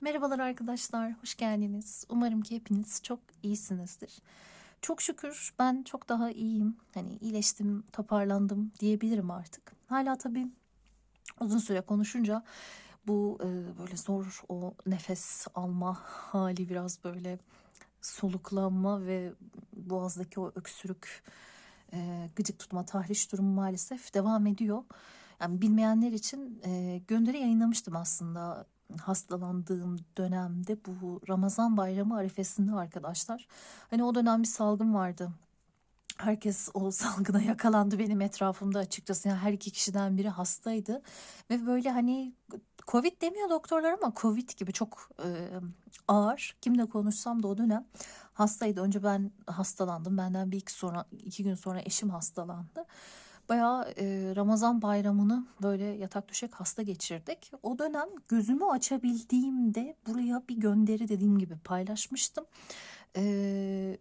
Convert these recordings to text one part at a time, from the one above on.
Merhabalar arkadaşlar, hoş geldiniz. Umarım ki hepiniz çok iyisinizdir. Çok şükür ben çok daha iyiyim. Hani iyileştim, toparlandım diyebilirim artık. Hala tabii uzun süre konuşunca bu böyle zor o nefes alma hali biraz böyle soluklanma ve boğazdaki o öksürük, gıcık tutma, tahriş durumu maalesef devam ediyor. Yani bilmeyenler için gönderi yayınlamıştım aslında hastalandığım dönemde bu Ramazan bayramı arifesinde arkadaşlar. Hani o dönem bir salgın vardı. Herkes o salgına yakalandı benim etrafımda açıkçası. Yani her iki kişiden biri hastaydı. Ve böyle hani Covid demiyor doktorlar ama Covid gibi çok ağır. Kimle konuşsam da o dönem hastaydı. Önce ben hastalandım. Benden iki gün sonra eşim hastalandı. Bayağı Ramazan bayramını böyle yatak döşek hasta geçirdik. O dönem gözümü açabildiğimde buraya bir gönderi dediğim gibi paylaşmıştım. E,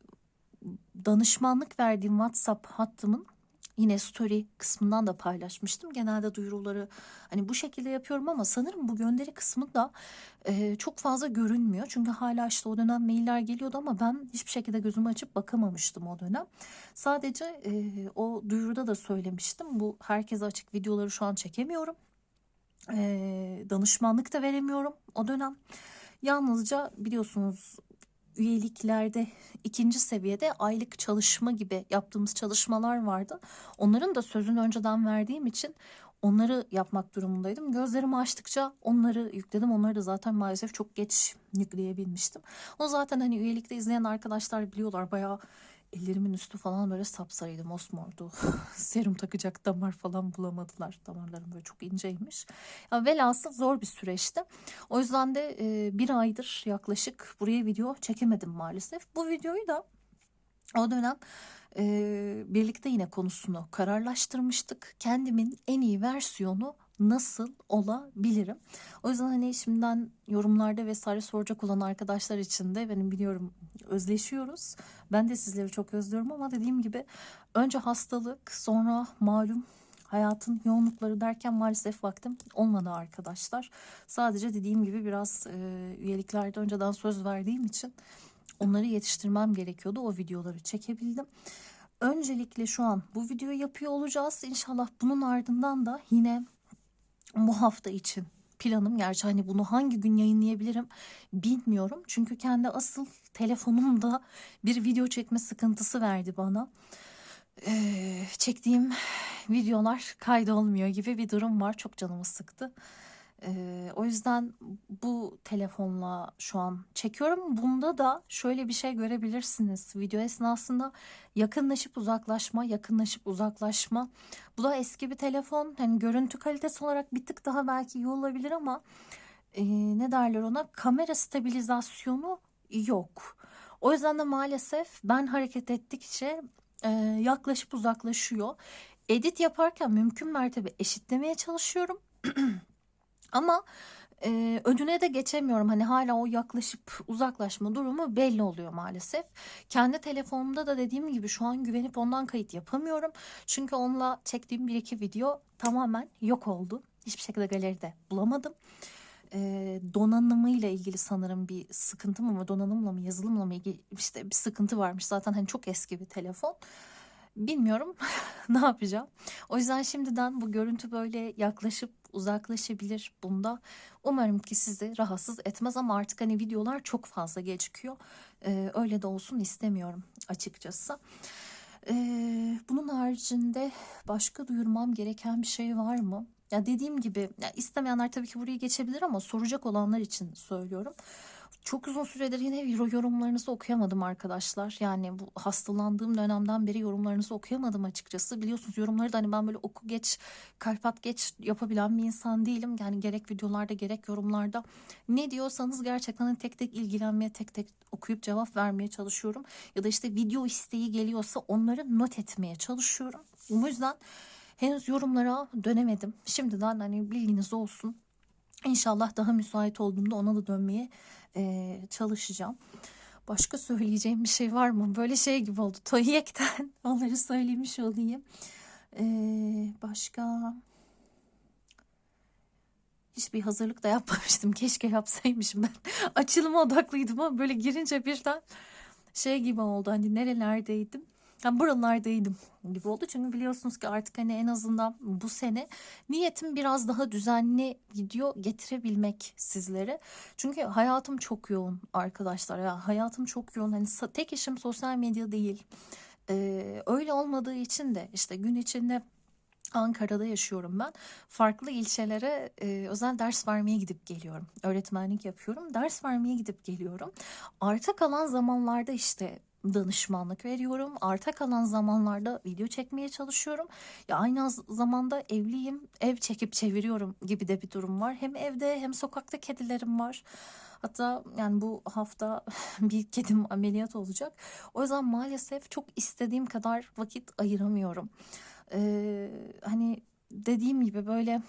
Danışmanlık verdiğim WhatsApp hattımın yine story kısmından da paylaşmıştım. Genelde duyuruları hani bu şekilde yapıyorum ama sanırım bu gönderi kısmı da çok fazla görünmüyor. Çünkü hala işte o dönem mailler geliyordu ama ben hiçbir şekilde gözümü açıp bakamamıştım o dönem. Sadece o duyuruda da söylemiştim. Bu herkese açık videoları şu an çekemiyorum. Danışmanlık da veremiyorum o dönem. Yalnızca biliyorsunuz üyeliklerde ikinci seviyede aylık çalışma gibi yaptığımız çalışmalar vardı. Onların da sözünü önceden verdiğim için onları yapmak durumundaydım. Gözlerimi açtıkça onları yükledim. Onları da zaten maalesef çok geç yükleyebilmiştim. O zaten hani üyelikte izleyen arkadaşlar biliyorlar, bayağı ellerimin üstü falan böyle sapsarıydı, mosmordu. Serum takacak damar falan bulamadılar. Damarlarım böyle çok inceymiş. Ya velhasıl zor bir süreçti. O yüzden de bir aydır yaklaşık buraya video çekemedim maalesef. Bu videoyu da o dönem birlikte yine konusunu kararlaştırmıştık. Kendimin en iyi versiyonu nasıl olabilirim? O yüzden hani şimdiden yorumlarda vesaire soracak olan arkadaşlar için de benim biliyorum özleşiyoruz. Ben de sizleri çok özlüyorum ama dediğim gibi önce hastalık, sonra malum hayatın yoğunlukları derken maalesef vaktim olmadı arkadaşlar. Sadece dediğim gibi biraz üyeliklerde önceden söz verdiğim için onları yetiştirmem gerekiyordu. O videoları çekebildim. Öncelikle şu an bu videoyu yapıyor olacağız. İnşallah bunun ardından da yine bu hafta için planım, gerçi hani bunu hangi gün yayınlayabilirim bilmiyorum. Çünkü kendi asıl telefonumda bir video çekme sıkıntısı verdi bana. Çektiğim videolar kaydolmuyor gibi bir durum var. Çok canımı sıktı. O yüzden bu telefonla şu an çekiyorum. Bunda da şöyle bir şey görebilirsiniz. Video esnasında yakınlaşıp uzaklaşma, yakınlaşıp uzaklaşma. Bu da eski bir telefon. Hani görüntü kalitesi olarak bir tık daha belki iyi olabilir ama ne derler ona? Kamera stabilizasyonu yok. O yüzden de maalesef ben hareket ettikçe yaklaşıp uzaklaşıyor. Edit yaparken mümkün mertebe eşitlemeye çalışıyorum. Ama önüne de geçemiyorum. Hani hala o yaklaşıp uzaklaşma durumu belli oluyor maalesef. Kendi telefonumda da dediğim gibi şu an güvenip ondan kayıt yapamıyorum. Çünkü onunla çektiğim bir iki video tamamen yok oldu. Hiçbir şekilde galeride bulamadım. Donanımıyla ilgili sanırım bir sıkıntı mı, donanımla mı, yazılımla mı ilgili işte bir sıkıntı varmış. Zaten hani çok eski bir telefon. Bilmiyorum ne yapacağım. O yüzden şimdiden bu görüntü böyle yaklaşıp uzaklaşabilir bunda. Umarım ki sizi rahatsız etmez ama artık hani videolar çok fazla gecikiyor. Öyle de olsun istemiyorum açıkçası. Bunun haricinde başka duyurmam gereken bir şey var mı? Ya dediğim gibi ya istemeyenler tabii ki burayı geçebilir ama soracak olanlar için söylüyorum. Çok uzun süredir yine yorumlarınızı okuyamadım arkadaşlar. Yani bu hastalandığım dönemden beri yorumlarınızı okuyamadım açıkçası. Biliyorsunuz yorumları da hani ben böyle oku geç, kalp at geç yapabilen bir insan değilim. Yani gerek videolarda gerek yorumlarda ne diyorsanız gerçekten hani tek tek ilgilenmeye, tek tek okuyup cevap vermeye çalışıyorum. Ya da işte video isteği geliyorsa onları not etmeye çalışıyorum. Bu yüzden henüz yorumlara dönemedim. Şimdiden hani bilginiz olsun. İnşallah daha müsait olduğumda ona da dönmeye çalışacağım. Başka söyleyeceğim bir şey var mı? Böyle şey gibi oldu. Toyek'ten onları söylemiş olayım. Başka Hiçbir hazırlık da yapmamıştım. Keşke yapsaymışım ben. Açılıma odaklıydım ama böyle girince birden şey gibi oldu. Hani nerelerdeydim? Ben buralardaydım gibi oldu. Çünkü biliyorsunuz ki artık hani en azından bu sene niyetim biraz daha düzenli video getirebilmek sizlere. Çünkü hayatım çok yoğun arkadaşlar. Ya hayatım çok yoğun. Hani tek işim sosyal medya değil. Öyle olmadığı için de işte gün içinde Ankara'da yaşıyorum ben. Farklı ilçelere özel ders vermeye gidip geliyorum. Öğretmenlik yapıyorum. Ders vermeye gidip geliyorum. Arta kalan zamanlarda işte danışmanlık veriyorum. Arta kalan zamanlarda video çekmeye çalışıyorum. Ya aynı zamanda evliyim. Ev çekip çeviriyorum gibi de bir durum var. Hem evde hem sokakta kedilerim var. Hatta yani bu hafta bir kedim ameliyat olacak. O yüzden maalesef çok istediğim kadar vakit ayıramıyorum. Hani dediğim gibi böyle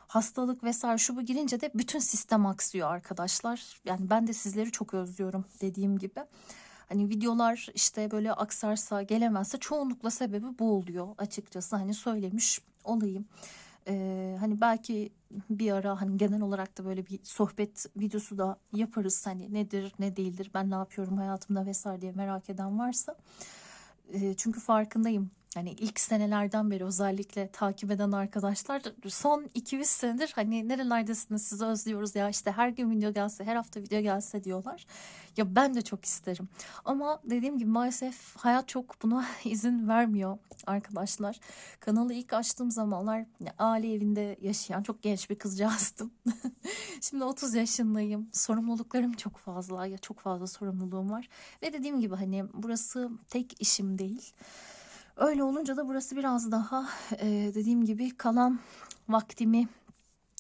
hastalık vesaire şu bu girince de bütün sistem aksıyor arkadaşlar. Yani ben de sizleri çok özlüyorum dediğim gibi. Hani videolar işte böyle aksarsa gelemezse çoğunlukla sebebi bu oluyor açıkçası. Hani söylemiş olayım. Hani belki bir ara hani genel olarak da böyle bir sohbet videosu da yaparız. Hani nedir ne değildir ben ne yapıyorum hayatımda vesaire diye merak eden varsa. Çünkü farkındayım. Hani ilk senelerden beri özellikle takip eden arkadaşlar son 2-3 senedir hani nerelerdesiniz sizi özlüyoruz ya işte her gün video gelse her hafta video gelse diyorlar. Ya ben de çok isterim ama dediğim gibi maalesef hayat çok buna izin vermiyor arkadaşlar. Kanalı ilk açtığım zamanlar aile evinde yaşayan çok genç bir kızcağızdım. Şimdi 30 yaşındayım. Sorumluluklarım çok fazla. Ya çok fazla sorumluluğum var. Ve dediğim gibi hani burası tek işim değil. Öyle olunca da burası biraz daha dediğim gibi kalan vaktimi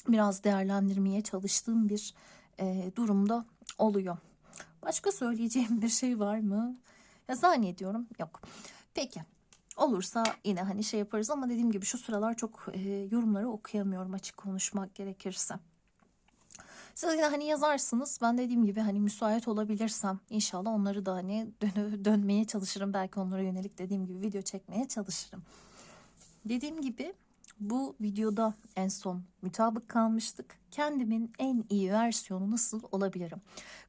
biraz değerlendirmeye çalıştığım bir durumda oluyor. Başka söyleyeceğim bir şey var mı? Ya zannediyorum yok. Peki. Olursa yine hani şey yaparız ama dediğim gibi şu sıralar çok yorumları okuyamıyorum açık konuşmak gerekirse. Siz yine hani yazarsınız. Ben dediğim gibi hani müsait olabilirsem inşallah onları da hani dönmeye çalışırım. Belki onlara yönelik dediğim gibi video çekmeye çalışırım. Dediğim gibi bu videoda en son mutabık kalmıştık. Kendimin en iyi versiyonu nasıl olabilirim?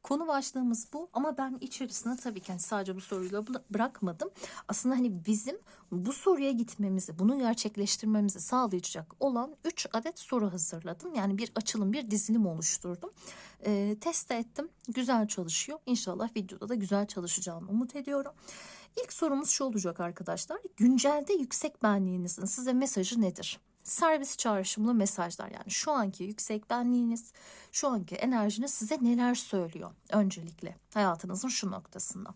Konu başlığımız bu ama ben içerisine tabii ki hani sadece bu soruyla bırakmadım. Aslında hani bizim bu soruya gitmemizi, bunu gerçekleştirmemizi sağlayacak olan 3 adet soru hazırladım. Yani bir açılım, bir dizilim oluşturdum. Test ettim. Güzel çalışıyor. İnşallah videoda da güzel çalışacağını umut ediyorum. İlk sorumuz şu olacak arkadaşlar. Güncelde yüksek benliğinizin size mesajı nedir? Servis çağrışımlı mesajlar yani şu anki yüksek benliğiniz, şu anki enerjiniz size neler söylüyor öncelikle hayatınızın şu noktasında.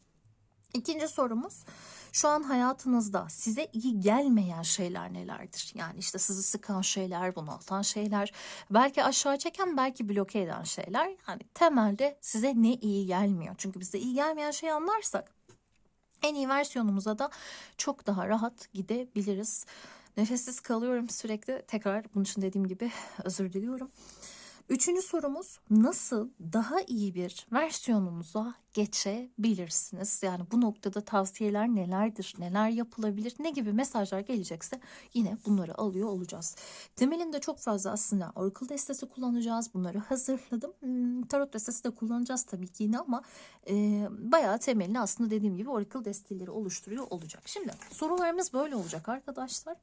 İkinci sorumuz şu an hayatınızda size iyi gelmeyen şeyler nelerdir? Yani işte sizi sıkan şeyler, bunaltan şeyler, belki aşağı çeken, belki bloke eden şeyler. Yani temelde size ne iyi gelmiyor? Çünkü bize iyi gelmeyen şeyi anlarsak en iyi versiyonumuza da çok daha rahat gidebiliriz. Nefessiz kalıyorum sürekli. Tekrar bunun için dediğim gibi özür diliyorum. Üçüncü sorumuz nasıl daha iyi bir versiyonunuza geçebilirsiniz? Yani bu noktada tavsiyeler nelerdir, neler yapılabilir, ne gibi mesajlar gelecekse yine bunları alıyor olacağız. Temelinde çok fazla aslında Oracle destesi kullanacağız. Bunları hazırladım. Tarot destesi de kullanacağız tabii ki yine ama bayağı temelini aslında dediğim gibi Oracle desteleri oluşturuyor olacak. Şimdi sorularımız böyle olacak arkadaşlar.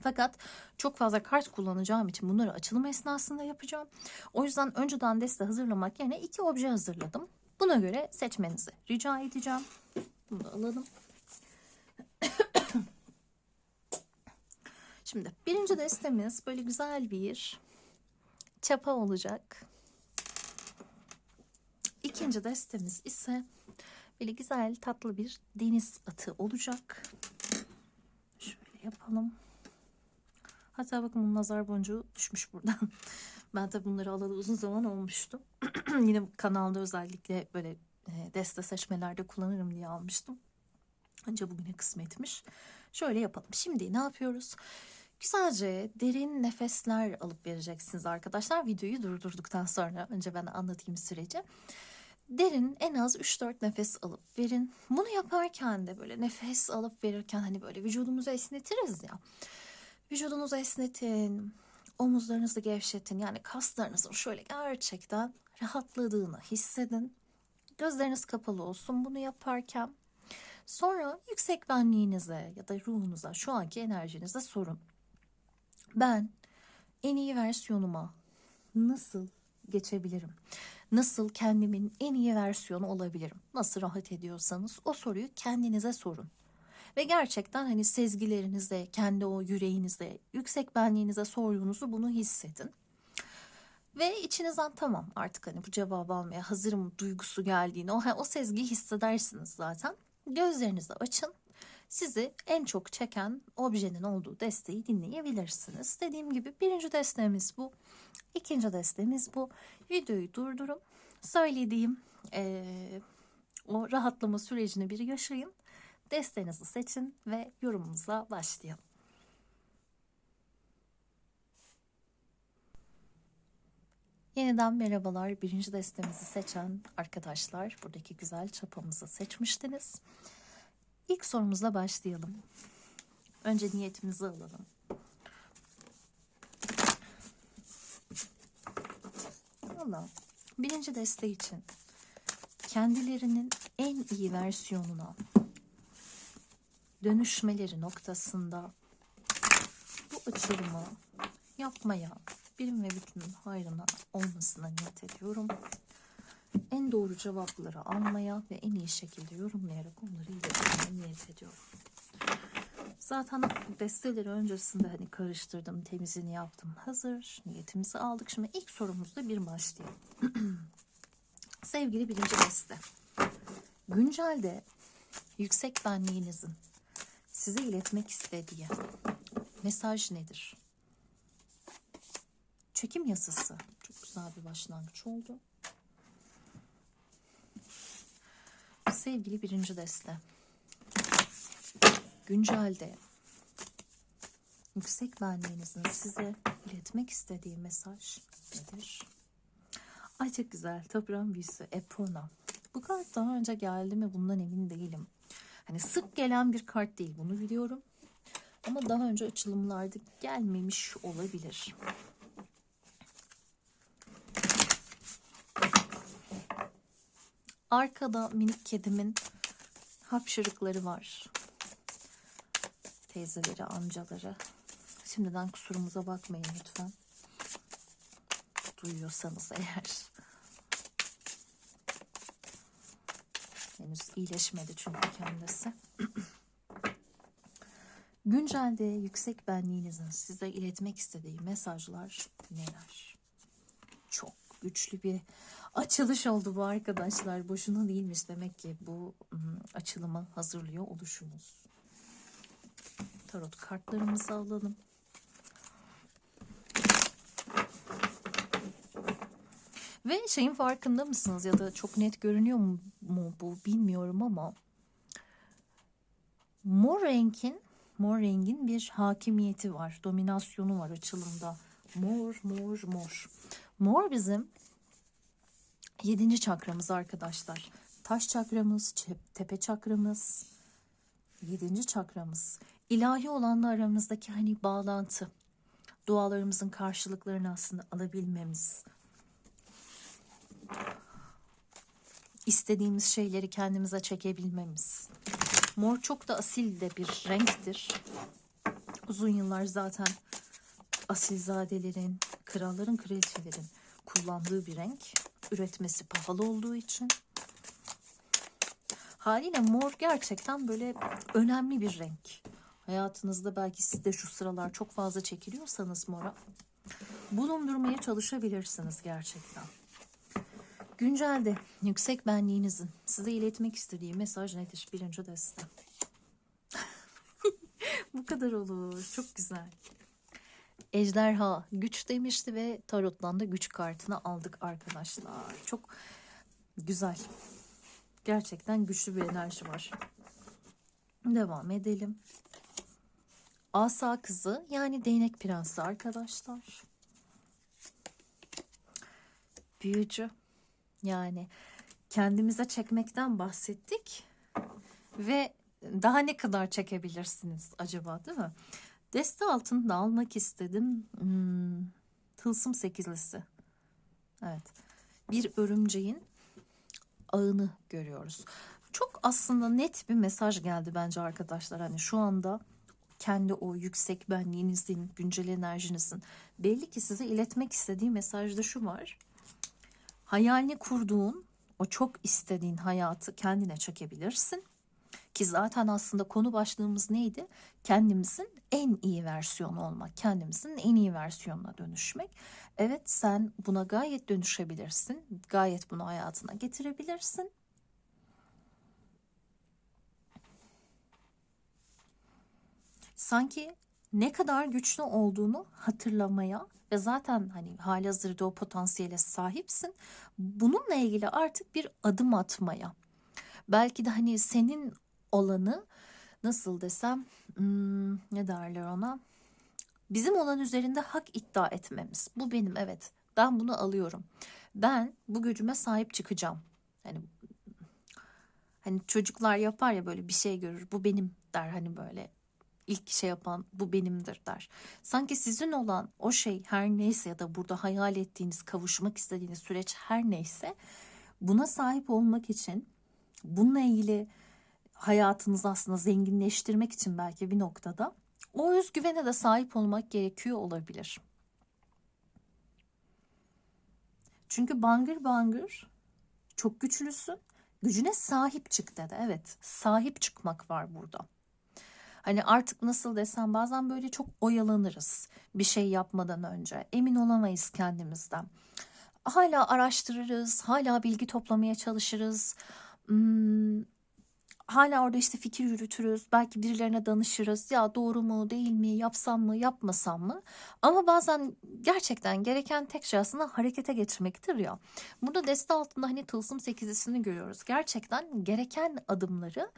Fakat çok fazla kart kullanacağım için bunları açılım esnasında yapacağım. O yüzden önceden deste hazırlamak yerine 2 obje hazırladım. Buna göre seçmenizi rica edeceğim. Bunu da alalım. Şimdi birinci destemiz böyle güzel bir çapa olacak. İkinci destemiz ise böyle güzel tatlı bir deniz atı olacak. Şöyle yapalım. Hatta bakın bunun nazar boncuğu düşmüş buradan. Ben de bunları alalı uzun zaman olmuştu. Yine kanalda özellikle böyle deste seçmelerde kullanırım diye almıştım. Anca bugüne kısmetmiş. Şöyle yapalım. Şimdi ne yapıyoruz? Güzelce derin nefesler alıp vereceksiniz arkadaşlar. Videoyu durdurduktan sonra önce ben anlatayım süreci. Derin en az 3-4 nefes alıp verin. Bunu yaparken de böyle nefes alıp verirken hani böyle vücudumuzu esnetiriz ya. Vücudunuzu esnetin. Omuzlarınızı gevşetin. Yani kaslarınızın şöyle gerçekten rahatladığını hissedin. Gözleriniz kapalı olsun bunu yaparken. Sonra yüksek benliğinize ya da ruhunuza, şu anki enerjinize sorun. Ben en iyi versiyonuma nasıl geçebilirim? Nasıl kendimin en iyi versiyonu olabilirim? Nasıl rahat ediyorsanız o soruyu kendinize sorun. Ve gerçekten hani sezgilerinize, kendi o yüreğinize, yüksek benliğinize sorduğunuzu bunu hissedin. Ve içinizden tamam artık hani bu cevabı almaya hazırım duygusu geldiğini, o sezgiyi hissedersiniz zaten. Gözlerinizi açın. Sizi en çok çeken objenin olduğu desteği dinleyebilirsiniz. Dediğim gibi birinci destemiz bu. İkinci destemiz bu. Videoyu durdurun. Söylediğim o rahatlama sürecini bir yaşayın. Destenizi seçin ve yorumumuza başlayalım. Yeniden merhabalar. Birinci destemizi seçen arkadaşlar, buradaki güzel çapamızı seçmiştiniz. İlk sorumuzla başlayalım. Önce niyetimizi alalım. Valla birinci deste için kendilerinin en iyi versiyonuna dönüşmeleri noktasında bu açılımı yapmaya, birim ve bütünün hayrına olmasına niyet ediyorum. En doğru cevapları almaya ve en iyi şekilde yorumlayarak onları iletmeye niyet ediyorum. Zaten desteleri öncesinde hani karıştırdım, temizliğini yaptım, hazır. Niyetimizi aldık. Şimdi ilk sorumuzda bir başlayalım. Sevgili birinci deste, güncelde yüksek benliğinizin size iletmek istediği mesaj nedir? Çekim yasası. Çok güzel bir başlangıç oldu. Sevgili birinci deste, güncelde yüksek benliğinizin size iletmek istediği mesaj nedir? Ay çok güzel. Toprağın büyüsü. Epona. Bu kart daha önce geldi mi bundan emin değilim. Hani sık gelen bir kart değil, bunu biliyorum. Ama daha önce açılımlarda gelmemiş olabilir. Arkada minik kedimin hapşırıkları var. Teyzeleri, amcaları. Şimdiden kusurumuza bakmayın lütfen. Duyuyorsanız eğer. Henüz iyileşmedi çünkü kendisi. Güncelde yüksek benliğinizin size iletmek istediği mesajlar neler? Çok güçlü bir açılış oldu bu arkadaşlar. Boşuna değilmiş demek ki bu açılımı hazırlıyor oluşumuz. Tarot kartlarımızı alalım. Ve şeyin farkında mısınız ya da çok net görünüyor mu bu bilmiyorum ama mor rengin bir hakimiyeti var, dominasyonu var açılımda. Mor. Mor bizim 7. çakramız arkadaşlar. Taş çakramız, tepe çakramız, 7. çakramız. İlahi olanla aramızdaki hani bağlantı, dualarımızın karşılıklarını aslında alabilmemiz, istediğimiz şeyleri kendimize çekebilmemiz. Mor çok da asil de bir renktir. Uzun yıllar zaten asilzadelerin, kralların, kraliçelerin kullandığı bir renk. Üretmesi pahalı olduğu için. Haliyle mor gerçekten böyle önemli bir renk. Hayatınızda belki siz de şu sıralar çok fazla çekiliyorsanız mora, bulundurmaya çalışabilirsiniz gerçekten. Güncelde yüksek benliğinizin size iletmek istediği mesaj nedir? Birinci deste. Bu kadar olur. Çok güzel. Ejderha güç demişti ve tarottan da güç kartını aldık arkadaşlar. Çok güzel. Gerçekten güçlü bir enerji var. Devam edelim. Asa kızı yani değnek prensi arkadaşlar. Büyücü. Yani kendimize çekmekten bahsettik. Ve daha ne kadar çekebilirsiniz acaba, değil mi? Deste altında almak istedim. Tılsım sekizlisi. Evet. Bir örümceğin ağını görüyoruz. Çok aslında net bir mesaj geldi bence arkadaşlar. Hani şu anda kendi o yüksek benliğinizin, güncel enerjinizin belli ki size iletmek istediği mesajda şu var. Hayalini kurduğun, o çok istediğin hayatı kendine çekebilirsin. Ki zaten aslında konu başlığımız neydi? Kendimizin en iyi versiyonu olmak, kendimizin en iyi versiyonuna dönüşmek. Evet, sen buna gayet dönüşebilirsin, gayet bunu hayatına getirebilirsin. Sanki ne kadar güçlü olduğunu hatırlamaya ve zaten hani halihazırda o potansiyele sahipsin. Bununla ilgili artık bir adım atmaya. Belki de hani senin olanı, nasıl desem, ne derler ona? Bizim olan üzerinde hak iddia etmemiz. Bu benim, evet. Ben bunu alıyorum. Ben bu gücüme sahip çıkacağım. Hani çocuklar yapar ya, böyle bir şey görür. Bu benim der, hani böyle ilk şey yapan bu benimdir der. Sanki sizin olan o şey her neyse ya da burada hayal ettiğiniz, kavuşmak istediğiniz süreç her neyse, buna sahip olmak için, bununla ilgili hayatınızı aslında zenginleştirmek için belki bir noktada o özgüvene de sahip olmak gerekiyor olabilir. Çünkü bangır bangır çok güçlüsün. Gücüne sahip çık dedi. Evet, sahip çıkmak var burada. Hani artık nasıl desem, bazen böyle çok oyalanırız bir şey yapmadan önce. Emin olamayız kendimizden. Hala araştırırız, hala bilgi toplamaya çalışırız. Hala orada işte fikir yürütürüz. Belki birilerine danışırız. Ya doğru mu, değil mi, yapsam mı, yapmasam mı? Ama bazen gerçekten gereken tek şey aslında harekete geçirmektir ya. Burada deste altında hani tılsım sekizisini görüyoruz. Gerçekten gereken adımları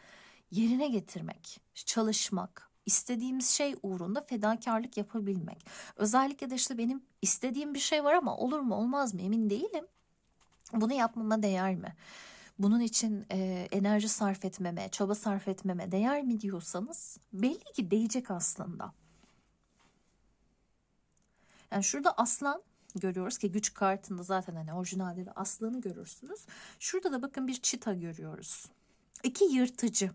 yerine getirmek, çalışmak, istediğimiz şey uğrunda fedakarlık yapabilmek. Özellikle de işte benim istediğim bir şey var ama olur mu olmaz mı emin değilim. Bunu yapmama değer mi? Bunun için enerji sarf etmeme, çaba sarf etmeme değer mi diyorsanız belli ki değecek aslında. Yani şurada aslan görüyoruz ki güç kartında zaten hani orijinalde de aslanı görürsünüz. Şurada da bakın bir çita görüyoruz. İki yırtıcı.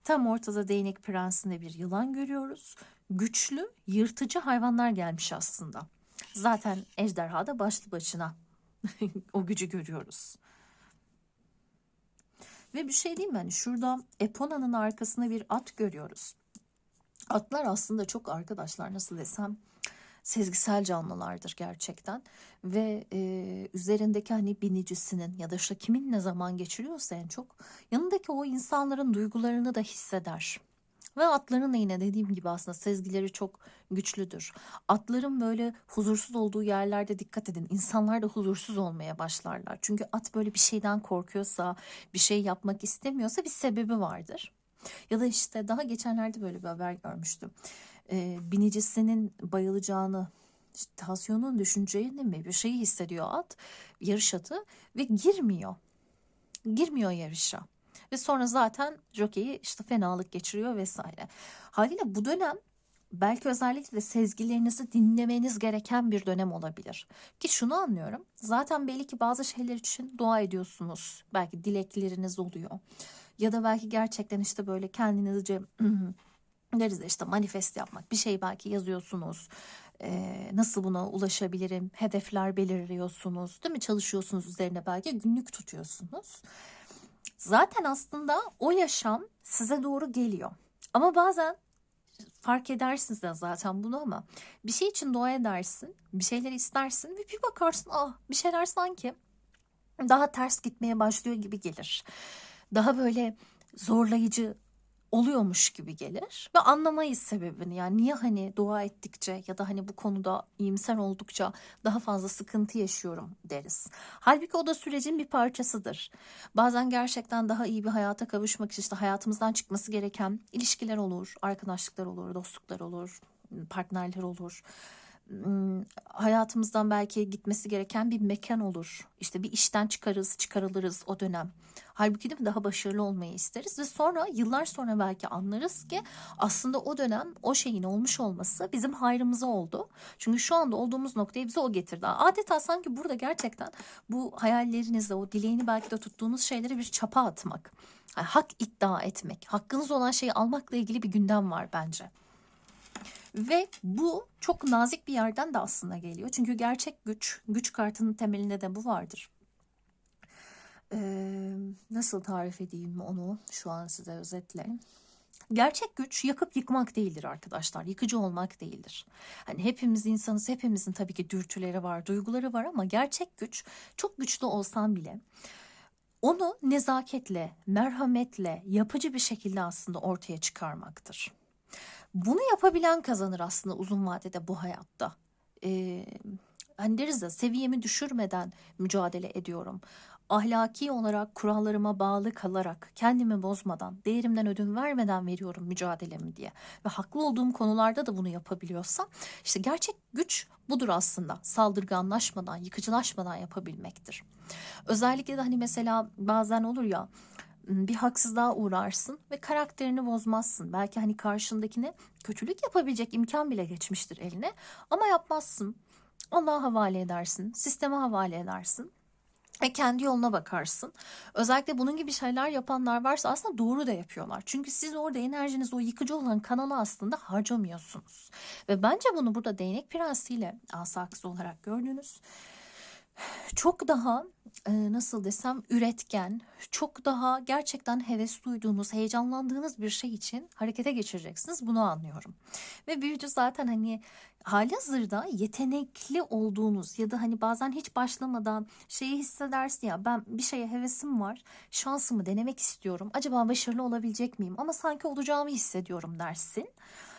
Tam ortada değnek prensinde bir yılan görüyoruz. Güçlü, yırtıcı hayvanlar gelmiş aslında. Zaten ejderha da başlı başına o gücü görüyoruz. Ve bir şey diyeyim mi? Hani şurada Epona'nın arkasında bir at görüyoruz. Atlar aslında çok, arkadaşlar nasıl desem, sezgisel canlılardır gerçekten. Ve üzerindeki hani binicisinin ya da işte kimin ne zaman geçiriyorsa en çok yanındaki o insanların duygularını da hisseder. Ve atların da yine dediğim gibi aslında sezgileri çok güçlüdür. Atların böyle huzursuz olduğu yerlerde dikkat edin. İnsanlar da huzursuz olmaya başlarlar. Çünkü at böyle bir şeyden korkuyorsa, bir şey yapmak istemiyorsa bir sebebi vardır. Ya da işte daha geçenlerde böyle bir haber görmüştüm. Binicisinin bayılacağını, işte tansiyonun düşeceğini mi bir şeyi hissediyor at, yarış atı, ve girmiyor. Girmiyor yarışa. Ve sonra zaten jokeyi işte fenalık geçiriyor vesaire. Haliyle bu dönem belki özellikle de sezgilerinizi dinlemeniz gereken bir dönem olabilir. Ki şunu anlıyorum. Zaten belli ki bazı şeyler için dua ediyorsunuz. Belki dilekleriniz oluyor. Ya da belki gerçekten işte böyle kendinizce deriz ya işte manifest yapmak. Bir şey belki yazıyorsunuz. Nasıl buna ulaşabilirim? Hedefler belirliyorsunuz. Değil mi? Çalışıyorsunuz üzerine, belki günlük tutuyorsunuz. Zaten aslında o yaşam size doğru geliyor. Ama bazen fark edersiniz de zaten bunu, ama bir şey için dua edersin, bir şeyler istersin ve bir bakarsın bir şeyler sanki daha ters gitmeye başlıyor gibi gelir. Daha böyle zorlayıcı oluyormuş gibi gelir ve anlamayız sebebini. Yani niye hani dua ettikçe ya da hani bu konuda iyimser oldukça daha fazla sıkıntı yaşıyorum deriz. Halbuki o da sürecin bir parçasıdır. Bazen gerçekten daha iyi bir hayata kavuşmak için işte hayatımızdan çıkması gereken ilişkiler olur, arkadaşlıklar olur, dostluklar olur, partnerler olur. hayatımızdan belki gitmesi gereken bir mekan olur. İşte bir işten çıkarılırız o dönem. Halbuki değil mi, daha başarılı olmayı isteriz ve sonra yıllar sonra belki anlarız ki aslında o dönem o şeyin olmuş olması bizim hayrımıza oldu. Çünkü şu anda olduğumuz noktaya bizi o getirdi. Adeta sanki burada gerçekten bu hayallerinizle, o dileğini belki de tuttuğunuz şeylere bir çapa atmak. Yani hak iddia etmek, hakkınız olan şeyi almakla ilgili bir gündem var bence. Ve bu çok nazik bir yerden de aslında geliyor. Çünkü gerçek güç kartının temelinde de bu vardır. Nasıl tarif edeyim onu şu an size özetle. Gerçek güç yakıp yıkmak değildir arkadaşlar. Yıkıcı olmak değildir. Hani hepimiz insanız, hepimizin tabii ki dürtüleri var, duyguları var ama gerçek güç, çok güçlü olsan bile onu nezaketle, merhametle, yapıcı bir şekilde aslında ortaya çıkarmaktır. Bunu yapabilen kazanır aslında uzun vadede bu hayatta. Hani deriz ya, seviyemi düşürmeden mücadele ediyorum. Ahlaki olarak kurallarıma bağlı kalarak, kendimi bozmadan, değerimden ödün vermeden veriyorum mücadelemi diye. Ve haklı olduğum konularda da bunu yapabiliyorsam, işte gerçek güç budur aslında. Saldırganlaşmadan, yıkıcılaşmadan yapabilmektir. Özellikle de hani mesela bazen olur ya, bir haksızlığa uğrarsın ve karakterini bozmazsın. Belki hani karşındakine kötülük yapabilecek imkan bile geçmiştir eline ama yapmazsın. Allah'a havale edersin, sisteme havale edersin ve kendi yoluna bakarsın. Özellikle bunun gibi şeyler yapanlar varsa aslında doğru da yapıyorlar. Çünkü siz orada enerjinizi o yıkıcı olan kanala aslında harcamıyorsunuz. Ve bence bunu burada değnek prensiyle asa kız olarak gördünüz. Çok daha nasıl desem üretken, çok daha gerçekten heves duyduğunuz, heyecanlandığınız bir şey için harekete geçireceksiniz. Bunu anlıyorum. Ve büyücü zaten hani halihazırda yetenekli olduğunuz ya da hani bazen hiç başlamadan şeyi hissedersin ya, ben bir şeye hevesim var, şansımı denemek istiyorum. Acaba başarılı olabilecek miyim? Ama sanki olacağımı hissediyorum dersin.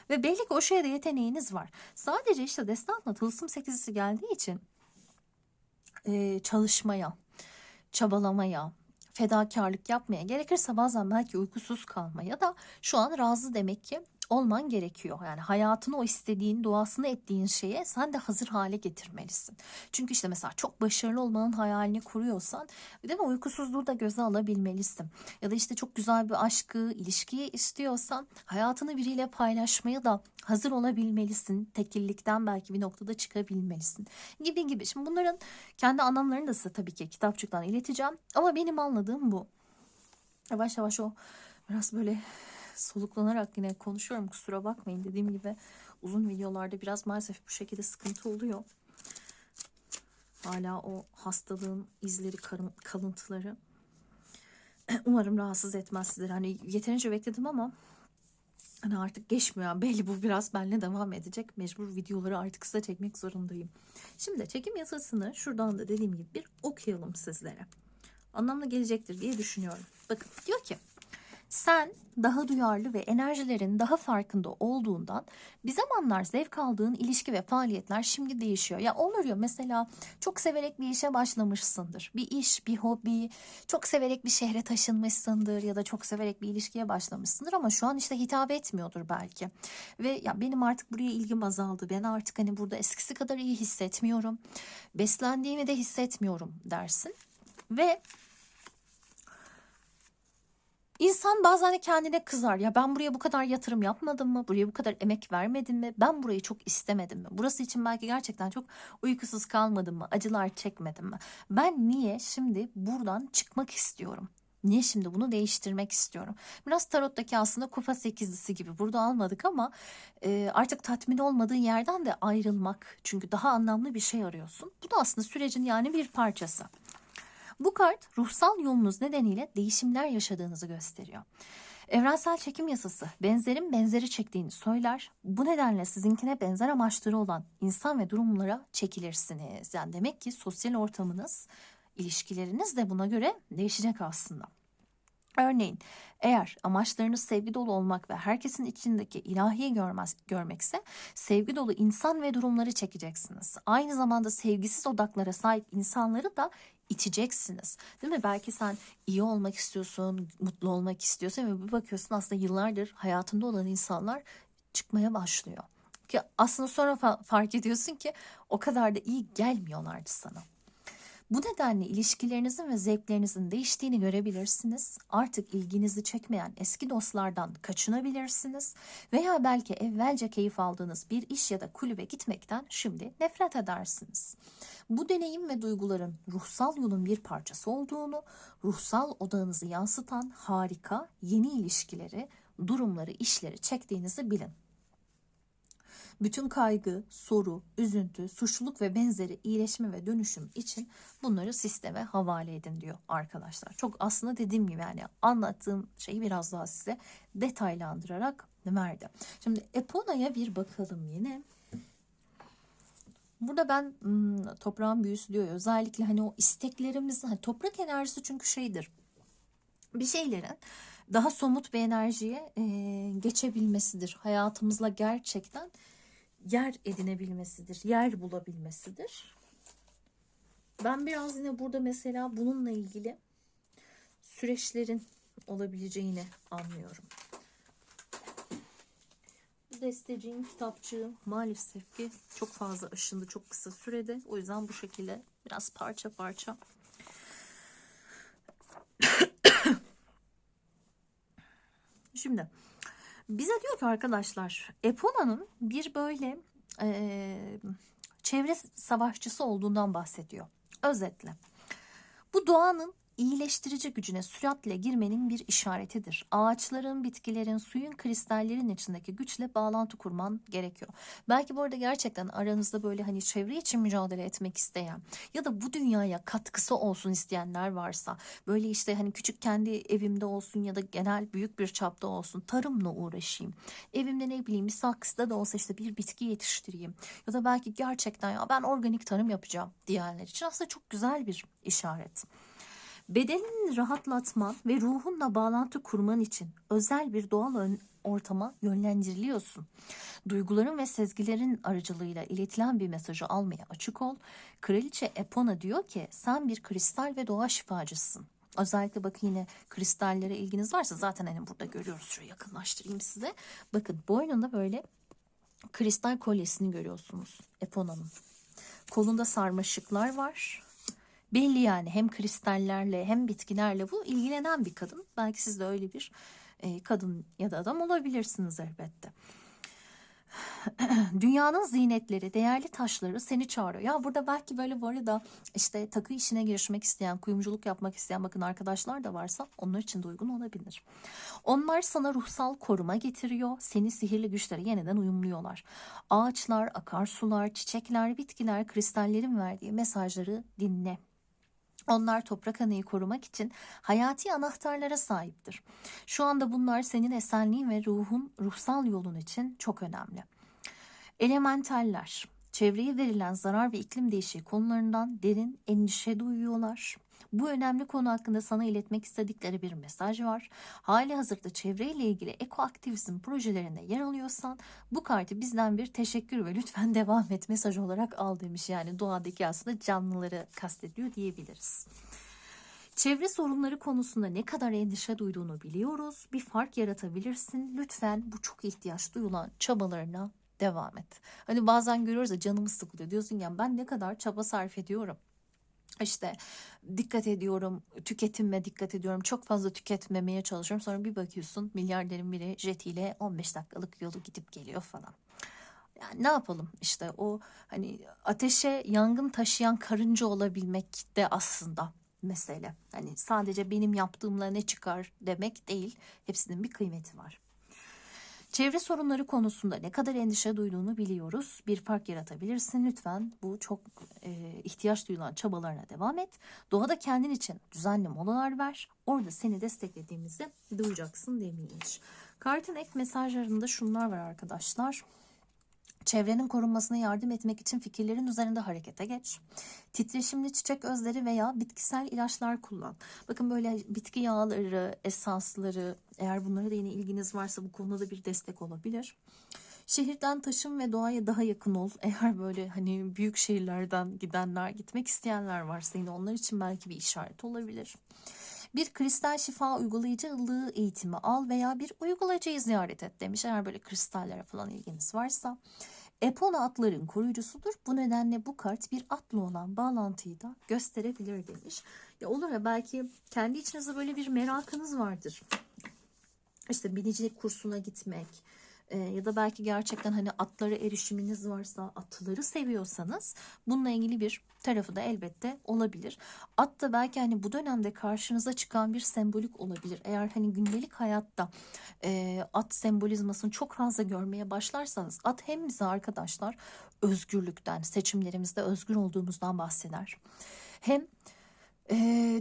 Ve belli ki o şeye de yeteneğiniz var. Sadece işte destanla tılsım sekizisi geldiği için çalışmaya, çabalamaya, fedakarlık yapmaya, gerekirse bazen belki uykusuz kalmaya da şu an razı demek ki olman gerekiyor. Yani hayatını o istediğin, duasını ettiğin şeye sen de hazır hale getirmelisin. Çünkü işte mesela çok başarılı olmanın hayalini kuruyorsan, değil mi, uykusuzluğu da göze alabilmelisin. Ya da işte çok güzel bir aşkı, ilişkiyi istiyorsan hayatını biriyle paylaşmaya da hazır olabilmelisin. Tekillikten belki bir noktada çıkabilmelisin gibi gibi. Şimdi bunların kendi anlamlarını da size tabii ki kitapçıktan ileteceğim. Ama benim anladığım bu. Yavaş yavaş o biraz böyle soluklanarak yine konuşuyorum. Kusura bakmayın. Dediğim gibi uzun videolarda biraz maalesef bu şekilde sıkıntı oluyor. Hala o hastalığın izleri, kalıntıları. Umarım rahatsız etmez sizleri. Hani yeterince bekledim ama hani artık geçmiyor. Yani belli bu biraz benimle devam edecek. Mecbur videoları artık kısa çekmek zorundayım. Şimdi çekim yasasını şuradan da dediğim gibi bir okuyalım sizlere. Anlamlı gelecektir diye düşünüyorum. Bakın diyor ki, sen daha duyarlı ve enerjilerin daha farkında olduğundan bir zamanlar zevk aldığın ilişki ve faaliyetler şimdi değişiyor. Ya olur ya, mesela çok severek bir işe başlamışsındır. Bir iş, bir hobi, çok severek bir şehre taşınmışsındır ya da çok severek bir ilişkiye başlamışsındır ama şu an işte hitap etmiyordur belki. Ve ya benim artık buraya ilgim azaldı. Ben artık hani burada eskisi kadar iyi hissetmiyorum. Beslendiğimi de hissetmiyorum dersin. Ve İnsan bazen de kendine kızar. Ya ben buraya bu kadar yatırım yapmadım mı? Buraya bu kadar emek vermedim mi? Ben burayı çok istemedim mi? Burası için belki gerçekten çok uykusuz kalmadım mı? Acılar çekmedim mi? Ben niye şimdi buradan çıkmak istiyorum? Niye şimdi bunu değiştirmek istiyorum? Biraz tarottaki aslında kupa sekizlisi gibi. Burada almadık ama artık tatmin olmadığın yerden de ayrılmak. Çünkü daha anlamlı bir şey arıyorsun. Bu da aslında sürecin yani bir parçası. Bu kart ruhsal yolunuz nedeniyle değişimler yaşadığınızı gösteriyor. Evrensel çekim yasası benzerin benzeri çektiğini söyler. Bu nedenle sizinkine benzer amaçları olan insan ve durumlara çekilirsiniz. Yani demek ki sosyal ortamınız, ilişkileriniz de buna göre değişecek aslında. Örneğin eğer amaçlarınız sevgi dolu olmak ve herkesin içindeki ilahiyi görmekse sevgi dolu insan ve durumları çekeceksiniz. Aynı zamanda sevgisiz odaklara sahip insanları da iteceksiniz. Değil mi? Belki sen iyi olmak istiyorsun, mutlu olmak istiyorsun ve bir bakıyorsun aslında yıllardır hayatında olan insanlar çıkmaya başlıyor. Ki aslında sonra fark ediyorsun ki o kadar da iyi gelmiyorlardı sana. Bu nedenle ilişkilerinizin ve zevklerinizin değiştiğini görebilirsiniz. Artık ilginizi çekmeyen eski dostlardan kaçınabilirsiniz veya belki evvelce keyif aldığınız bir iş ya da kulübe gitmekten şimdi nefret edersiniz. Bu deneyim ve duyguların ruhsal yolun bir parçası olduğunu, ruhsal odağınızı yansıtan harika yeni ilişkileri, durumları, işleri çektiğinizi bilin. Bütün kaygı, soru, üzüntü, suçluluk ve benzeri iyileşme ve dönüşüm için bunları sisteme havale edin diyor arkadaşlar. Çok aslında dediğim gibi yani anlattığım şeyi biraz daha size detaylandırarak verdim. Şimdi Epona'ya bir bakalım yine. Burada ben toprağın büyüsü diyor ya, özellikle hani o isteklerimizin, hani toprak enerjisi çünkü şeydir, bir şeylerin daha somut bir enerjiye geçebilmesidir. Hayatımızla gerçekten yer edinebilmesidir, yer bulabilmesidir. Ben biraz yine burada mesela bununla ilgili süreçlerin olabileceğini anlıyorum. Bu desteciğin kitapçığı maalesef ki çok fazla aşındı çok kısa sürede. O yüzden bu şekilde biraz parça parça. Şimdi bize diyor ki arkadaşlar, Epona'nın bir böyle çevre savaşçısı olduğundan bahsediyor. Özetle, bu doğanın iyileştirici gücüne süratle girmenin bir işaretidir. Ağaçların, bitkilerin, suyun, kristallerin içindeki güçle bağlantı kurman gerekiyor. Belki bu arada gerçekten aranızda böyle hani çevre için mücadele etmek isteyen ya da bu dünyaya katkısı olsun isteyenler varsa, böyle işte hani küçük kendi evimde olsun ya da genel büyük bir çapta olsun tarımla uğraşayım. Evimde ne bileyim bir saksıda da olsa işte bir bitki yetiştireyim ya da belki gerçekten ya ben organik tarım yapacağım diyenler için aslında çok güzel bir işaret. Bedenini rahatlatman ve ruhunla bağlantı kurman için özel bir doğal ortama yönlendiriliyorsun. Duyguların ve sezgilerin aracılığıyla iletilen bir mesajı almaya açık ol. Kraliçe Epona diyor ki sen bir kristal ve doğa şifacısın. Özellikle bakın yine kristallere ilginiz varsa zaten hani burada görüyoruz. Şöyle yakınlaştırayım size. Bakın boynunda böyle kristal kolyesini görüyorsunuz Epona'nın. Kolunda sarmaşıklar var. Belli yani hem kristallerle hem bitkilerle bu ilgilenen bir kadın. Belki siz de öyle bir kadın ya da adam olabilirsiniz elbette. Dünyanın zinetleri, değerli taşları seni çağırıyor. Ya burada belki böyle bu arada işte takı işine girişmek isteyen, kuyumculuk yapmak isteyen bakın arkadaşlar da varsa onlar için de uygun olabilir. Onlar sana ruhsal koruma getiriyor. Seni sihirli güçlere yeniden uyumluyorlar. Ağaçlar, akarsular, çiçekler, bitkiler, kristallerin verdiği mesajları dinle. Onlar toprak anayı korumak için hayati anahtarlara sahiptir. Şu anda bunlar senin esenliğin ve ruhsal yolun için çok önemli. Elementaller, çevreye verilen zarar ve iklim değişikliği konularından derin endişe duyuyorlar. Bu önemli konu hakkında sana iletmek istedikleri bir mesaj var. Hali hazırda çevreyle ilgili ekoaktivizm projelerinde yer alıyorsan bu kartı bizden bir teşekkür ve lütfen devam et mesaj olarak al demiş. Yani doğadaki aslında canlıları kastediyor diyebiliriz. Çevre sorunları konusunda ne kadar endişe duyduğunu biliyoruz. Bir fark yaratabilirsin. Lütfen bu çok ihtiyaç duyulan çabalarına devam et. Hani bazen görüyoruz ya canımız sıkılıyor. Diyorsun ya ben ne kadar çaba sarf ediyorum. İşte dikkat ediyorum, tüketimime dikkat ediyorum. Çok fazla tüketmemeye çalışıyorum. Sonra bir bakıyorsun milyarderin biri jetiyle 15 dakikalık yolu gidip geliyor falan. Yani ne yapalım işte o hani ateşe yangın taşıyan karınca olabilmek de aslında mesele. Hani sadece benim yaptığımla ne çıkar demek değil. Hepsinin bir kıymeti var. Çevre sorunları konusunda ne kadar endişe duyduğunu biliyoruz. Bir fark yaratabilirsin. Lütfen bu çok ihtiyaç duyulan çabalarına devam et. Doğada kendin için düzenli molalar ver. Orada seni desteklediğimizi duyacaksın demiş. Kartın ek mesajlarında şunlar var arkadaşlar. Çevrenin korunmasına yardım etmek için fikirlerin üzerinde harekete geç. Titreşimli çiçek özleri veya bitkisel ilaçlar kullan. Bakın böyle bitki yağları, esansları, eğer bunlara da yine ilginiz varsa bu konuda bir destek olabilir. Şehirden taşın ve doğaya daha yakın ol. Eğer böyle hani büyük şehirlerden gidenler, gitmek isteyenler varsa yine onlar için belki bir işaret olabilir. Bir kristal şifa uygulayıcılığı eğitimi al veya bir uygulayıcıyı ziyaret et demiş. Eğer böyle kristallere falan ilginiz varsa. Epona atların koruyucusudur. Bu nedenle bu kart bir atla olan bağlantıyı da gösterebilir demiş. Ya olur ya, belki kendi içinizde böyle bir merakınız vardır. İşte binicilik kursuna gitmek ya da belki gerçekten hani atlara erişiminiz varsa, atları seviyorsanız bununla ilgili bir tarafı da elbette olabilir. At da belki hani bu dönemde karşınıza çıkan bir sembolik olabilir. Eğer hani gündelik hayatta at sembolizmasını çok fazla görmeye başlarsanız, at hem bize arkadaşlar özgürlükten, seçimlerimizde özgür olduğumuzdan bahseder. Hem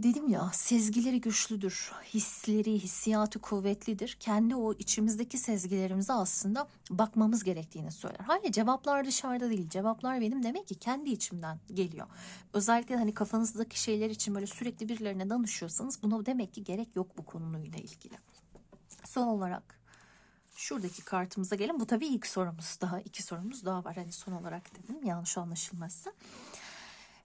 dedim ya, sezgileri güçlüdür, hisleri, hissiyatı kuvvetlidir. Kendi o içimizdeki sezgilerimize aslında bakmamız gerektiğini söyler. Hayır, cevaplar dışarıda değil, cevaplar benim, demek ki kendi içimden geliyor. Özellikle hani kafanızdaki şeyler için böyle sürekli birilerine danışıyorsanız buna demek ki gerek yok bu konuyla ilgili. Son olarak şuradaki kartımıza gelin. Bu tabii ilk sorumuz, daha 2 sorumuz daha var. Hani son olarak dedim, yanlış anlaşılmazsa.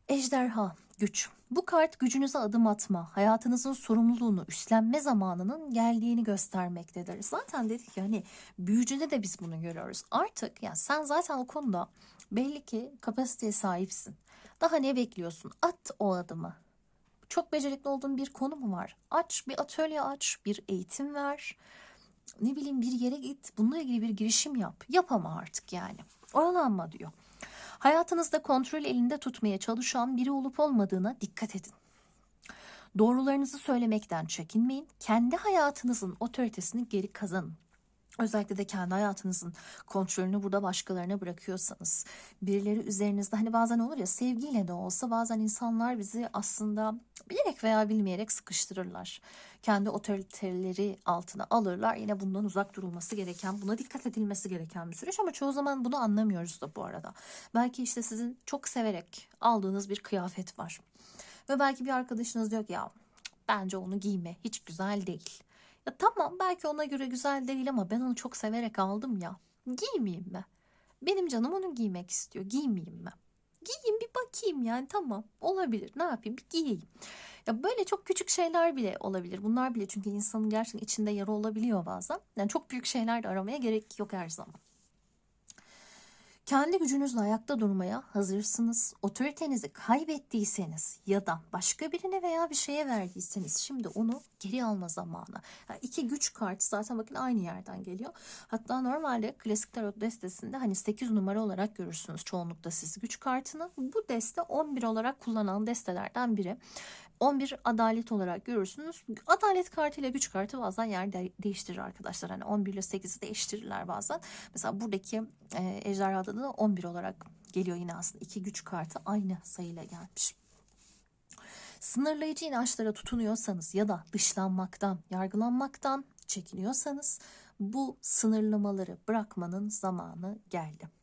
Ejderha, güç. Bu kart gücünüze adım atma, hayatınızın sorumluluğunu üstlenme zamanının geldiğini göstermektedir. Zaten dedik ya, hani büyücüde de biz bunu görüyoruz. Artık yani sen zaten o konuda belli ki kapasiteye sahipsin. Daha ne bekliyorsun? At o adımı. Çok becerikli olduğun bir konu mu var? Aç, bir atölye aç, bir eğitim ver. Ne bileyim, bir yere git, bununla ilgili bir girişim yap. Yapama artık yani. Oyalanma diyor. Hayatınızda kontrol elinde tutmaya çalışan biri olup olmadığına dikkat edin. Doğrularınızı söylemekten çekinmeyin. Kendi hayatınızın otoritesini geri kazanın. Özellikle de kendi hayatınızın kontrolünü burada başkalarına bırakıyorsanız, birileri üzerinizde, hani bazen olur ya, sevgiyle de olsa bazen insanlar bizi aslında bilerek veya bilmeyerek sıkıştırırlar. Kendi otoriteleri altına alırlar. Yine bundan uzak durulması gereken, buna dikkat edilmesi gereken bir süreç, ama çoğu zaman bunu anlamıyoruz da bu arada. Belki işte sizin çok severek aldığınız bir kıyafet var. Ve belki bir arkadaşınız diyor ki ya bence onu giyme, hiç güzel değil. Ya tamam, belki ona göre güzel değil ama ben onu çok severek aldım ya. Giymeyeyim mi? Benim canım onu giymek istiyor. Giymeyeyim mi? Giyeyim bir bakayım yani, tamam olabilir. Ne yapayım, bir giyeyim. Ya böyle çok küçük şeyler bile olabilir. Bunlar bile çünkü insanın gerçekten içinde yara olabiliyor bazen. Yani çok büyük şeyler de aramaya gerek yok her zaman. Kendi gücünüzle ayakta durmaya hazırsınız. Otoritenizi kaybettiyseniz ya da başka birine veya bir şeye verdiyseniz şimdi onu geri alma zamanı. Yani 2 güç kartı zaten bakın aynı yerden geliyor. Hatta normalde klasik tarot destesinde hani 8 numara olarak görürsünüz çoğunlukla siz güç kartını. Bu deste 11 olarak kullanılan destelerden biri. 11 adalet olarak görürsünüz. Adalet kartı ile güç kartı bazen yer değiştirir arkadaşlar. Hani 11 ile 8'i değiştirirler bazen. Mesela buradaki ejderhada da 11 olarak geliyor yine aslında. 2 güç kartı aynı sayıyla gelmiş. Sınırlayıcı inançlara tutunuyorsanız ya da dışlanmaktan, yargılanmaktan çekiniyorsanız bu sınırlamaları bırakmanın zamanı geldi.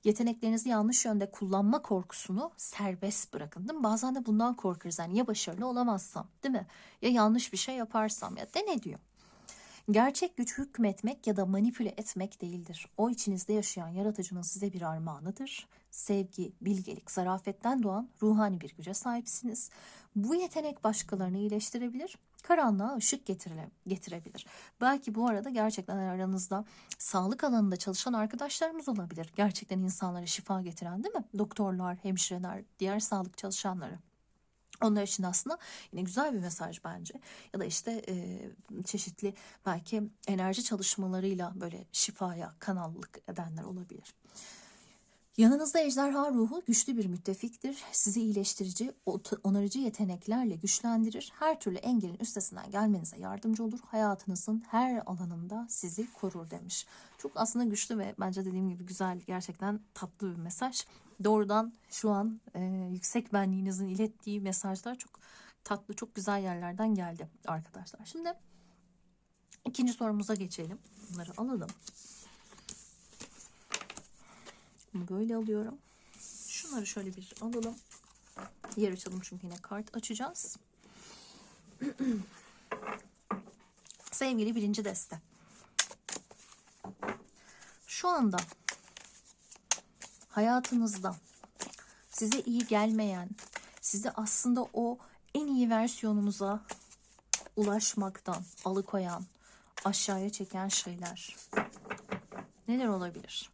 Yeteneklerinizi yanlış yönde kullanma korkusunu serbest bırakın. Değil mi? Bazen de bundan korkarız. Yani ya başarılı olamazsam, değil mi? Ya yanlış bir şey yaparsam, ya de ne diyor? Gerçek güç hükmetmek ya da manipüle etmek değildir. O içinizde yaşayan yaratıcının size bir armağanıdır. Sevgi, bilgelik, zarafetten doğan ruhani bir güce sahipsiniz. Bu yetenek başkalarını iyileştirebilir, karanlığa ışık getirebilir. Belki bu arada gerçekten aranızda sağlık alanında çalışan arkadaşlarımız olabilir. Gerçekten insanlara şifa getiren, değil mi? Doktorlar, hemşireler, diğer sağlık çalışanları. Onlar için aslında yine güzel bir mesaj bence. Ya da işte çeşitli belki enerji çalışmalarıyla böyle şifaya kanallık edenler olabilir. Yanınızda ejderha ruhu güçlü bir müttefiktir. Sizi iyileştirici, onarıcı yeteneklerle güçlendirir. Her türlü engelin üstesinden gelmenize yardımcı olur. Hayatınızın her alanında sizi korur demiş. Çok aslında güçlü ve bence dediğim gibi güzel, gerçekten tatlı bir mesaj. Doğrudan şu an yüksek benliğinizin ilettiği mesajlar çok tatlı, çok güzel yerlerden geldi arkadaşlar. Şimdi ikinci sorumuza geçelim. Bunları alalım. Bunu böyle alıyorum. Şunları şöyle bir alalım. Yer açalım çünkü yine kart açacağız. Sevgili birinci deste. Şu anda hayatınızda size iyi gelmeyen, sizi aslında o en iyi versiyonunuza ulaşmaktan alıkoyan, aşağıya çeken şeyler neler olabilir?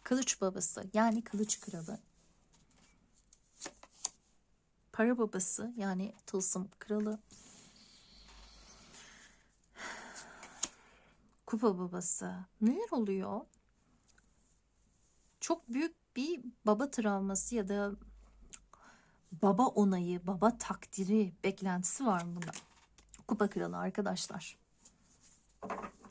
Kılıç babası yani kılıç kralı. Para babası yani tılsım kralı. Kupa babası. Neler oluyor? Çok büyük bir baba travması ya da baba onayı, baba takdiri beklentisi var bunda. Kupa kralı arkadaşlar.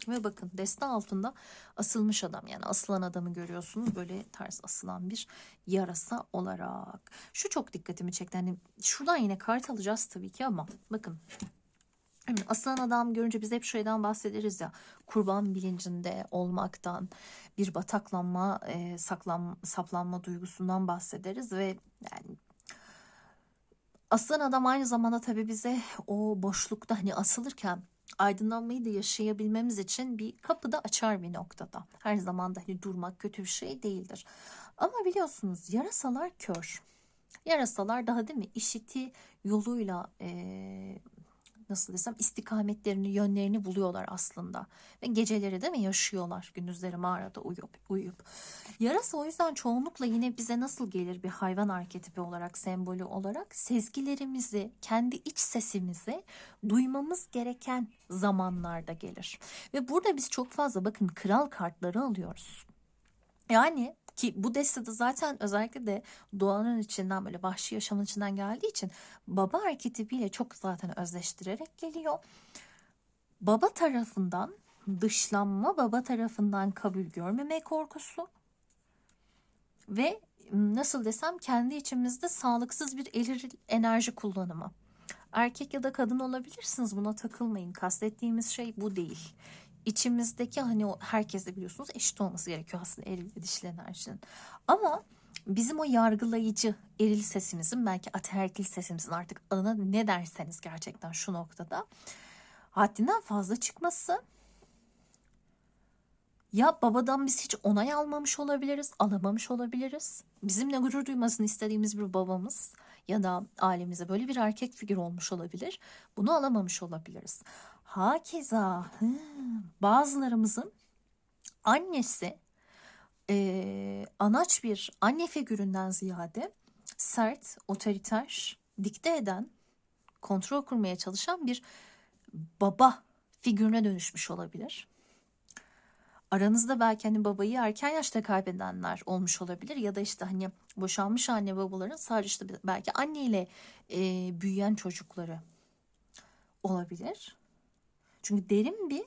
Ve bakın deste altında asılmış adam, yani asılan adamı görüyorsunuz, böyle ters asılan bir yarasa olarak. Şu çok dikkatimi çekti. Hani şuradan yine kart alacağız tabii ki ama bakın. Hani asılan adam görünce biz hep şeyden bahsederiz ya, kurban bilincinde olmaktan, bir bataklanma, saplanma duygusundan bahsederiz ve yani asılan adam aynı zamanda tabii bize o boşlukta hani asılırken aydınlanmayı da yaşayabilmemiz için bir kapı da açar bir noktada. Her zaman da hani durmak kötü bir şey değildir. Ama biliyorsunuz yarasalar kör. Yarasalar daha değil mi işiti yoluyla nasıl desem istikametlerini, yönlerini buluyorlar aslında. Ve geceleri değil mi yaşıyorlar, gündüzleri mağarada uyuyup. Yarasa o yüzden çoğunlukla yine bize nasıl gelir, bir hayvan arketipi olarak, sembolü olarak sezgilerimizi, kendi iç sesimizi duymamız gereken zamanlarda gelir. Ve burada biz çok fazla bakın kral kartları alıyoruz. Yani ki bu destede zaten özellikle de doğanın içinden, böyle vahşi yaşamın içinden geldiği için baba arketipiyle çok zaten özleştirerek geliyor. Baba tarafından dışlanma, baba tarafından kabul görmeme korkusu ve nasıl desem kendi içimizde sağlıksız bir eril enerji kullanımı. Erkek ya da kadın olabilirsiniz, buna takılmayın. Kastettiğimiz şey bu değil. İçimizdeki hani o, herkes de biliyorsunuz eşit olması gerekiyor aslında eril ve dişil enerjinin. Ama bizim o yargılayıcı eril sesimizin, belki ataerkil sesimizin, artık adına ne derseniz, gerçekten şu noktada haddinden fazla çıkması. Ya babadan biz hiç onay almamış olabiliriz, alamamış olabiliriz. Bizimle gurur duymasını istediğimiz bir babamız ya da ailemize böyle bir erkek figür olmuş olabilir. Bunu alamamış olabiliriz. Hakeza bazılarımızın annesi anaç bir anne figüründen ziyade sert, otoriter, dikte eden, kontrol kurmaya çalışan bir baba figürüne dönüşmüş olabilir. Aranızda belki hani babayı erken yaşta kaybedenler olmuş olabilir ya da işte hani boşanmış anne babaların sadece işte belki anneyle büyüyen çocukları olabilir. Çünkü derin bir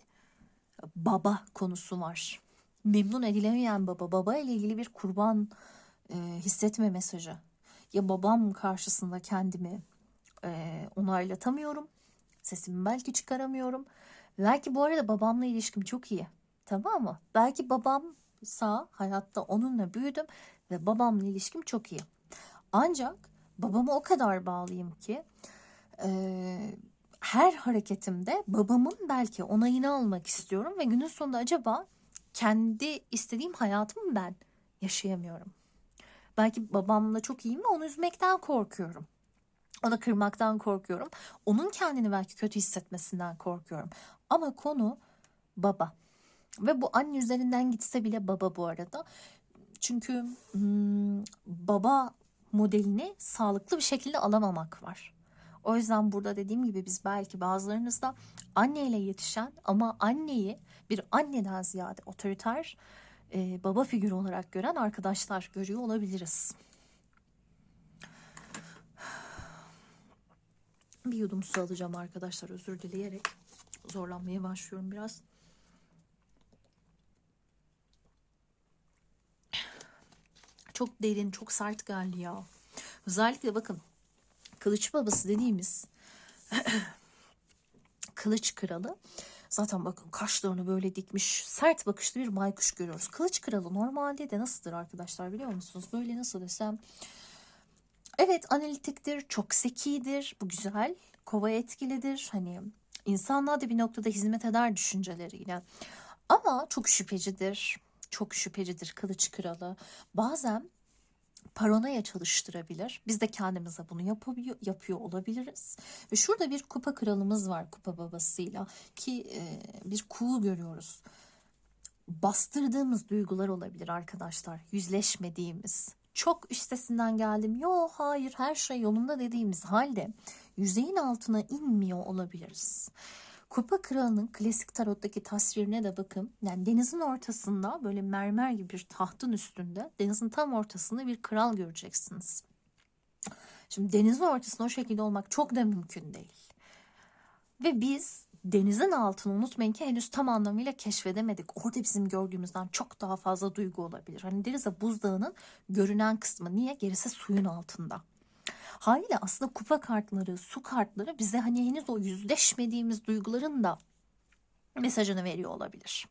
baba konusu var. Memnun edilemeyen baba, baba ile ilgili bir kurban hissetme mesajı. Ya babam karşısında kendimi onaylatamıyorum, sesimi belki çıkaramıyorum. Belki bu arada babamla ilişkim çok iyi. Tamam mı? Belki babam sağ hayatta, onunla büyüdüm ve babamla ilişkim çok iyi. Ancak babama o kadar bağlıyım ki her hareketimde babamın belki onayını almak istiyorum ve günün sonunda acaba kendi istediğim hayatımı ben yaşayamıyorum. Belki babamla çok iyiyim ve onu üzmekten korkuyorum. Onu kırmaktan korkuyorum. Onun kendini belki kötü hissetmesinden korkuyorum. Ama konu baba. Ve bu anne üzerinden gitse bile baba bu arada. Çünkü baba modelini sağlıklı bir şekilde alamamak var. O yüzden burada dediğim gibi biz belki bazılarınızda anneyle yetişen ama anneyi bir anneden ziyade otoriter baba figürü olarak gören arkadaşlar görüyor olabiliriz. Bir yudum su alacağım arkadaşlar, özür dileyerek. Zorlanmaya başlıyorum biraz. Çok derin, çok sert geldi ya. Özellikle bakın kılıç babası dediğimiz kılıç kralı. Zaten bakın kaşlarını böyle dikmiş, sert bakışlı bir baykuş görüyoruz. Kılıç kralı normalde de nasıldır arkadaşlar biliyor musunuz? Böyle nasıl desem. Evet, analitiktir, çok zekidir, bu güzel. Kova etkilidir. Hani insanlığa da bir noktada hizmet eder düşünceleriyle. Ama çok şüphecidir. Çok şüphecidir kılıç kralı. Bazen paranoya çalıştırabilir. Biz de kendimize bunu yapıyor olabiliriz. Ve şurada bir kupa kralımız var kupa babasıyla ki bir kuğu görüyoruz. bastırdığımız duygular olabilir arkadaşlar. Yüzleşmediğimiz. Çok üstesinden geldim. Yo hayır her şey yolunda dediğimiz halde yüzeyin altına inmiyor olabiliriz. Kupa Kralı'nın klasik tarottaki tasvirine de bakın. Yani denizin ortasında böyle mermer gibi bir tahtın üstünde denizin tam ortasında bir kral göreceksiniz. Şimdi denizin ortasında o şekilde olmak çok da mümkün değil. Ve biz denizin altını unutmayın ki henüz tam anlamıyla keşfedemedik. Orada bizim gördüğümüzden çok daha fazla duygu olabilir. Hani deriz ya buzdağının görünen kısmı. Niye? Gerisi suyun altında. Haliyle aslında kupa kartları, su kartları bize hani henüz o yüzleşmediğimiz duyguların da mesajını veriyor olabilir.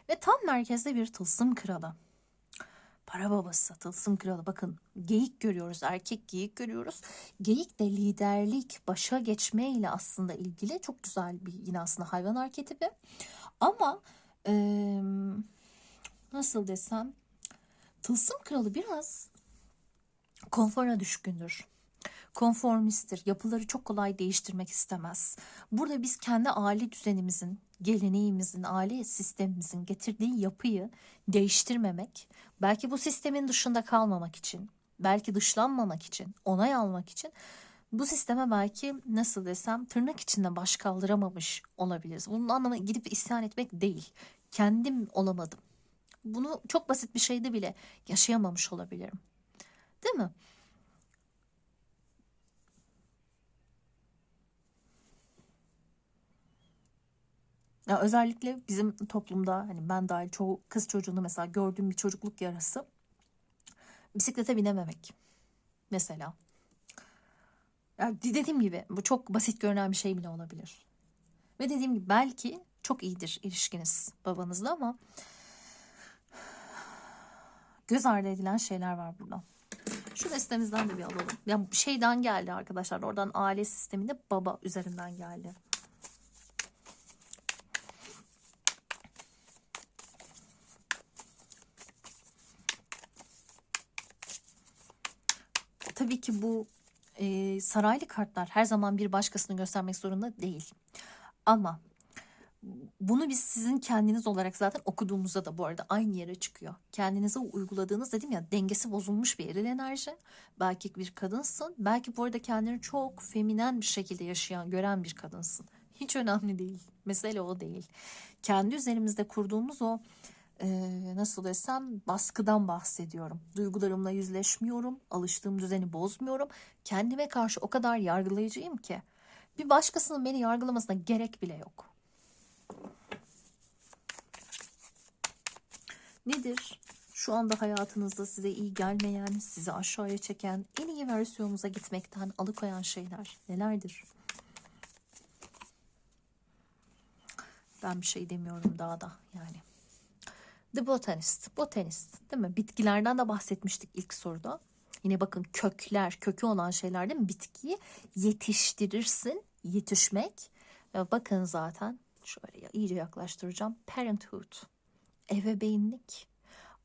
Ve tam merkezde bir tılsım kralı. Para babası, tılsım kralı. Bakın geyik görüyoruz, erkek geyik görüyoruz. Geyik de liderlik, başa geçme ile aslında ilgili çok güzel bir yine aslında hayvan arketipi. Ama nasıl desem, tılsım kralı biraz konfora düşkündür. Konformisttir. Yapıları çok kolay değiştirmek istemez. Burada biz kendi aile düzenimizin, geleneğimizin, aile sistemimizin getirdiği yapıyı değiştirmemek, belki bu sistemin dışında kalmamak için, belki dışlanmamak için, onay almak için bu sisteme belki nasıl desem tırnak içinde baş kaldıramamış olabiliriz. Bunun anlamı gidip isyan etmek değil. Kendim olamadım. Bunu çok basit bir şeyde bile yaşayamamış olabilirim. Değil mi? Ya özellikle bizim toplumda hani ben dahil çoğu kız çocuğunu mesela gördüğüm bir çocukluk yarası bisiklete binememek mesela. Ya dediğim gibi bu çok basit görünen bir şey bile olabilir. Ve dediğim gibi belki çok iyidir ilişkiniz babanızla ama göz ardı edilen şeyler var burada. Şu destemizden de bir alalım. Ya şeyden geldi arkadaşlar. Oradan aile sisteminde baba üzerinden geldi. Tabii ki bu saraylı kartlar her zaman bir başkasını göstermek zorunda değil. Ama bunu biz sizin kendiniz olarak zaten okuduğumuzda da bu arada aynı yere çıkıyor. Kendinize uyguladığınız dedim ya dengesi bozulmuş bir eril enerji. Belki bir kadınsın. Belki bu arada kendini çok feminen bir şekilde yaşayan, gören bir kadınsın. Hiç önemli değil. Mesele o değil. Kendi üzerimizde kurduğumuz o nasıl desem baskıdan bahsediyorum. Duygularımla yüzleşmiyorum. Alıştığım düzeni bozmuyorum. Kendime karşı o kadar yargılayıcıyım ki. Bir başkasının beni yargılamasına gerek bile yok. Nedir? Şu anda hayatınızda size iyi gelmeyen, sizi aşağıya çeken, en iyi versiyonunuza gitmekten alıkoyan şeyler nelerdir? Ben bir şey demiyorum daha da yani. The Botanist, botanist değil mi? Bitkilerden de bahsetmiştik ilk soruda. Yine bakın kökler, kökü olan şeyler değil mi? Bitkiyi yetiştirirsin, yetişmek. Ve bakın zaten şöyle iyice yaklaştıracağım. Parenthood, ebeveynlik.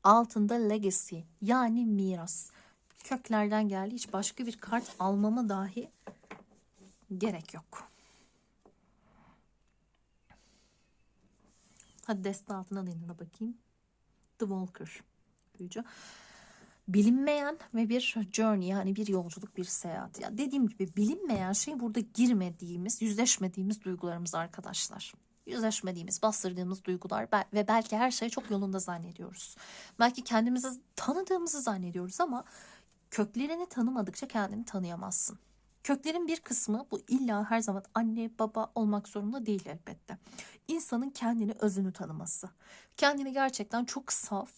Altında legacy yani miras. Köklerden geldi. Hiç başka bir kart almama dahi gerek yok. Hadi deste altına da inine bakayım. The Walker. Büyücü. Bilinmeyen ve bir journey yani bir yolculuk, bir seyahat. Ya dediğim gibi bilinmeyen şey burada girmediğimiz, yüzleşmediğimiz duygularımız arkadaşlar. Yüzleşmediğimiz, bastırdığımız duygular ve belki her şey çok yolunda zannediyoruz. Belki kendimizi tanıdığımızı zannediyoruz ama köklerini tanımadıkça kendini tanıyamazsın. Köklerin bir kısmı bu illa her zaman anne baba olmak zorunda değil elbette. İnsanın kendini özünü tanıması. Kendini gerçekten çok saf,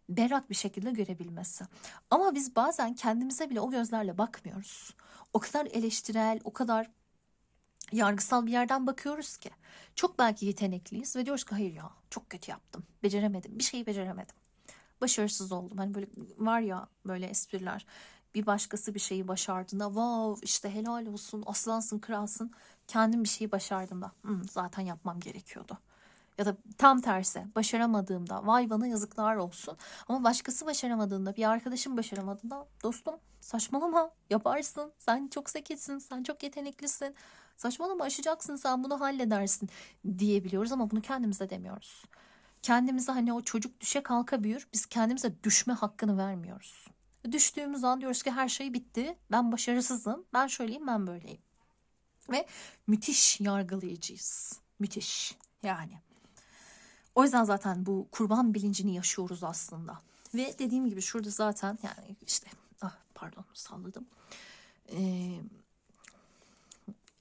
berrak bir şekilde görebilmesi. Ama biz bazen kendimize bile o gözlerle bakmıyoruz. O kadar eleştirel, o kadar yargısal bir yerden bakıyoruz ki. Çok belki yetenekliyiz ve diyoruz ki hayır ya çok kötü yaptım. Beceremedim. Bir şeyi beceremedim. Başarısız oldum. Hani böyle var ya böyle espriler. Bir başkası bir şeyi başardığında wow işte helal olsun aslansın kralsın. Kendim bir şeyi başardığımda zaten yapmam gerekiyordu. Ya da tam tersi başaramadığımda vay bana yazıklar olsun. Ama başkası başaramadığında bir arkadaşım başaramadığında dostum saçmalama yaparsın. Sen çok zekisin sen çok yeteneklisin. Saçmalama aşacaksın sen bunu halledersin diyebiliyoruz ama bunu kendimize demiyoruz. kendimize hani o çocuk düşe kalka büyür. Biz kendimize düşme hakkını vermiyoruz. Düştüğümüz an diyoruz ki her şey bitti. Ben başarısızım. Ben şöyleyim, ben böyleyim. Ve müthiş yargılayıcıyız. Müthiş yani. O yüzden zaten bu kurban bilincini yaşıyoruz aslında. Ve dediğim gibi şurada zaten yani işte pardon salladım.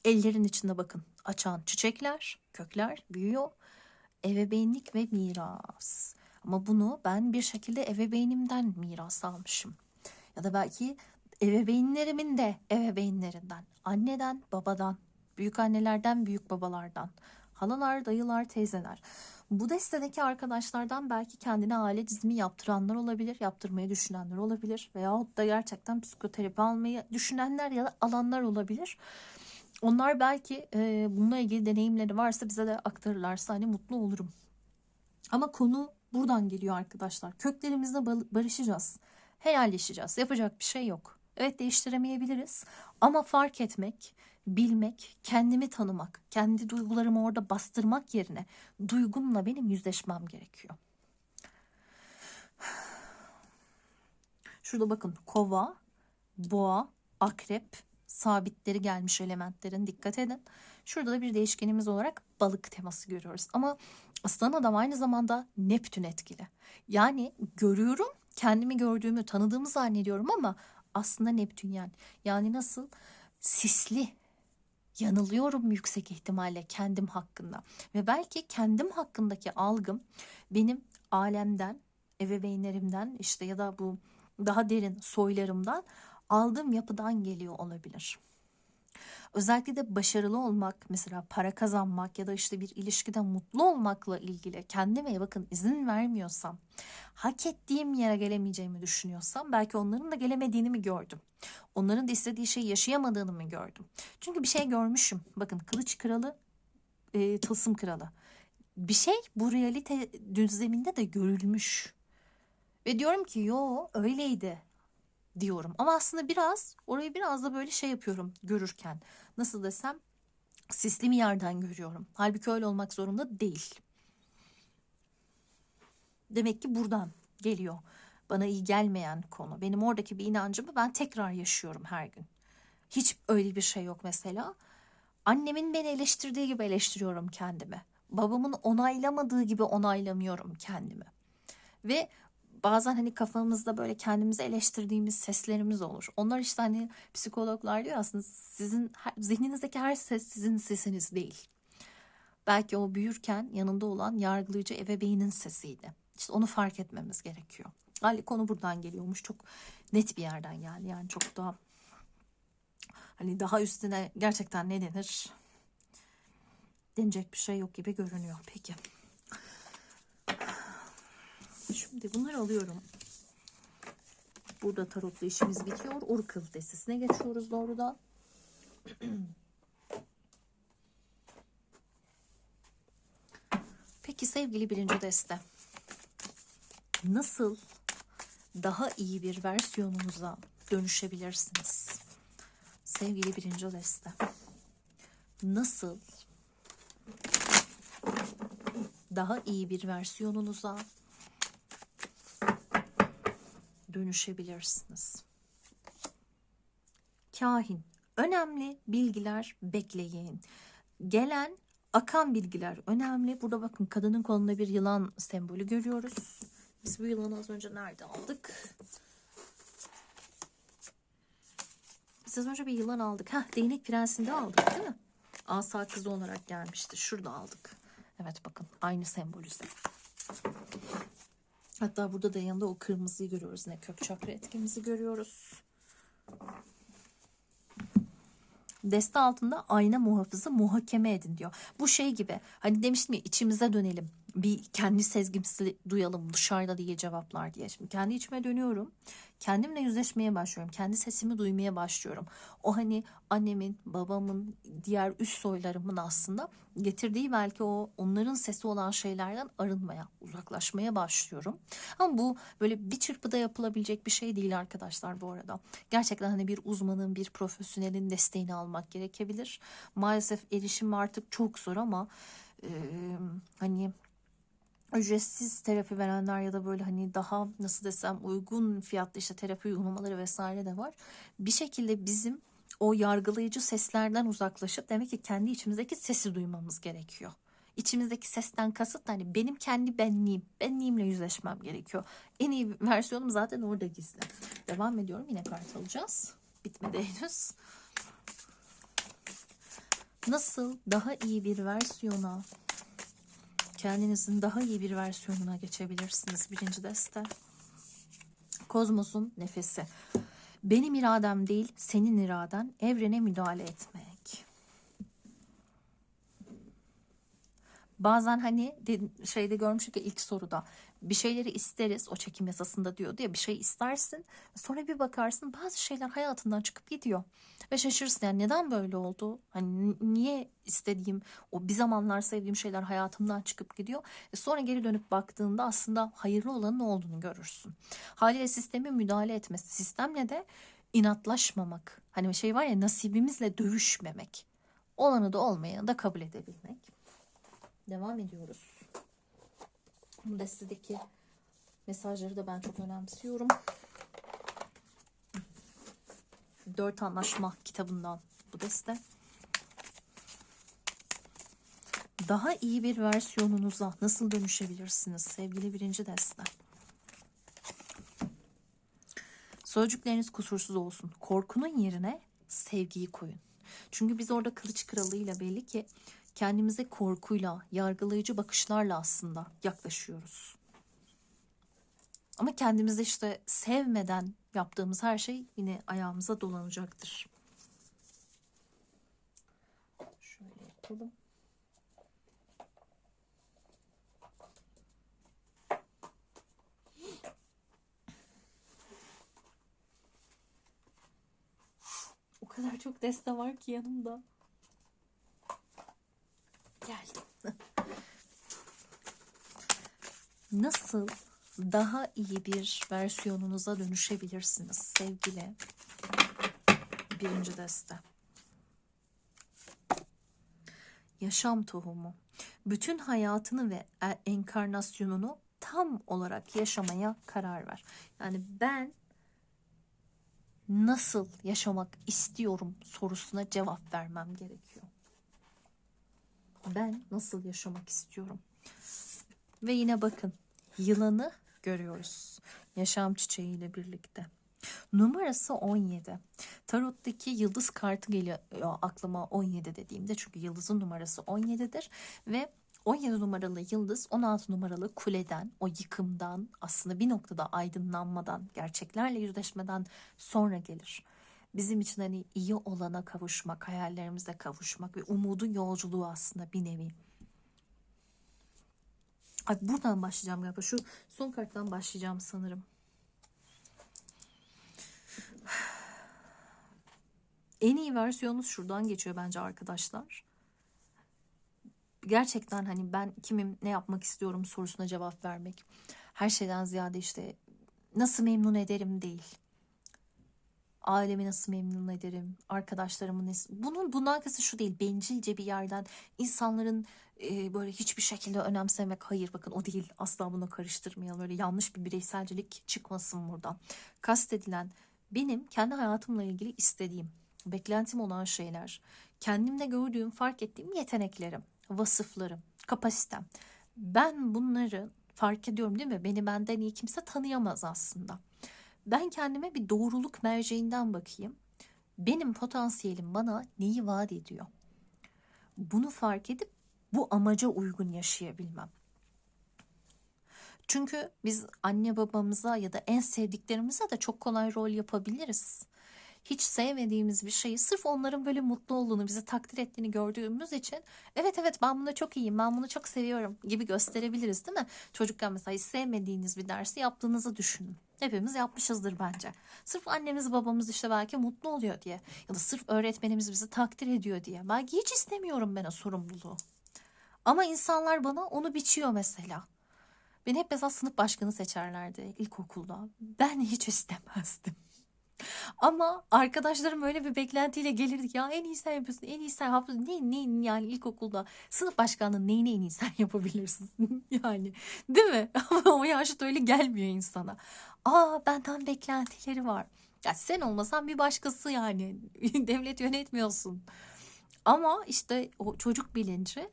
Ellerin içinde bakın açan çiçekler, kökler büyüyor. Ebeveynlik ve miras. Ama bunu ben bir şekilde ebeveynimden miras almışım. Ya da belki ebeveynlerimin de ebeveynlerinden, anneden, babadan, büyük annelerden, büyük babalardan, halalar, dayılar, teyzeler. Bu destedeki arkadaşlardan belki kendine aile dizimi yaptıranlar olabilir, yaptırmayı düşünenler olabilir veyahut da gerçekten psikoterapi almayı düşünenler ya da alanlar olabilir. Onlar belki bununla ilgili deneyimleri varsa bize de aktarırlarsa hani mutlu olurum. Ama konu buradan geliyor arkadaşlar. Köklerimizle barışacağız. Helalleşeceğiz. Yapacak bir şey yok. Evet, değiştiremeyebiliriz. Ama fark etmek, bilmek, kendimi tanımak, kendi duygularımı orada bastırmak yerine duygumla benim yüzleşmem gerekiyor. Şurada bakın kova, boğa, akrep sabitleri gelmiş elementlerin, dikkat edin. Şurada da bir değişkenimiz olarak balık teması görüyoruz. Ama aslan adam aynı zamanda Neptün etkili. Yani görüyorum, kendimi gördüğümü, tanıdığımı zannediyorum ama aslında Neptünyen. Yani nasıl? Sisli. Yanılıyorum yüksek ihtimalle kendim hakkında. Ve belki kendim hakkındaki algım benim alemden, ebeveynlerimden işte ya da bu daha derin soylarımdan aldığım yapıdan geliyor olabilir. Özellikle de başarılı olmak, mesela para kazanmak ya da işte bir ilişkide mutlu olmakla ilgili kendime bakın izin vermiyorsam, hak ettiğim yere gelemeyeceğimi düşünüyorsam belki onların da gelemediğini mi gördüm? Onların da istediği şeyi yaşayamadığını mı gördüm? Çünkü bir şey görmüşüm. Bakın kılıç kralı, tılsım kralı. Bir şey bu realite düzleminde de görülmüş. Ve diyorum ki yo öyleydi diyorum. Ama aslında orayı biraz da böyle şey yapıyorum görürken. Nasıl desem sisli bir yerden görüyorum. Halbuki öyle olmak zorunda değil. Demek ki buradan geliyor bana iyi gelmeyen konu. Benim oradaki bir inancımı ben tekrar yaşıyorum her gün. Hiç öyle bir şey yok mesela. Annemin beni eleştirdiği gibi eleştiriyorum kendimi. Babamın onaylamadığı gibi onaylamıyorum kendimi. Ve bazen hani kafamızda böyle kendimizi eleştirdiğimiz seslerimiz olur. Onlar işte hani psikologlar diyor aslında sizin zihninizdeki her ses sizin sesiniz değil. Belki o büyürken yanında olan yargılayıcı ebeveynin sesiydi. İşte onu fark etmemiz gerekiyor. Ali konu buradan geliyormuş. Çok net bir yerden geldi. Yani çok daha hani daha üstüne gerçekten ne denir? Denecek bir şey yok gibi görünüyor. Peki. Şimdi bunları alıyorum. Burada tarotlu işimiz bitiyor. Oracle destesine geçiyoruz doğrudan. Peki sevgili birinci deste. Nasıl daha iyi bir versiyonunuza dönüşebilirsiniz? Sevgili birinci deste. Nasıl daha iyi bir versiyonunuza dönüşebilirsiniz? Kahin. Önemli bilgiler bekleyin. Gelen akan bilgiler önemli. Burada bakın kadının kolunda bir yılan sembolü görüyoruz. Biz bu yılanı az önce nerede aldık? Biz az önce bir yılan aldık. Değnek Prensi'nde aldık değil mi? Asa kızı olarak gelmişti. Şurada aldık. Evet bakın aynı sembolüze. Hatta burada da yanında o kırmızıyı görüyoruz. Ne kök çakra etkimizi görüyoruz. Deste altında ayna muhafızı muhakeme edin diyor. Bu şey gibi hani demiştim ya içimize dönelim. Bir kendi sezgimizi duyalım dışarıda değil cevaplar diye. Şimdi kendi içime dönüyorum. Kendimle yüzleşmeye başlıyorum. Kendi sesimi duymaya başlıyorum. O hani annemin, babamın, diğer üst soylarımın aslında getirdiği belki onların sesi olan şeylerden arınmaya, uzaklaşmaya başlıyorum. Ama bu böyle bir çırpıda yapılabilecek bir şey değil arkadaşlar bu arada. Gerçekten hani bir uzmanın, bir profesyonelin desteğini almak gerekebilir. Maalesef erişim artık çok zor ama hani ücretsiz terapi verenler ya da böyle hani daha nasıl desem uygun fiyatlı işte terapi uygulamaları vesaire de var. Bir şekilde bizim o yargılayıcı seslerden uzaklaşıp demek ki kendi içimizdeki sesi duymamız gerekiyor. İçimizdeki sesten kasıt hani benim kendi benliğimle yüzleşmem gerekiyor. En iyi versiyonum zaten orada gizli. Devam ediyorum, yine kart alacağız. Bitmedi henüz. Nasıl daha iyi bir versiyona, kendinizin daha iyi bir versiyonuna geçebilirsiniz? Birinci deste. Kozmos'un nefesi. Benim iradem değil, senin iraden, evrene müdahale etmek. Bazen hani şeyde görmüştük ya ilk soruda, bir şeyleri isteriz, o çekim yasasında diyordu ya, bir şey istersin sonra bir bakarsın bazı şeyler hayatından çıkıp gidiyor ve şaşırırsın yani neden böyle oldu, hani niye istediğim o bir zamanlar sevdiğim şeyler hayatımdan çıkıp gidiyor. Sonra geri dönüp baktığında aslında hayırlı olanın ne olduğunu görürsün. Haliyle sisteme müdahale etmesi, sistemle de inatlaşmamak, hani bir şey var ya, nasibimizle dövüşmemek, olanı da olmayanı da kabul edebilmek. Devam ediyoruz. Bu destedeki mesajları da ben çok önemsiyorum. 4 Anlaşma kitabından bu deste. Daha iyi bir versiyonunuza nasıl dönüşebilirsiniz sevgili birinci deste? Sözcükleriniz kusursuz olsun. Korkunun yerine sevgiyi koyun. Çünkü biz orada kılıç kralıyla belli ki kendimize korkuyla, yargılayıcı bakışlarla aslında yaklaşıyoruz. Ama kendimizi işte sevmeden yaptığımız her şey yine ayağımıza dolanacaktır. Şöyle yapalım. O kadar çok deste var ki yanımda. Geldim. Nasıl daha iyi bir versiyonunuza dönüşebilirsiniz sevgili birinci deste? Yaşam tohumu. Bütün hayatını ve enkarnasyonunu tam olarak yaşamaya karar ver. Yani ben nasıl yaşamak istiyorum sorusuna cevap vermem gerekiyor. Ben nasıl yaşamak istiyorum? Ve yine bakın, yılanı görüyoruz. Yaşam çiçeğiyle birlikte. Numarası 17. Tarot'taki yıldız kartı geliyor aklıma 17 dediğimde. Çünkü yıldızın numarası 17'dir. Ve 17 numaralı yıldız 16 numaralı kuleden, o yıkımdan, aslında bir noktada aydınlanmadan, gerçeklerle yüzleşmeden sonra gelir. Bizim için hani iyi olana kavuşmak, hayallerimize kavuşmak ve umudun yolculuğu aslında bir nevi. Ay, buradan başlayacağım galiba. Şu son karttan başlayacağım sanırım. En iyi versiyonunuz şuradan geçiyor bence arkadaşlar. Gerçekten hani ben kimim, ne yapmak istiyorum sorusuna cevap vermek. Her şeyden ziyade işte nasıl memnun ederim değil. Ailemi nasıl memnun ederim, arkadaşlarımı nasıl... Bunun arkası şu değil, bencilce bir yerden insanların böyle hiçbir şekilde önemsemek. Hayır, bakın o değil, asla bunu karıştırmayalım. Öyle yanlış bir bireyselcilik çıkmasın buradan. Kastedilen benim kendi hayatımla ilgili istediğim, beklentim olan şeyler, kendimde gördüğüm, fark ettiğim yeteneklerim, vasıflarım, kapasitem. Ben bunları fark ediyorum değil mi? Beni benden iyi kimse tanıyamaz aslında. Ben kendime bir doğruluk merceğinden bakayım. Benim potansiyelim bana neyi vaat ediyor? Bunu fark edip bu amaca uygun yaşayabilmem. Çünkü biz anne babamıza ya da en sevdiklerimize de çok kolay rol yapabiliriz. Hiç sevmediğimiz bir şeyi sırf onların böyle mutlu olduğunu, bizi takdir ettiğini gördüğümüz için evet evet ben bunda çok iyiyim, ben bunu çok seviyorum gibi gösterebiliriz değil mi? Çocukken mesela hiç sevmediğiniz bir dersi yaptığınızı düşünün. Hepimiz yapmışızdır bence. Sırf annemiz babamız işte belki mutlu oluyor diye ya da sırf öğretmenimiz bizi takdir ediyor diye. Belki hiç istemiyorum ben o sorumluluğu. Ama insanlar bana onu biçiyor mesela. Beni hep mesela sınıf başkanı seçerlerdi ilkokulda. Ben hiç istemezdim. Ama arkadaşlarım öyle bir beklentiyle gelirdik. Ya en iyi sen yapıyorsun, en iyi sen yapıyorsun. Ne yani ilkokulda sınıf başkanlığı neyini en iyi sen yapabilirsin? Yani değil mi? Ama o yaşta öyle gelmiyor insana. Benden beklentileri var. Ya sen olmasan bir başkası yani. Devlet yönetmiyorsun. Ama işte o çocuk bilinci,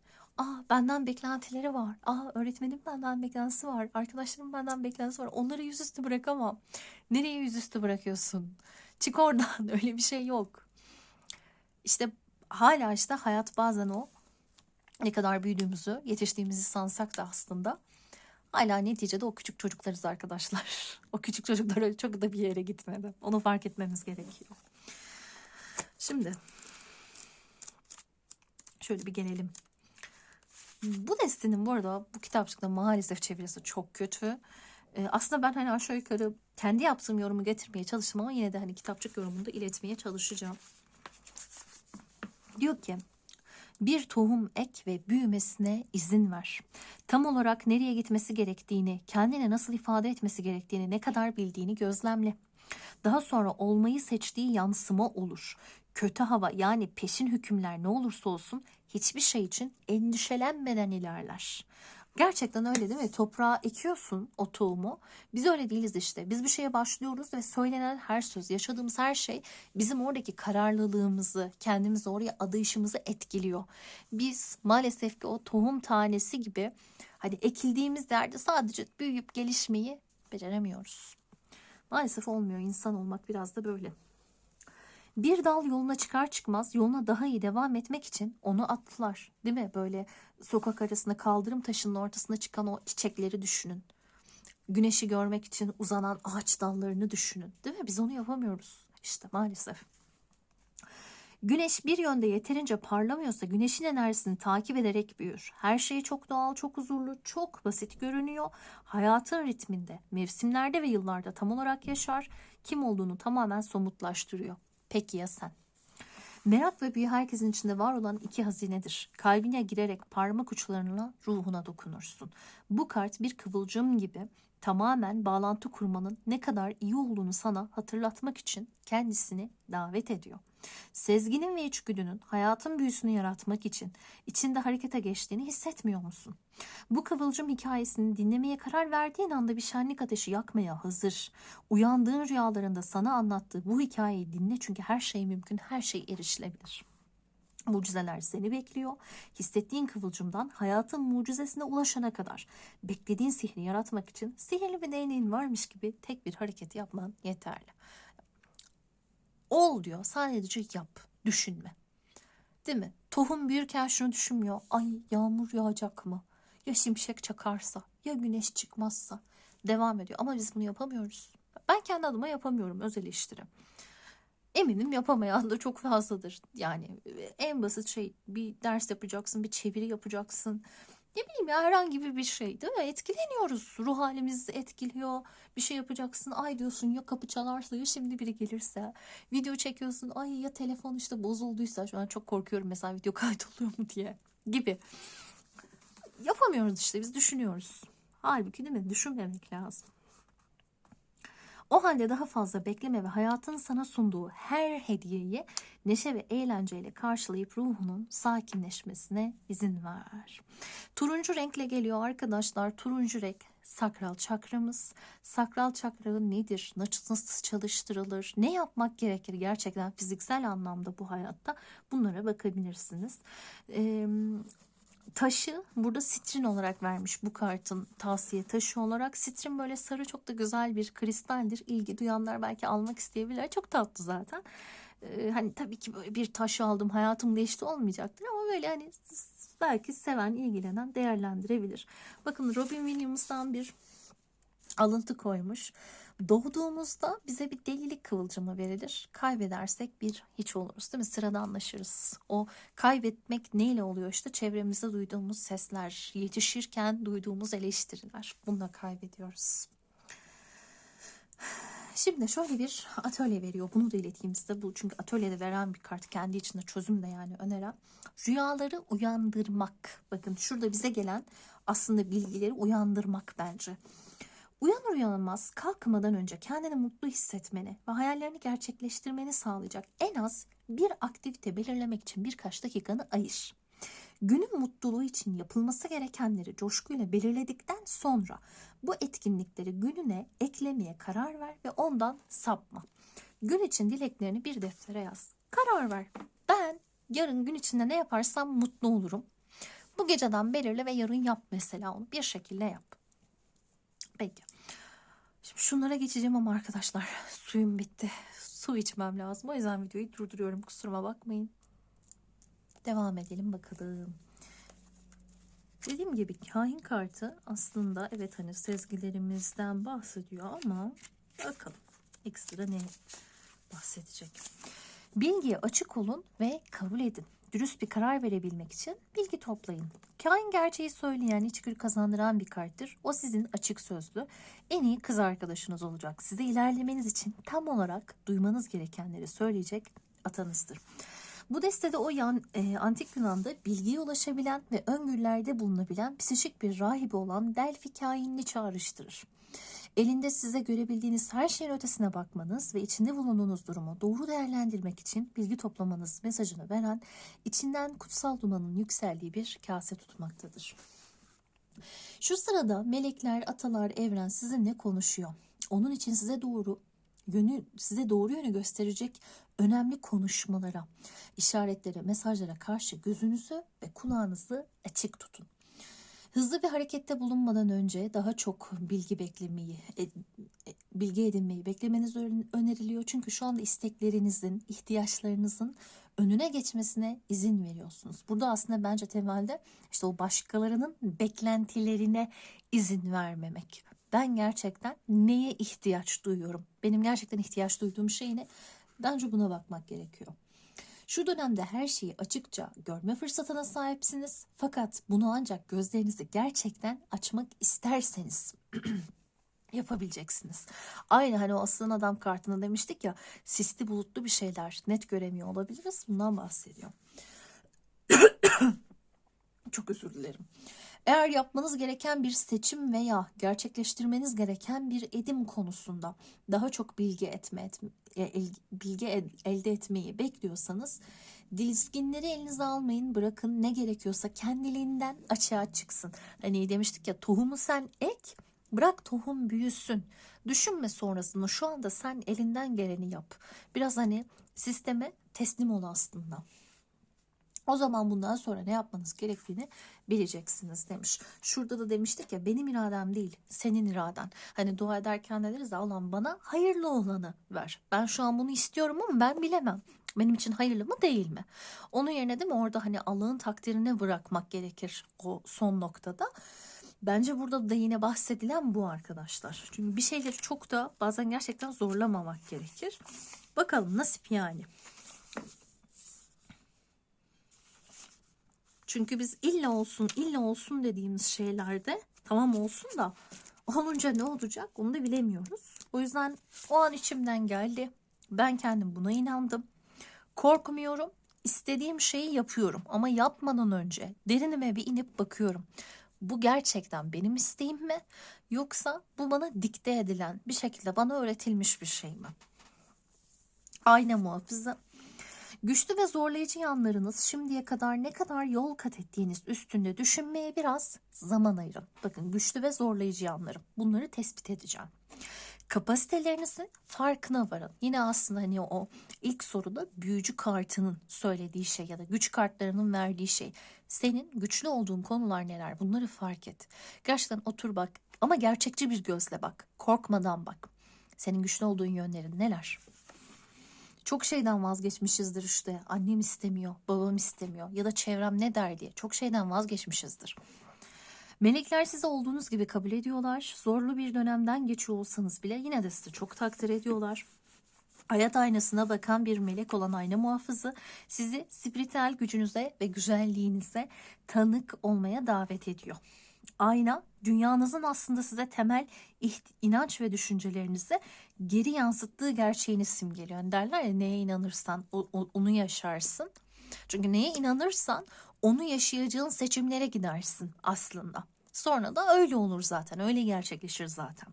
benden beklentileri var. Öğretmenim benden beklentisi var. Arkadaşlarım benden beklentisi var. Onları yüzüstü bırakamam. Nereye yüzüstü bırakıyorsun? Çık oradan. Öyle bir şey yok. İşte hala işte hayat bazen o ne kadar büyüdüğümüzü, yetiştiğimizi sansak da aslında hala neticede o küçük çocuklarız arkadaşlar. O küçük çocuklar öyle çok da bir yere gitmedi. Onu fark etmemiz gerekiyor. Şimdi şöyle bir gelelim. Bu destinin bu arada bu kitapçıkta maalesef çevirisi çok kötü. Aslında ben hani aşağı yukarı kendi yaptığım yorumu getirmeye çalıştım ama yine de hani kitapçık yorumunu da iletmeye çalışacağım. Diyor ki bir tohum ek ve büyümesine izin ver. Tam olarak nereye gitmesi gerektiğini, kendine nasıl ifade etmesi gerektiğini, ne kadar bildiğini gözlemle. Daha sonra olmayı seçtiği yansıma olur. Kötü hava yani peşin hükümler ne olursa olsun hiçbir şey için endişelenmeden ilerler. Gerçekten öyle değil mi? Toprağa ekiyorsun o tohumu. Biz öyle değiliz işte. Biz bir şeye başlıyoruz ve söylenen her söz, yaşadığımız her şey bizim oradaki kararlılığımızı, kendimizi oraya adayışımızı etkiliyor. Biz maalesef ki o tohum tanesi gibi hani ekildiğimiz yerde sadece büyüyüp gelişmeyi beceremiyoruz. Maalesef olmuyor. İnsan olmak biraz da böyle. Bir dal yoluna çıkar çıkmaz yoluna daha iyi devam etmek için onu atlar. Değil mi? Böyle sokak arasında kaldırım taşının ortasına çıkan o çiçekleri düşünün. Güneşi görmek için uzanan ağaç dallarını düşünün. Değil mi? Biz onu yapamıyoruz. İşte maalesef. Güneş bir yönde yeterince parlamıyorsa güneşin enerjisini takip ederek büyür. Her şey çok doğal, çok huzurlu, çok basit görünüyor. Hayatın ritminde, mevsimlerde ve yıllarda tam olarak yaşar. Kim olduğunu tamamen somutlaştırıyor. Peki ya sen? Merak ve büyü herkesin içinde var olan iki hazinedir. Kalbine girerek parmak uçlarına ruhuna dokunursun. Bu kart bir kıvılcım gibi tamamen bağlantı kurmanın ne kadar iyi olduğunu sana hatırlatmak için kendisini davet ediyor. Sezginin ve içgüdünün hayatın büyüsünü yaratmak için içinde harekete geçtiğini hissetmiyor musun? Bu kıvılcım hikayesini dinlemeye karar verdiğin anda bir şenlik ateşi yakmaya hazır. Uyandığın rüyalarında sana anlattığı bu hikayeyi dinle çünkü her şey mümkün, her şey erişilebilir. Mucizeler seni bekliyor. Hissettiğin kıvılcımdan hayatın mucizesine ulaşana kadar beklediğin sihri yaratmak için sihirli bir değneğin varmış gibi tek bir hareket yapman yeterli. Ol diyor, sadece yap, düşünme. Değil mi? Tohum büyürken şunu düşünmüyor. Ay yağmur yağacak mı? Ya şimşek çakarsa? Ya güneş çıkmazsa? Devam ediyor. Ama biz bunu yapamıyoruz. Ben kendi adıma yapamıyorum, öz eleştiri. Eminim yapamayan da çok fazladır. Yani en basit şey bir ders yapacaksın, bir çeviri yapacaksın. Ne bileyim ya herhangi bir şey değil mi? Etkileniyoruz. Ruh halimiz etkiliyor. Bir şey yapacaksın. Ay diyorsun ya kapı çalarsa ya şimdi biri gelirse. Video çekiyorsun. Ay ya telefon işte bozulduysa. Şu an çok korkuyorum mesela video kaydoluyor mu diye gibi. Yapamıyoruz işte biz düşünüyoruz. Halbuki değil mi? Düşünmemek lazım. O halde daha fazla bekleme ve hayatın sana sunduğu her hediyeyi neşe ve eğlenceyle karşılayıp ruhunun sakinleşmesine izin ver. Turuncu renkle geliyor arkadaşlar. Turuncu renk sakral çakramız. Sakral çakra nedir? Nasıl çalıştırılır? Ne yapmak gerekir gerçekten fiziksel anlamda bu hayatta? Bunlara bakabilirsiniz. Taşı burada sitrin olarak vermiş bu kartın tavsiye taşı olarak. Sitrin böyle sarı çok da güzel bir kristaldir. İlgi duyanlar belki almak isteyebilirler. Çok tatlı zaten. Hani tabii ki böyle bir taş aldım hayatım değişti olmayacaktır ama böyle hani belki seven, ilgilenen değerlendirebilir. Bakın Robin Williams'tan bir alıntı koymuş. Doğduğumuzda bize bir delilik kıvılcımı verilir. Kaybedersek bir hiç oluruz değil mi? Sıradanlaşırız. O kaybetmek neyle oluyor işte? Çevremizde duyduğumuz sesler, yetişirken duyduğumuz eleştiriler. Bununla kaybediyoruz. Şimdi şöyle bir atölye veriyor. Bunu da ileteyim size. Bu çünkü atölyede veren bir kart. Kendi içinde çözüm de yani öneren. Rüyaları uyandırmak. Bakın şurada bize gelen aslında bilgileri uyandırmak bence. Uyanır uyanmaz kalkmadan önce kendini mutlu hissetmeni ve hayallerini gerçekleştirmeni sağlayacak en az bir aktivite belirlemek için birkaç dakikanı ayır. Günün mutluluğu için yapılması gerekenleri coşkuyla belirledikten sonra bu etkinlikleri gününe eklemeye karar ver ve ondan sapma. Gün için dileklerini bir deftere yaz. Karar ver. Ben yarın gün içinde ne yaparsam mutlu olurum. Bu geceden belirle ve yarın yap mesela onu. Bir şekilde yap. Peki. Şimdi şunlara geçeceğim ama arkadaşlar suyum bitti. Su içmem lazım. O yüzden videoyu durduruyorum. Kusuruma bakmayın. Devam edelim bakalım. Dediğim gibi kahin kartı aslında evet hani sezgilerimizden bahsediyor ama bakalım ekstra ne bahsedecek. Bilgiye açık olun ve kabul edin. Dürüst bir karar verebilmek için bilgi toplayın. Kain gerçeği söyleyen, içgörü kazandıran bir karttır. O sizin açık sözlü, en iyi kız arkadaşınız olacak. Size ilerlemeniz için tam olarak duymanız gerekenleri söyleyecek atanızdır. Bu destede antik Yunan'da bilgiye ulaşabilen ve öngörülerde bulunabilen psikik bir rahibi olan Delphi kainini çağrıştırır. Elinde size görebildiğiniz her şeyin ötesine bakmanız ve içinde bulunduğunuz durumu doğru değerlendirmek için bilgi toplamanız mesajını veren, içinden kutsal dumanın yükseldiği bir kase tutmaktadır. Şu sırada melekler, atalar, evren sizinle konuşuyor. Onun için size doğru yönü gösterecek önemli konuşmalara, işaretlere, mesajlara karşı gözünüzü ve kulağınızı açık tutun. Hızlı bir harekette bulunmadan önce daha çok bilgi edinmeyi beklemeniz öneriliyor. Çünkü şu anda isteklerinizin, ihtiyaçlarınızın önüne geçmesine izin veriyorsunuz. Burada aslında bence temelde işte o başkalarının beklentilerine izin vermemek. Ben gerçekten neye ihtiyaç duyuyorum? Benim gerçekten ihtiyaç duyduğum şey ne? Bence buna bakmak gerekiyor. Şu dönemde her şeyi açıkça görme fırsatına sahipsiniz. Fakat bunu ancak gözlerinizi gerçekten açmak isterseniz yapabileceksiniz. Aynı hani o aslan adam kartında demiştik ya, sisli bulutlu bir şeyler net göremiyor olabiliriz. Bundan bahsediyor. Çok özür dilerim. Eğer yapmanız gereken bir seçim veya gerçekleştirmeniz gereken bir edim konusunda daha çok bilgi elde etmeyi bekliyorsanız dizginleri elinize almayın, bırakın, ne gerekiyorsa kendiliğinden açığa çıksın. Hani demiştik ya, tohumu sen ek, bırak tohum büyüsün. Düşünme sonrasında, şu anda sen elinden geleni yap. Biraz hani sisteme teslim ol aslında. O zaman bundan sonra ne yapmanız gerektiğini bileceksiniz demiş. Şurada da demiştik ya, benim iradem değil senin iraden. Hani dua ederken de deriz, Allah'ım bana hayırlı olanı ver. Ben şu an bunu istiyorum ama ben bilemem. Benim için hayırlı mı değil mi? Onun yerine değil mi orada hani Allah'ın takdirine bırakmak gerekir o son noktada. Bence burada da yine bahsedilen bu arkadaşlar. Çünkü bir şeyleri çok da bazen gerçekten zorlamamak gerekir. Bakalım nasip yani. Çünkü biz illa olsun dediğimiz şeylerde tamam olsun da olunca ne olacak onu da bilemiyoruz. O yüzden o an içimden geldi. Ben kendim buna inandım. Korkmuyorum. İstediğim şeyi yapıyorum ama yapmadan önce derinime bir inip bakıyorum. Bu gerçekten benim isteğim mi? Yoksa bu bana dikte edilen, bir şekilde bana öğretilmiş bir şey mi? Ayna muhafızı. Güçlü ve zorlayıcı yanlarınız şimdiye kadar ne kadar yol kat ettiğiniz üstünde düşünmeye biraz zaman ayırın. Bakın, güçlü ve zorlayıcı yanlarım. Bunları tespit edeceğim. Kapasitelerinizin farkına varın. Yine aslında hani o ilk soruda büyücü kartının söylediği şey ya da güç kartlarının verdiği şey. Senin güçlü olduğun konular neler? Bunları fark et. Gerçekten otur bak ama gerçekçi bir gözle bak. Korkmadan bak. Senin güçlü olduğun yönlerin neler? Çok şeyden vazgeçmişizdir işte. Annem istemiyor, babam istemiyor ya da çevrem ne der diye. Çok şeyden vazgeçmişizdir. Melekler sizi olduğunuz gibi kabul ediyorlar. Zorlu bir dönemden geçiyor olsanız bile yine de sizi çok takdir ediyorlar. Hayat aynasına bakan bir melek olan ayna muhafızı sizi spiritüel gücünüze ve güzelliğinize tanık olmaya davet ediyor. Ayna, dünyanızın aslında size temel inanç ve düşüncelerinizi geri yansıttığı gerçeğini simgeliyor. Yani derler ya, neye inanırsan onu yaşarsın. Çünkü neye inanırsan onu yaşayacağın seçimlere gidersin aslında. Sonra da öyle olur zaten, öyle gerçekleşir zaten.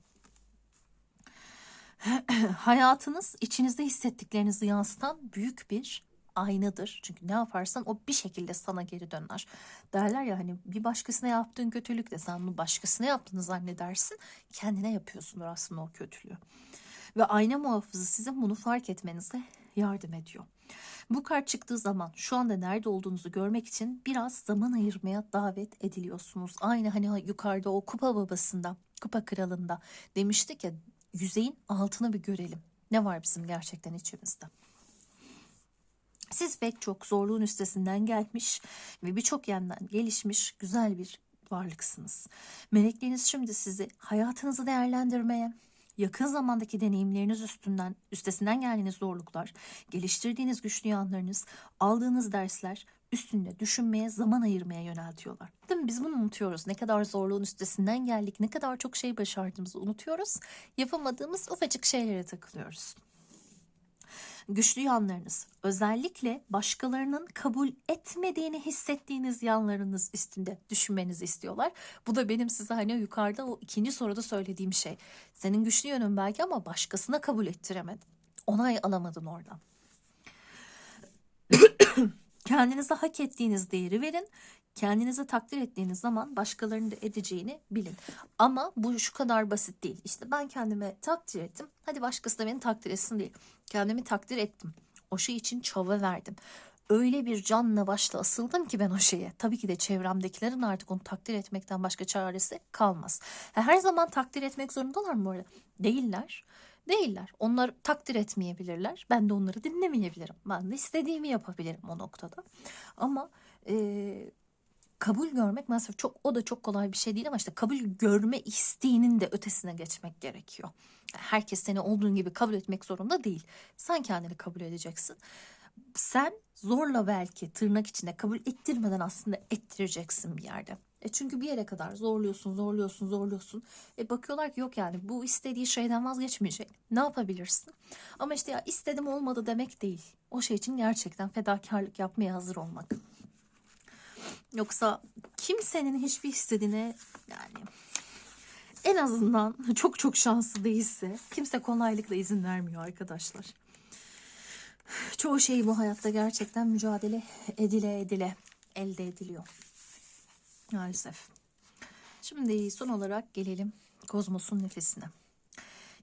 Hayatınız içinizde hissettiklerinizi yansıtan büyük bir aynadır. Çünkü ne yaparsan o bir şekilde sana geri döner. Derler ya hani bir başkasına yaptığın kötülük de sen bunu başkasına yaptığını zannedersin. Kendine yapıyorsundur aslında o kötülüğü. Ve ayna muhafızı sizin bunu fark etmenize yardım ediyor. Bu kart çıktığı zaman şu anda nerede olduğunuzu görmek için biraz zaman ayırmaya davet ediliyorsunuz. Aynı hani yukarıda o kupa babasında, kupa kralında demiştik ya, yüzeyin altını bir görelim. Ne var bizim gerçekten içimizde? Siz pek çok zorluğun üstesinden gelmiş ve birçok yandan gelişmiş güzel bir varlıksınız. Melekleriniz şimdi sizi hayatınızı değerlendirmeye, yakın zamandaki deneyimleriniz üstesinden geldiğiniz zorluklar, geliştirdiğiniz güçlü yanlarınız, aldığınız dersler üstünde düşünmeye, zaman ayırmaya yöneltiyorlar. Değil mi? Biz bunu unutuyoruz. Ne kadar zorluğun üstesinden geldik, ne kadar çok şey başardığımızı unutuyoruz. Yapamadığımız ufacık şeylere takılıyoruz. Güçlü yanlarınız, özellikle başkalarının kabul etmediğini hissettiğiniz yanlarınız üstünde düşünmenizi istiyorlar. Bu da benim size hani yukarıda o ikinci soruda söylediğim şey. Senin güçlü yönün belki ama başkasına kabul ettiremedin. Onay alamadın oradan. Kendinize hak ettiğiniz değeri verin. Kendinizi takdir ettiğiniz zaman başkalarının da edeceğini bilin. Ama bu şu kadar basit değil. İşte ben kendime takdir ettim. Hadi başkası da beni takdir etsin değil. Kendimi takdir ettim. O şey için çaba verdim. Öyle bir canla başla asıldım ki ben o şeye. Tabii ki de çevremdekilerin artık onu takdir etmekten başka çaresi kalmaz. Her zaman takdir etmek zorundalar mı bu arada? Değiller. Değiller. Onlar takdir etmeyebilirler. Ben de onları dinlemeyebilirim. Ben de istediğimi yapabilirim o noktada. Ama kabul görmek maalesef o da çok kolay bir şey değil ama işte kabul görme isteğinin de ötesine geçmek gerekiyor. Herkes seni olduğun gibi kabul etmek zorunda değil. Sen kendini kabul edeceksin. Sen zorla belki tırnak içinde kabul ettirmeden aslında ettireceksin bir yerde. Çünkü bir yere kadar zorluyorsun. Bakıyorlar ki yok yani bu istediği şeyden vazgeçmeyecek. Ne yapabilirsin? Ama işte ya istedim olmadı demek değil. O şey için gerçekten fedakarlık yapmaya hazır olmak. Yoksa kimsenin hiçbir istediğine yani en azından çok çok şanslı değilse kimse kolaylıkla izin vermiyor arkadaşlar. Çoğu şey bu hayatta gerçekten mücadele edile elde ediliyor. Maalesef. Şimdi son olarak gelelim kozmosun nefesine.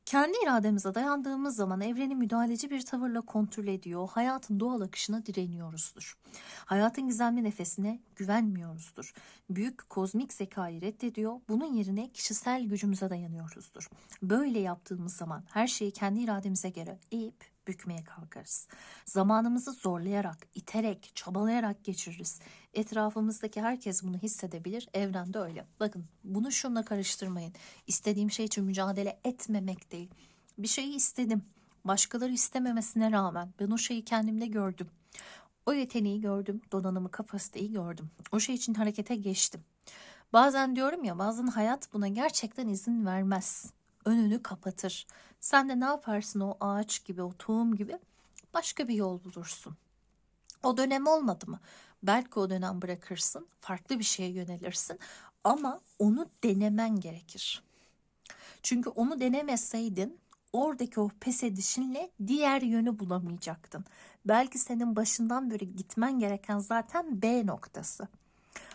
Kendi irademize dayandığımız zaman evreni müdahaleci bir tavırla kontrol ediyor. Hayatın doğal akışına direniyoruzdur. Hayatın gizemli nefesine güvenmiyoruzdur. Büyük kozmik zekayı reddediyor. Bunun yerine kişisel gücümüze dayanıyoruzdur. Böyle yaptığımız zaman her şeyi kendi irademize göre eğip bükmeye kalkarız. Zamanımızı zorlayarak, iterek, çabalayarak geçiririz. Etrafımızdaki herkes bunu hissedebilir. Evrende öyle. Bakın bunu şunla karıştırmayın. İstediğim şey için mücadele etmemek değil. Bir şeyi istedim. Başkaları istememesine rağmen ben o şeyi kendimde gördüm. O yeteneği gördüm. Donanımı, kapasiteyi gördüm. O şey için harekete geçtim. Bazen diyorum ya, bazen hayat buna gerçekten izin vermez. Önünü kapatır. Sen de ne yaparsın, o ağaç gibi, o tohum gibi başka bir yol bulursun. O dönem olmadı mı? Belki o dönem bırakırsın, farklı bir şeye yönelirsin ama onu denemen gerekir. Çünkü onu denemeseydin oradaki o pes edişinle diğer yönü bulamayacaktın. Belki senin başından böyle gitmen gereken zaten B noktası.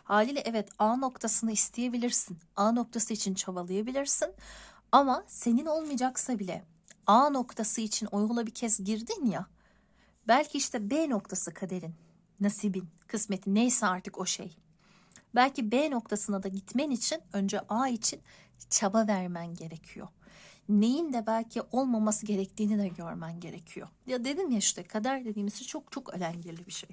Haliyle evet, A noktasını isteyebilirsin. A noktası için çabalayabilirsin. Ama senin olmayacaksa bile A noktası için o yola bir kez girdin ya. Belki işte B noktası kaderin, nasibin, kısmetin, neyse artık o şey. Belki B noktasına da gitmen için önce A için çaba vermen gerekiyor. Neyin de belki olmaması gerektiğini de görmen gerekiyor. Ya dedim ya, işte kader dediğimiz şey çok çok alengirli bir şey.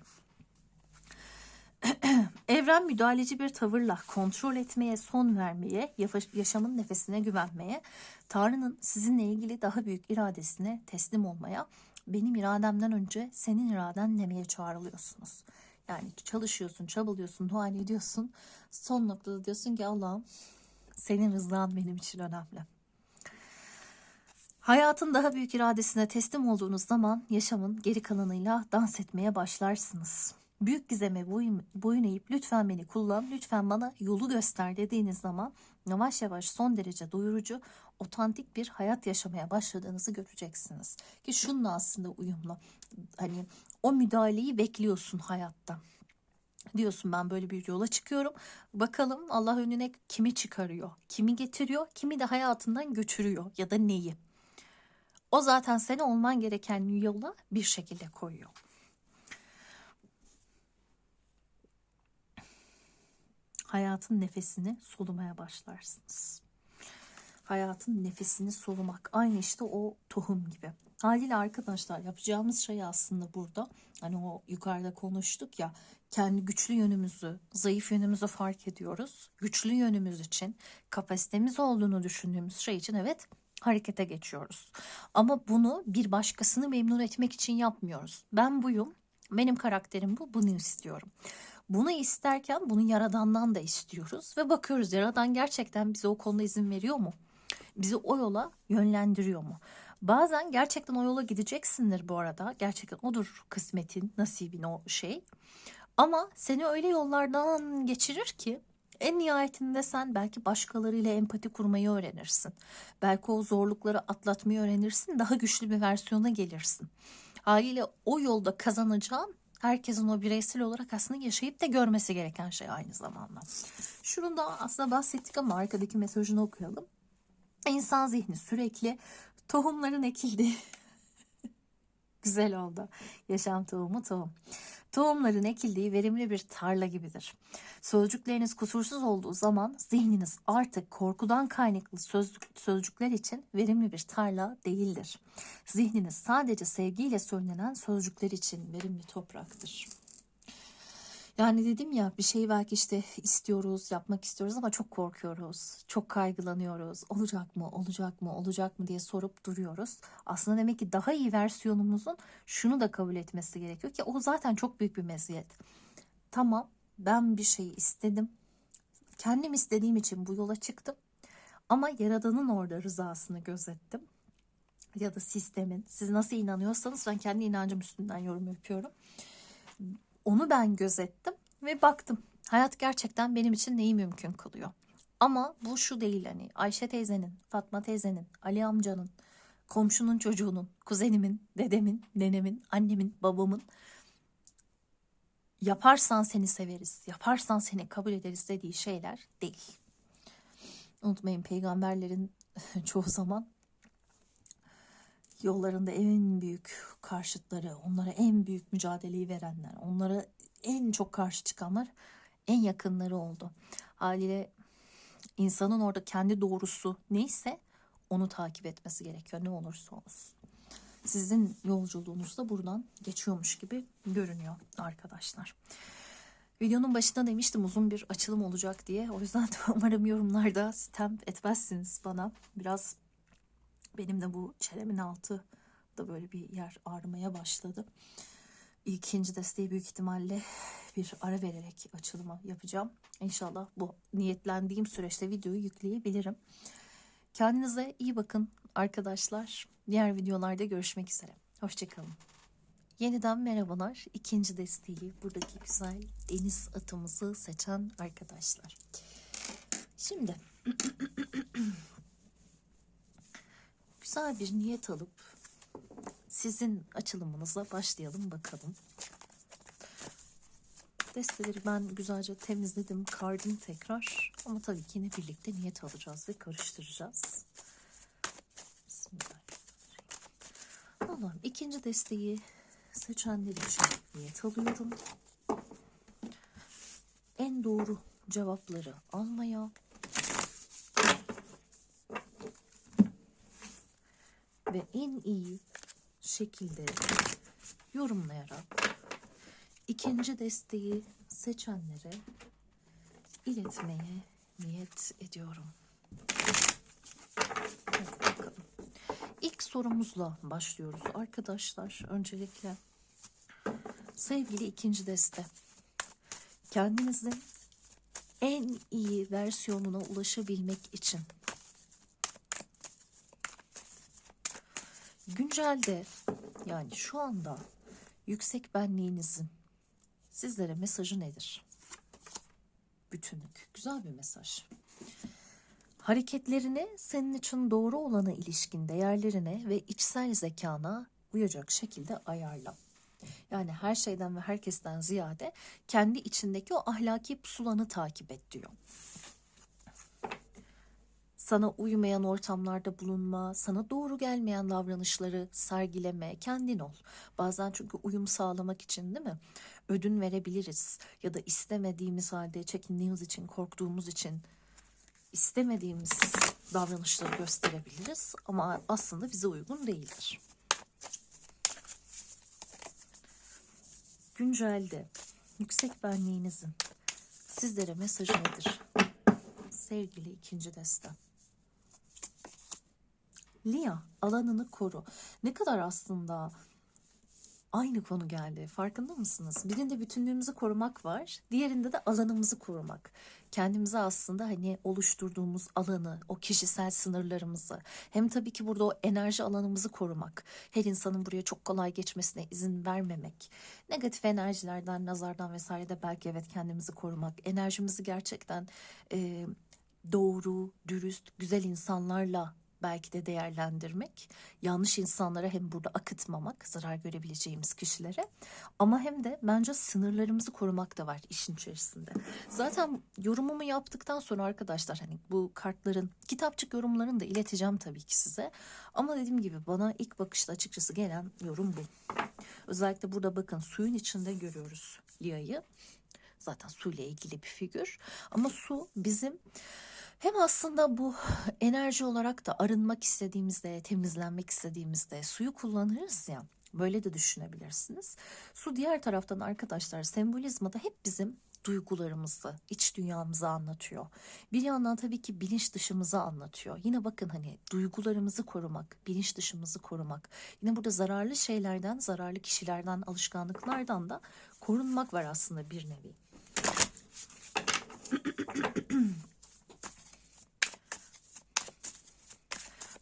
Evren müdahaleci bir tavırla kontrol etmeye, son vermeye, yaşamın nefesine güvenmeye, Tanrı'nın sizinle ilgili daha büyük iradesine teslim olmaya, benim irademden önce senin iraden demeye çağrılıyorsunuz. Yani çalışıyorsun, çabalıyorsun, dua ediyorsun. Son noktada diyorsun ki Allah'ım senin rızan benim için önemli. Hayatın daha büyük iradesine teslim olduğunuz zaman yaşamın geri kalanıyla dans etmeye başlarsınız. Büyük gizeme boyun eğip lütfen beni kullan, lütfen bana yolu göster dediğiniz zaman yavaş yavaş son derece doyurucu, otantik bir hayat yaşamaya başladığınızı göreceksiniz. Ki şununla aslında uyumlu. Hani o müdahaleyi bekliyorsun hayatta. Diyorsun ben böyle bir yola çıkıyorum. Bakalım Allah önüne kimi çıkarıyor, kimi getiriyor, kimi de hayatından götürüyor ya da neyi. O zaten seni olman gereken yola bir şekilde koyuyor. Hayatın nefesini solumaya başlarsınız. Hayatın nefesini solumak aynı işte o tohum gibi. Haliyle arkadaşlar yapacağımız şey aslında burada, hani o yukarıda konuştuk ya, kendi güçlü yönümüzü, zayıf yönümüzü fark ediyoruz. Güçlü yönümüz için, kapasitemiz olduğunu düşündüğümüz şey için evet harekete geçiyoruz. Ama bunu bir başkasını memnun etmek için yapmıyoruz. Ben buyum, benim karakterim bu, bunu istiyorum. Bunu isterken bunu Yaradan'dan da istiyoruz ve bakıyoruz Yaradan gerçekten bize o konuda izin veriyor mu? Bizi o yola yönlendiriyor mu? Bazen gerçekten o yola gideceksindir bu arada. Gerçekten odur kısmetin, nasibin o şey. Ama seni öyle yollardan geçirir ki en nihayetinde sen belki başkalarıyla empati kurmayı öğrenirsin. Belki o zorlukları atlatmayı öğrenirsin. Daha güçlü bir versiyona gelirsin. Haliyle o yolda kazanacağın herkesin o bireysel olarak aslında yaşayıp da görmesi gereken şey aynı zamanda. Şunu da aslında bahsettik ama arkadaki mesajını okuyalım. İnsan zihni sürekli tohumların ekildiği güzel oldu. Yaşam tohumu tohum. Tohumların ekildiği verimli bir tarla gibidir. Sözcükleriniz kusursuz olduğu zaman zihniniz artık korkudan kaynaklı sözcükler için verimli bir tarla değildir. Zihniniz sadece sevgiyle söylenen sözcükler için verimli topraktır. Yani dedim ya, bir şeyi belki işte istiyoruz, yapmak istiyoruz ama çok korkuyoruz, çok kaygılanıyoruz. Olacak mı, olacak mı, olacak mı diye sorup duruyoruz. Aslında demek ki daha iyi versiyonumuzun şunu da kabul etmesi gerekiyor ki o zaten çok büyük bir meziyet. Tamam, ben bir şey istedim. Kendim istediğim için bu yola çıktım. Ama Yaradan'ın orada rızasını gözettim. Ya da sistemin, siz nasıl inanıyorsanız, ben kendi inancım üstünden yorum yapıyorum. Onu ben gözettim ve baktım hayat gerçekten benim için neyi mümkün kılıyor. Ama bu şu değil, hani Ayşe teyzenin, Fatma teyzenin, Ali amcanın, komşunun çocuğunun, kuzenimin, dedemin, nenemin, annemin, babamın yaparsan seni severiz, yaparsan seni kabul ederiz dediği şeyler değil. Unutmayın, peygamberlerin çoğu zaman yollarında en büyük karşıtları, onlara en büyük mücadeleyi verenler, onlara en çok karşı çıkanlar en yakınları oldu. Haliyle insanın orada kendi doğrusu neyse onu takip etmesi gerekiyor, ne olursa olsun. Sizin yolculuğunuz da buradan geçiyormuş gibi görünüyor arkadaşlar. Videonun başında demiştim uzun bir açılım olacak diye. O yüzden de umarım yorumlarda sitem etmezsiniz bana. Biraz benim de bu çenemin altı da böyle bir yer ağrımaya başladı. İkinci desteği büyük ihtimalle bir ara vererek açılımı yapacağım. İnşallah bu niyetlendiğim süreçte videoyu yükleyebilirim. Kendinize iyi bakın arkadaşlar. Diğer videolarda görüşmek üzere. Hoşçakalın. Yeniden merhabalar. İkinci desteği, buradaki güzel deniz atımızı seçen arkadaşlar. Şimdi güzel bir niyet alıp sizin açılımınıza başlayalım bakalım. Desteleri ben güzelce temizledim, kardım tekrar. Ama tabii ki yine birlikte niyet alacağız ve karıştıracağız. Bismillahirrahmanirrahim. Allah'ım, ikinci desteği seçenler için niyet alıyorum. En doğru cevapları almaya ve en iyi şekilde yorumlayarak ikinci desteği seçenlere iletmeye niyet ediyorum. Hadi bakalım. İlk sorumuzla başlıyoruz arkadaşlar. Öncelikle sevgili ikinci deste, kendinizin en iyi versiyonuna ulaşabilmek için güncelde, yani şu anda yüksek benliğinizin Sizlere mesajı nedir? Bütünlük. Güzel bir mesaj. Hareketlerini senin için doğru olana ilişkin değerlerine ve içsel zekana uyacak şekilde ayarla. Yani her şeyden ve herkesten ziyade kendi içindeki o ahlaki pusulanı takip et diyor. Sana uymayan ortamlarda bulunma, sana doğru gelmeyen davranışları sergileme, kendin ol. Bazen çünkü uyum sağlamak için, değil mi? Ödün verebiliriz ya da istemediğimiz halde, çekindiğimiz için, korktuğumuz için istemediğimiz davranışları gösterebiliriz ama aslında bize uygun değildir. Güncelde yüksek benliğinizin sizlere mesajı nedir? Sevgili ikinci deste. Lia, alanını koru. Ne kadar aslında aynı konu geldi. Farkında mısınız? Birinde bütünlüğümüzü korumak var. Diğerinde de alanımızı korumak. Kendimize aslında hani oluşturduğumuz alanı, o kişisel sınırlarımızı, hem tabii ki burada o enerji alanımızı korumak. Her insanın buraya çok kolay geçmesine izin vermemek. Negatif enerjilerden, nazardan vesaire de belki evet kendimizi korumak. Enerjimizi gerçekten doğru, dürüst, güzel insanlarla belki de değerlendirmek, yanlış insanlara hem burada akıtmamak, zarar görebileceğimiz kişilere, ama hem de bence sınırlarımızı korumak da var işin içerisinde. Zaten yorumumu yaptıktan sonra arkadaşlar hani bu kartların, kitapçık yorumlarını da ileteceğim tabii ki size. Ama dediğim gibi bana ilk bakışta açıkçası gelen yorum bu. Özellikle burada bakın suyun içinde görüyoruz Lia'yı. Zaten suyla ilgili bir figür. Ama su bizim hem aslında bu enerji olarak da arınmak istediğimizde, temizlenmek istediğimizde suyu kullanırız ya. Böyle de düşünebilirsiniz. Su diğer taraftan arkadaşlar sembolizmada hep bizim duygularımızı, iç dünyamızı anlatıyor. Bir yandan tabii ki bilinç dışımızı anlatıyor. Yine bakın hani duygularımızı korumak, bilinç dışımızı korumak. Yine burada zararlı şeylerden, zararlı kişilerden, alışkanlıklardan da korunmak var aslında bir nevi.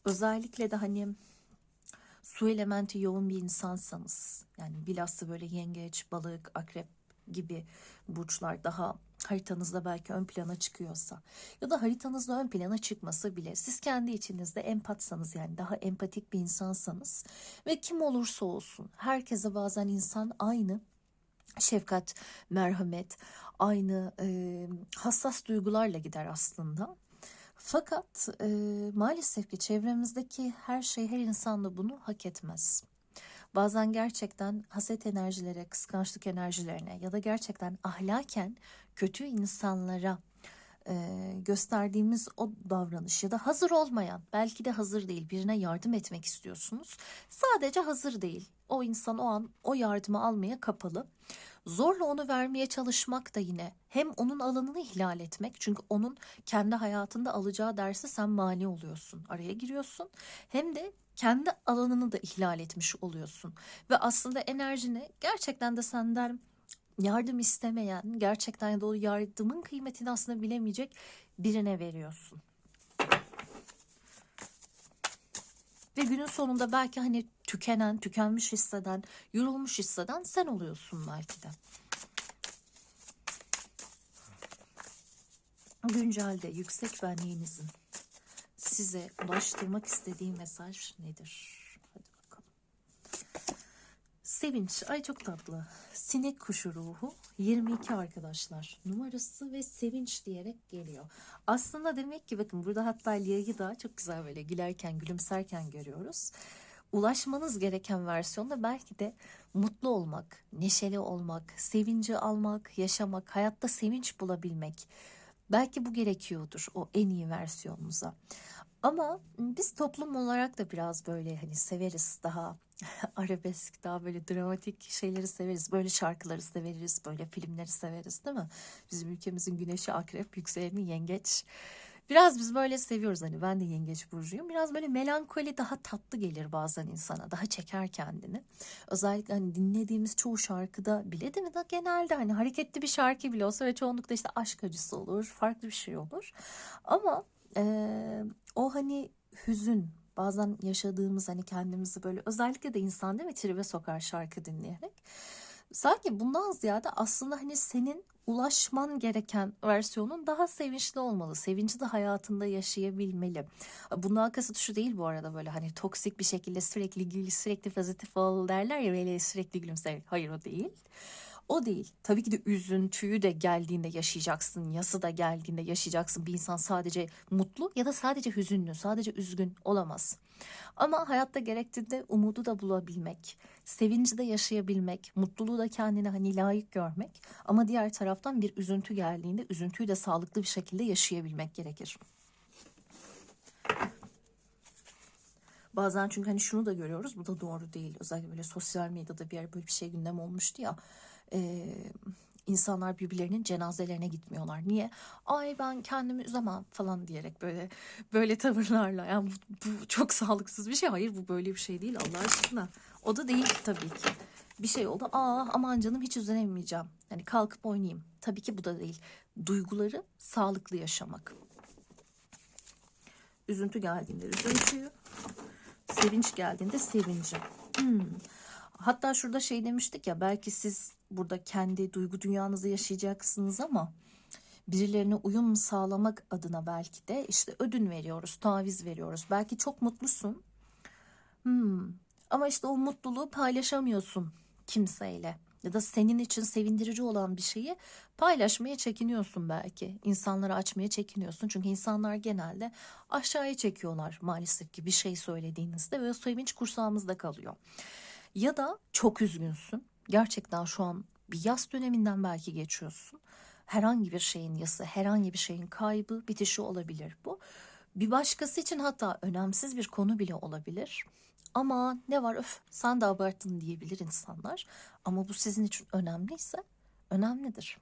Özellikle de hani su elementi yoğun bir insansanız, yani bilhassa böyle yengeç, balık, akrep gibi burçlar daha haritanızda belki ön plana çıkıyorsa ya da haritanızda ön plana çıkmasa bile siz kendi içinizde empatsanız, yani daha empatik bir insansanız ve kim olursa olsun herkese bazen insan aynı şefkat, merhamet, aynı hassas duygularla gider aslında. Fakat maalesef ki çevremizdeki her şey, her insan da bunu hak etmez. Bazen gerçekten haset enerjilere, kıskançlık enerjilerine ya da gerçekten ahlaken kötü insanlara gösterdiğimiz o davranış ya da hazır olmayan, belki de hazır değil, birine yardım etmek istiyorsunuz. Sadece hazır değil. O insan o an o yardımı almaya kapalı. Zorla onu vermeye çalışmak da yine hem onun alanını ihlal etmek, çünkü onun kendi hayatında alacağı derse sen mani oluyorsun, araya giriyorsun, hem de kendi alanını da ihlal etmiş oluyorsun ve aslında enerjini gerçekten de senden yardım istemeyen, gerçekten ya da o yardımın kıymetini aslında bilemeyecek birine veriyorsun. Ve günün sonunda belki hani tükenen, tükenmiş hisseden, yorulmuş hisseden sen oluyorsun belki de. Güncelde yüksek benliğinizin size ulaştırmak istediği mesaj nedir? Hadi bakalım. Sevinç. Ay çok tatlı. Sinek kuşu ruhu 22 arkadaşlar. Numarası ve sevinç diyerek geliyor. Aslında demek ki bakın burada hatta Lia'yı da çok güzel böyle gülerken, gülümserken görüyoruz. Ulaşmanız gereken versiyonda belki de mutlu olmak, neşeli olmak, sevinci almak, yaşamak, hayatta sevinç bulabilmek. Belki bu gerekiyordur o en iyi versiyonumuza. Ama biz toplum olarak da biraz böyle hani severiz, daha arabesk, daha böyle dramatik şeyleri severiz. Böyle şarkıları severiz, böyle filmleri severiz, değil mi? Bizim ülkemizin güneşi akrep, yükseleni yengeç. Biraz biz böyle seviyoruz, hani ben de yengeç burcuyum. Biraz böyle melankoli daha tatlı gelir bazen insana, daha çeker kendini. Özellikle hani dinlediğimiz çoğu şarkıda bile, değil mi, da genelde hani hareketli bir şarkı bile olsa ve çoğunlukla işte aşk acısı olur, farklı bir şey olur. Ama o hani hüzün, bazen yaşadığımız hani kendimizi böyle, özellikle de insan değil mi, tribe sokar şarkı dinleyerek. Sanki bundan ziyade aslında hani senin ulaşman gereken versiyonun daha sevinçli olmalı. Sevinci de hayatında yaşayabilmeli. Bundan kasıt şu değil bu arada, böyle hani toksik bir şekilde sürekli gül, sürekli pozitif ol derler ya, böyle sürekli gülümse. Hayır, o değil. O değil. Tabii ki de üzüntüyü de geldiğinde yaşayacaksın. Yası da geldiğinde yaşayacaksın. Bir insan sadece mutlu ya da sadece hüzünlü, sadece üzgün olamaz. Ama hayatta gerektiğinde umudu da bulabilmek, sevinci de yaşayabilmek, mutluluğu da kendine hani layık görmek. Ama diğer taraftan bir üzüntü geldiğinde üzüntüyü de sağlıklı bir şekilde yaşayabilmek gerekir. Bazen çünkü hani şunu da görüyoruz, bu da doğru değil. Özellikle böyle sosyal medyada bir yer böyle bir şey gündem olmuştu ya. İnsanlar birbirlerinin cenazelerine gitmiyorlar. Niye? Ay ben kendimi üzemem falan diyerek böyle tavırlarla. Yani bu çok sağlıksız bir şey. Hayır, bu böyle bir şey değil Allah aşkına. O da değil tabii ki. Bir şey oldu. Aa aman canım, hiç üzülemeyeceğim. Yani kalkıp oynayayım. Tabii ki bu da değil. Duyguları sağlıklı yaşamak. Üzüntü geldiğinde üzüntüyü, sevinç geldiğinde sevinci. Hatta şurada şey demiştik ya, belki siz burada kendi duygu dünyanızı yaşayacaksınız ama birilerine uyum sağlamak adına belki de işte ödün veriyoruz, taviz veriyoruz. Belki çok mutlusun. Ama işte o mutluluğu paylaşamıyorsun kimseyle. Ya da senin için sevindirici olan bir şeyi paylaşmaya çekiniyorsun belki. İnsanlara açmaya çekiniyorsun. Çünkü insanlar genelde aşağıya çekiyorlar maalesef ki bir şey söylediğinizde ve sevinç kursağımızda kalıyor. Ya da çok üzgünsün. Gerçekten şu an bir yas döneminden belki geçiyorsun. Herhangi bir şeyin yası, herhangi bir şeyin kaybı, bitişi olabilir bu. Bir başkası için hatta önemsiz bir konu bile olabilir. Ama ne var, öf sen de abarttın diyebilir insanlar. Ama bu sizin için önemliyse önemlidir.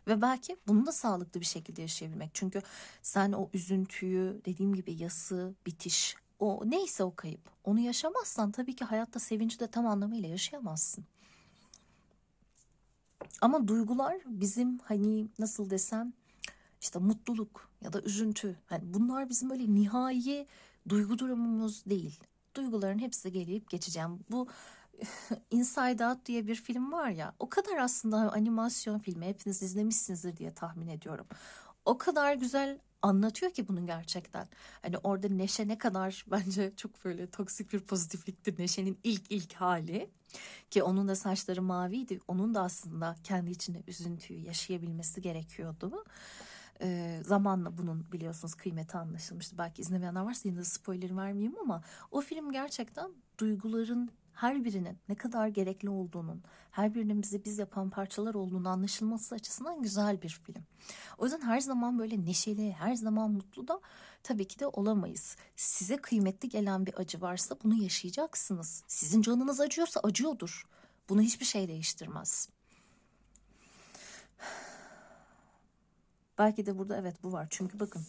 Ve belki bunu da sağlıklı bir şekilde yaşayabilmek. Çünkü sen o üzüntüyü, dediğim gibi yası, bitiş, o neyse o kayıp, onu yaşamazsan tabii ki hayatta sevinci de tam anlamıyla yaşayamazsın. Ama duygular bizim hani nasıl desem, işte mutluluk ya da üzüntü, hani bunlar bizim böyle nihai duygu durumumuz değil. Duyguların hepsi gelip geçeceğim. Bu Inside Out diye bir film var ya, o kadar aslında animasyon filmi, hepiniz izlemişsinizdir diye tahmin ediyorum. O kadar güzel anlatıyor ki bunu gerçekten. Hani orada Neşe ne kadar bence çok böyle toksik bir pozitifliktir. Neşe'nin ilk hali ki onun da saçları maviydi. Onun da aslında kendi içinde üzüntüyü yaşayabilmesi gerekiyordu. Zamanla bunun biliyorsunuz kıymeti anlaşılmıştı. Belki izlemeyenler varsa yine de spoiler vermeyeyim ama o film gerçekten duyguların her birinin ne kadar gerekli olduğunun, her birinin bizi biz yapan parçalar olduğunu anlaşılması açısından güzel bir film. O yüzden her zaman böyle neşeli, her zaman mutlu da tabii ki de olamayız. Size kıymetli gelen bir acı varsa bunu yaşayacaksınız. Sizin canınız acıyorsa acıyordur. Bunu hiçbir şey değiştirmez. Belki de burada evet bu var. Çünkü bakın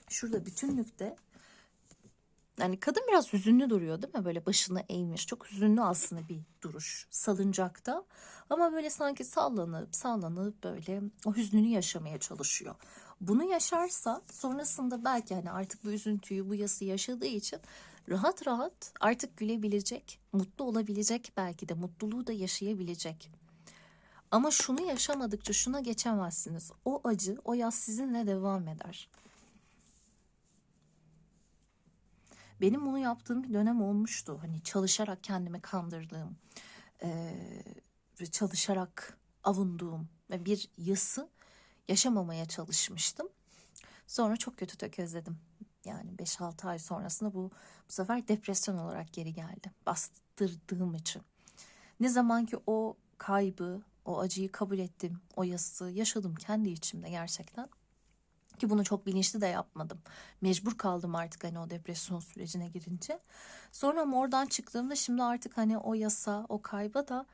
şurada bütünlükte yani kadın biraz hüzünlü duruyor değil mi? Böyle başını eğmiş. Çok hüzünlü aslında bir duruş salıncakta. Ama böyle sanki sallanıp böyle o hüznünü yaşamaya çalışıyor. Bunu yaşarsa sonrasında belki hani artık bu üzüntüyü, bu yası yaşadığı için rahat rahat artık gülebilecek, mutlu olabilecek, belki de mutluluğu da yaşayabilecek. Ama şunu yaşamadıkça şuna geçemezsiniz. O acı, o yas sizinle devam eder. Benim bunu yaptığım bir dönem olmuştu. Hani çalışarak kendimi kandırdığım ve çalışarak avunduğum ve bir yası yaşamamaya çalışmıştım. Sonra çok kötü tökezledim. Yani 5-6 ay sonrasında bu sefer depresyon olarak geri geldi. Bastırdığım için. Ne zaman ki o kaybı, o acıyı kabul ettim, o yası yaşadım kendi içimde gerçekten. Ki bunu çok bilinçli de yapmadım. Mecbur kaldım artık hani o depresyon sürecine girince. Sonra ama oradan çıktığımda şimdi artık hani o yasa, o kayba da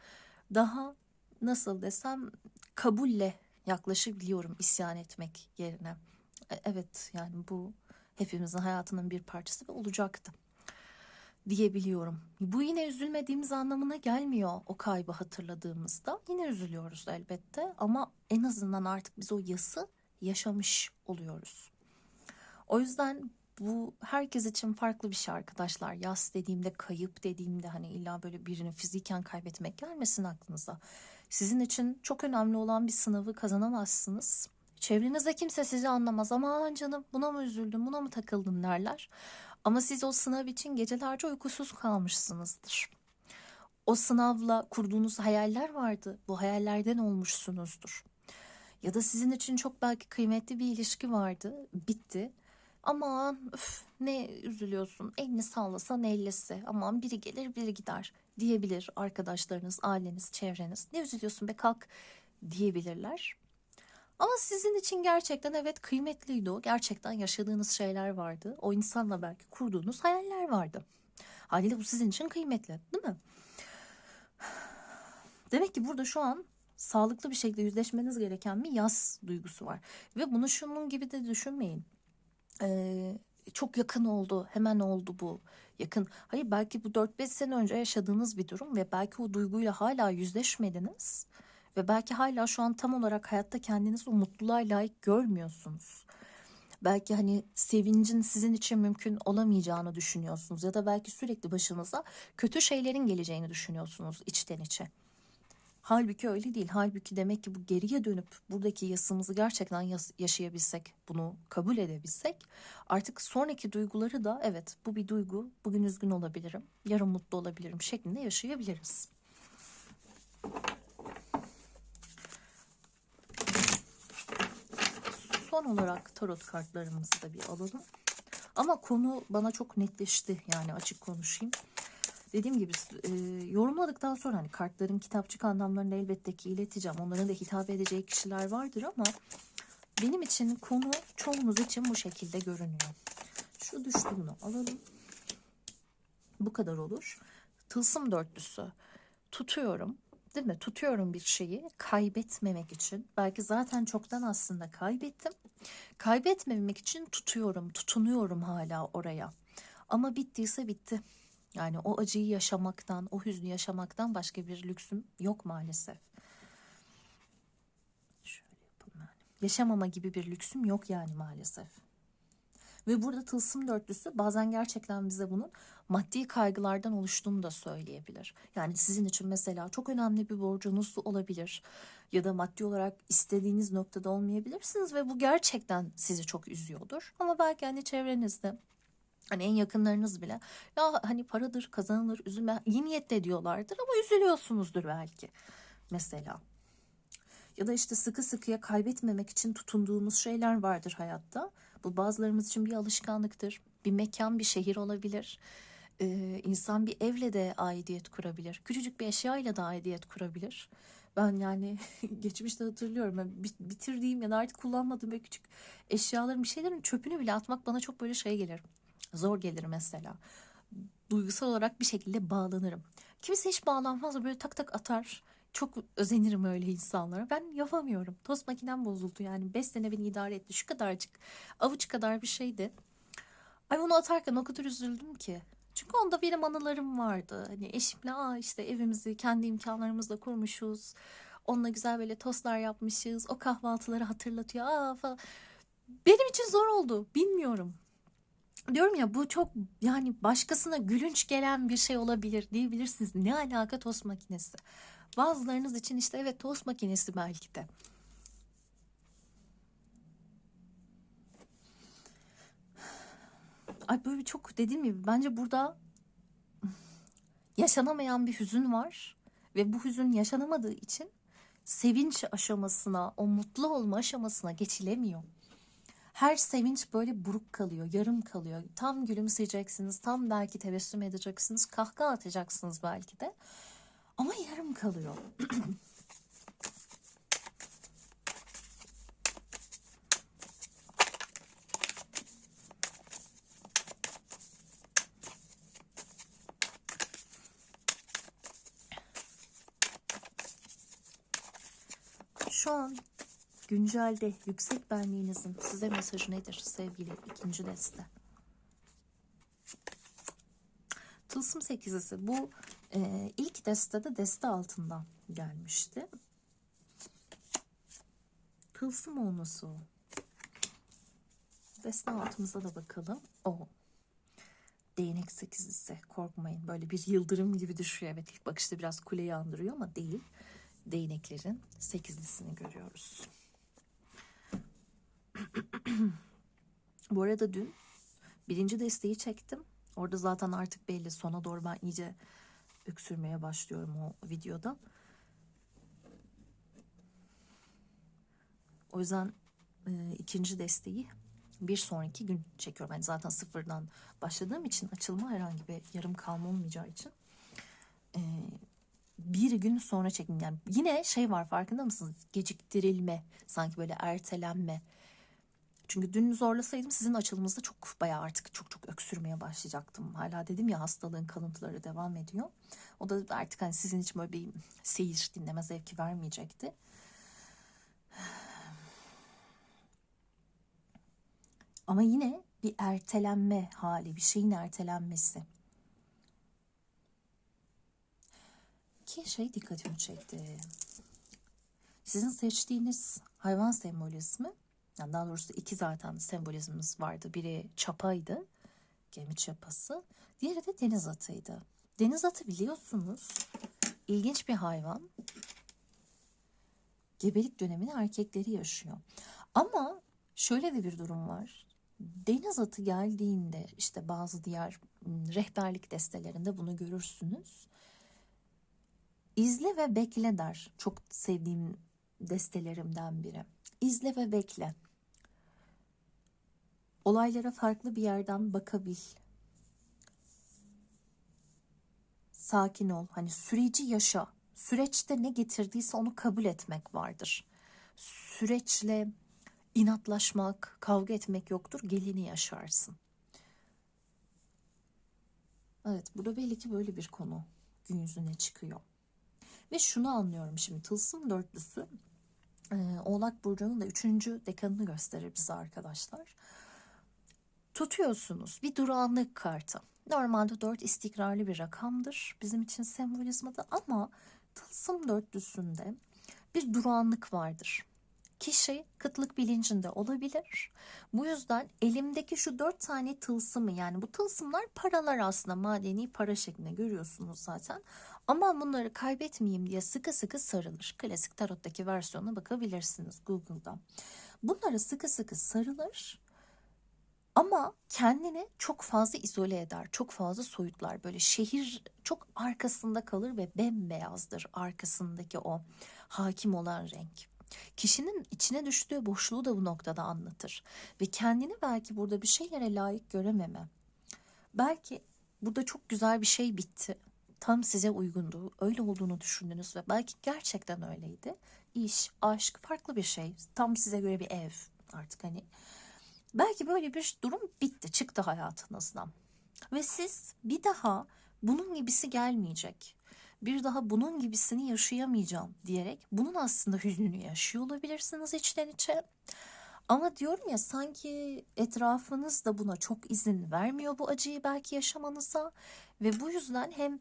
daha nasıl desem kabulle yaklaşabiliyorum isyan etmek yerine. Evet yani bu hepimizin hayatının bir parçası ve olacaktı diyebiliyorum. Bu yine üzülmediğimiz anlamına gelmiyor o kaybı hatırladığımızda. Yine üzülüyoruz elbette ama en azından artık biz o yası yaşamış oluyoruz. O yüzden Bu herkes için farklı bir şey arkadaşlar. Yas dediğimde, kayıp dediğimde hani illa böyle birini fiziken kaybetmek gelmesin aklınıza. Sizin için çok önemli olan bir sınavı kazanamazsınız. Çevrenizde kimse sizi anlamaz. Aman canım, buna mı üzüldün, buna mı takıldın derler. Ama siz o sınav için gecelerce uykusuz kalmışsınızdır. O sınavla kurduğunuz hayaller vardı. Bu hayallerden olmuşsunuzdur. Ya da sizin için çok belki kıymetli bir ilişki vardı, bitti. Aman üf, ne üzülüyorsun, elini sallasan ellisi, aman biri gelir biri gider diyebilir arkadaşlarınız, aileniz, çevreniz. Ne üzülüyorsun be, kalk diyebilirler. Ama sizin için gerçekten evet kıymetliydi o. Gerçekten yaşadığınız şeyler vardı. O insanla belki kurduğunuz hayaller vardı. Haliyle bu sizin için kıymetli, değil mi? Demek ki burada şu an sağlıklı bir şekilde yüzleşmeniz gereken bir yas duygusu var. Ve bunu şunun gibi de düşünmeyin. Çok yakın oldu, hemen oldu bu. Yakın. Hayır, belki bu 4-5 sene önce yaşadığınız bir durum ve belki o duyguyla hala yüzleşmediniz. Ve belki hala şu an tam olarak hayatta kendinizi o mutluluğa layık görmüyorsunuz. Belki hani sevincin sizin için mümkün olamayacağını düşünüyorsunuz. Ya da belki sürekli başınıza kötü şeylerin geleceğini düşünüyorsunuz içten içe. Halbuki öyle değil. Halbuki demek ki bu geriye dönüp buradaki yasımızı gerçekten yaşayabilsek, bunu kabul edebilsek, artık sonraki duyguları da evet bu bir duygu, bugün üzgün olabilirim, yarın mutlu olabilirim şeklinde yaşayabiliriz. Son olarak tarot kartlarımızı da bir alalım. Ama konu bana çok netleşti, yani açık konuşayım. Dediğim gibi yorumladıktan sonra hani kartların kitapçık anlamlarını elbette ki ileteceğim. Onların da hitap edeceği kişiler vardır ama benim için konu çoğunuz için bu şekilde görünüyor. Şu düştüğünü alalım. Bu kadar olur. Tılsım dörtlüsü. Tutuyorum. Değil mi? Tutuyorum bir şeyi kaybetmemek için. Belki zaten çoktan aslında kaybettim. Kaybetmemek için tutuyorum, tutunuyorum hala oraya. Ama bittiyse bitti. Yani o acıyı yaşamaktan, o hüznü yaşamaktan başka bir lüksüm yok maalesef. Şöyle yapalım yani. Yaşamama gibi bir lüksüm yok yani maalesef. Ve burada tılsım dörtlüsü bazen gerçekten bize bunun maddi kaygılardan oluştuğunu da söyleyebilir. Yani sizin için mesela çok önemli bir borcunuz olabilir ya da maddi olarak istediğiniz noktada olmayabilirsiniz ve bu gerçekten sizi çok üzüyordur. Ama belki hani çevrenizde, hani en yakınlarınız bile ya hani paradır, kazanılır, üzülme, iyi niyetle diyorlardır ama üzülüyorsunuzdur belki mesela. Ya da işte sıkı sıkıya kaybetmemek için tutunduğumuz şeyler vardır hayatta. Bu bazılarımız için bir alışkanlıktır. Bir mekan, bir şehir olabilir. İnsan bir evle de aidiyet kurabilir. Küçücük bir eşyayla da aidiyet kurabilir. Ben yani geçmişte hatırlıyorum. Yani bitirdiğim ya da artık kullanmadığım böyle küçük eşyaların, bir şeylerin çöpünü bile atmak bana çok böyle şey gelir. Zor gelir mesela. Duygusal olarak bir şekilde bağlanırım. Kimse hiç bağlanmaz, böyle tak tak atar. Çok özenirim öyle insanlara. Ben yapamıyorum. Tost makinem bozuldu yani. 5 sene beni idare etti. Şu kadarcık, avuç kadar bir şeydi. Ay, onu atarken o kadar üzüldüm ki. Çünkü onda benim anılarım vardı. Hani eşimle işte evimizi kendi imkanlarımızla kurmuşuz. Onunla güzel böyle tostlar yapmışız. O kahvaltıları hatırlatıyor. Falan. Benim için zor oldu. Bilmiyorum. Diyorum ya, bu çok yani başkasına gülünç gelen bir şey olabilir diyebilirsiniz. Ne alaka tost makinesi? Bazılarınız için işte evet tost makinesi belki de. Ay, böyle çok dediğim gibi bence burada yaşanamayan bir hüzün var. Ve bu hüzün yaşanamadığı için sevinç aşamasına, o mutlu olma aşamasına geçilemiyor. Her sevinç böyle buruk kalıyor, yarım kalıyor. Tam gülümseyeceksiniz, tam belki tebessüm edeceksiniz, kahkaha atacaksınız belki de. Ama yarım kalıyor. Şu an güncelde yüksek benliğinizin size mesajı nedir sevgili ikinci deste? Tılsım sekizisi. Bu ilk destede deste altından gelmişti. Tılsım olması. Deste altımıza da bakalım. Değnek sekizlisi. Korkmayın. Böyle bir yıldırım gibi düşüyor. Evet, ilk bakışta biraz kuleyi andırıyor ama değil. Değneklerin sekizlisini görüyoruz. Bu arada dün birinci desteği çektim. Orada zaten artık belli. Sona doğru ben iyice öksürmeye başlıyorum o videoda. O yüzden ikinci desteği bir sonraki gün çekiyorum. Yani zaten sıfırdan başladığım için açılma herhangi bir yarım kalma olmayacağı için bir gün sonra çekim. Yani yine şey var, farkında mısınız? Geciktirilme, sanki böyle ertelenme. Çünkü dün zorlasaydım sizin açılımınızda çok bayağı artık çok öksürmeye başlayacaktım. Hala dedim ya, hastalığın kalıntıları devam ediyor. O da artık hani sizin için böyle bir seyir, dinleme zevki vermeyecekti. Ama yine bir ertelenme hali, bir şeyin ertelenmesi. Ki şey dikkatimi çekti. Sizin seçtiğiniz hayvan sembolizmi, yani daha doğrusu iki zaten sembolizmimiz vardı. Biri çapaydı, gemi çapası. Diğeri de deniz atıydı. Deniz atı biliyorsunuz ilginç bir hayvan. Gebelik dönemini erkekleri yaşıyor. Ama şöyle de bir durum var. Deniz atı geldiğinde işte bazı diğer rehberlik destelerinde bunu görürsünüz. İzle ve bekle der. Çok sevdiğim destelerimden biri. İzle ve bekle. Olaylara farklı bir yerden bakabil. Sakin ol. Hani süreci yaşa. Süreçte ne getirdiyse onu kabul etmek vardır. Süreçle inatlaşmak, kavga etmek yoktur. Gelini yaşarsın. Evet, burada belli ki böyle bir konu gün yüzüne çıkıyor. Ve şunu anlıyorum şimdi, tılsım dörtlüsü Oğlak Burcu'nun da 3. dekanını gösterir bize arkadaşlar. Tutuyorsunuz bir durağanlık kartı. Normalde 4 istikrarlı bir rakamdır bizim için sembolizmada, ama tılsım dörtlüsünde bir durağanlık vardır. Kişi kıtlık bilincinde olabilir. Bu yüzden elimdeki şu 4 tane tılsımı, yani bu tılsımlar paralar aslında, madeni para şeklinde görüyorsunuz zaten. Ama bunları kaybetmeyeyim diye sıkı sıkı sarılır. Klasik tarottaki versiyonuna bakabilirsiniz Google'da. Bunlara sıkı sıkı sarılır. Ama kendini çok fazla izole eder, çok fazla soyutlar. Böyle şehir çok arkasında kalır ve bembeyazdır arkasındaki o hakim olan renk. Kişinin içine düştüğü boşluğu da bu noktada anlatır. Ve kendini belki burada bir şeylere layık görememe. Belki burada çok güzel bir şey bitti. Tam size uygundu, öyle olduğunu düşündünüz ve belki gerçekten öyleydi. İş, aşk, farklı bir şey. Tam size göre bir ev artık hani. Belki böyle bir durum bitti, çıktı hayatınızdan. Ve siz bir daha bunun gibisi gelmeyecek, bir daha bunun gibisini yaşayamayacağım diyerek bunun aslında hüznünü yaşıyor olabilirsiniz içten içe. Ama diyorum ya, sanki etrafınız da buna çok izin vermiyor bu acıyı belki yaşamanıza. Ve bu yüzden hem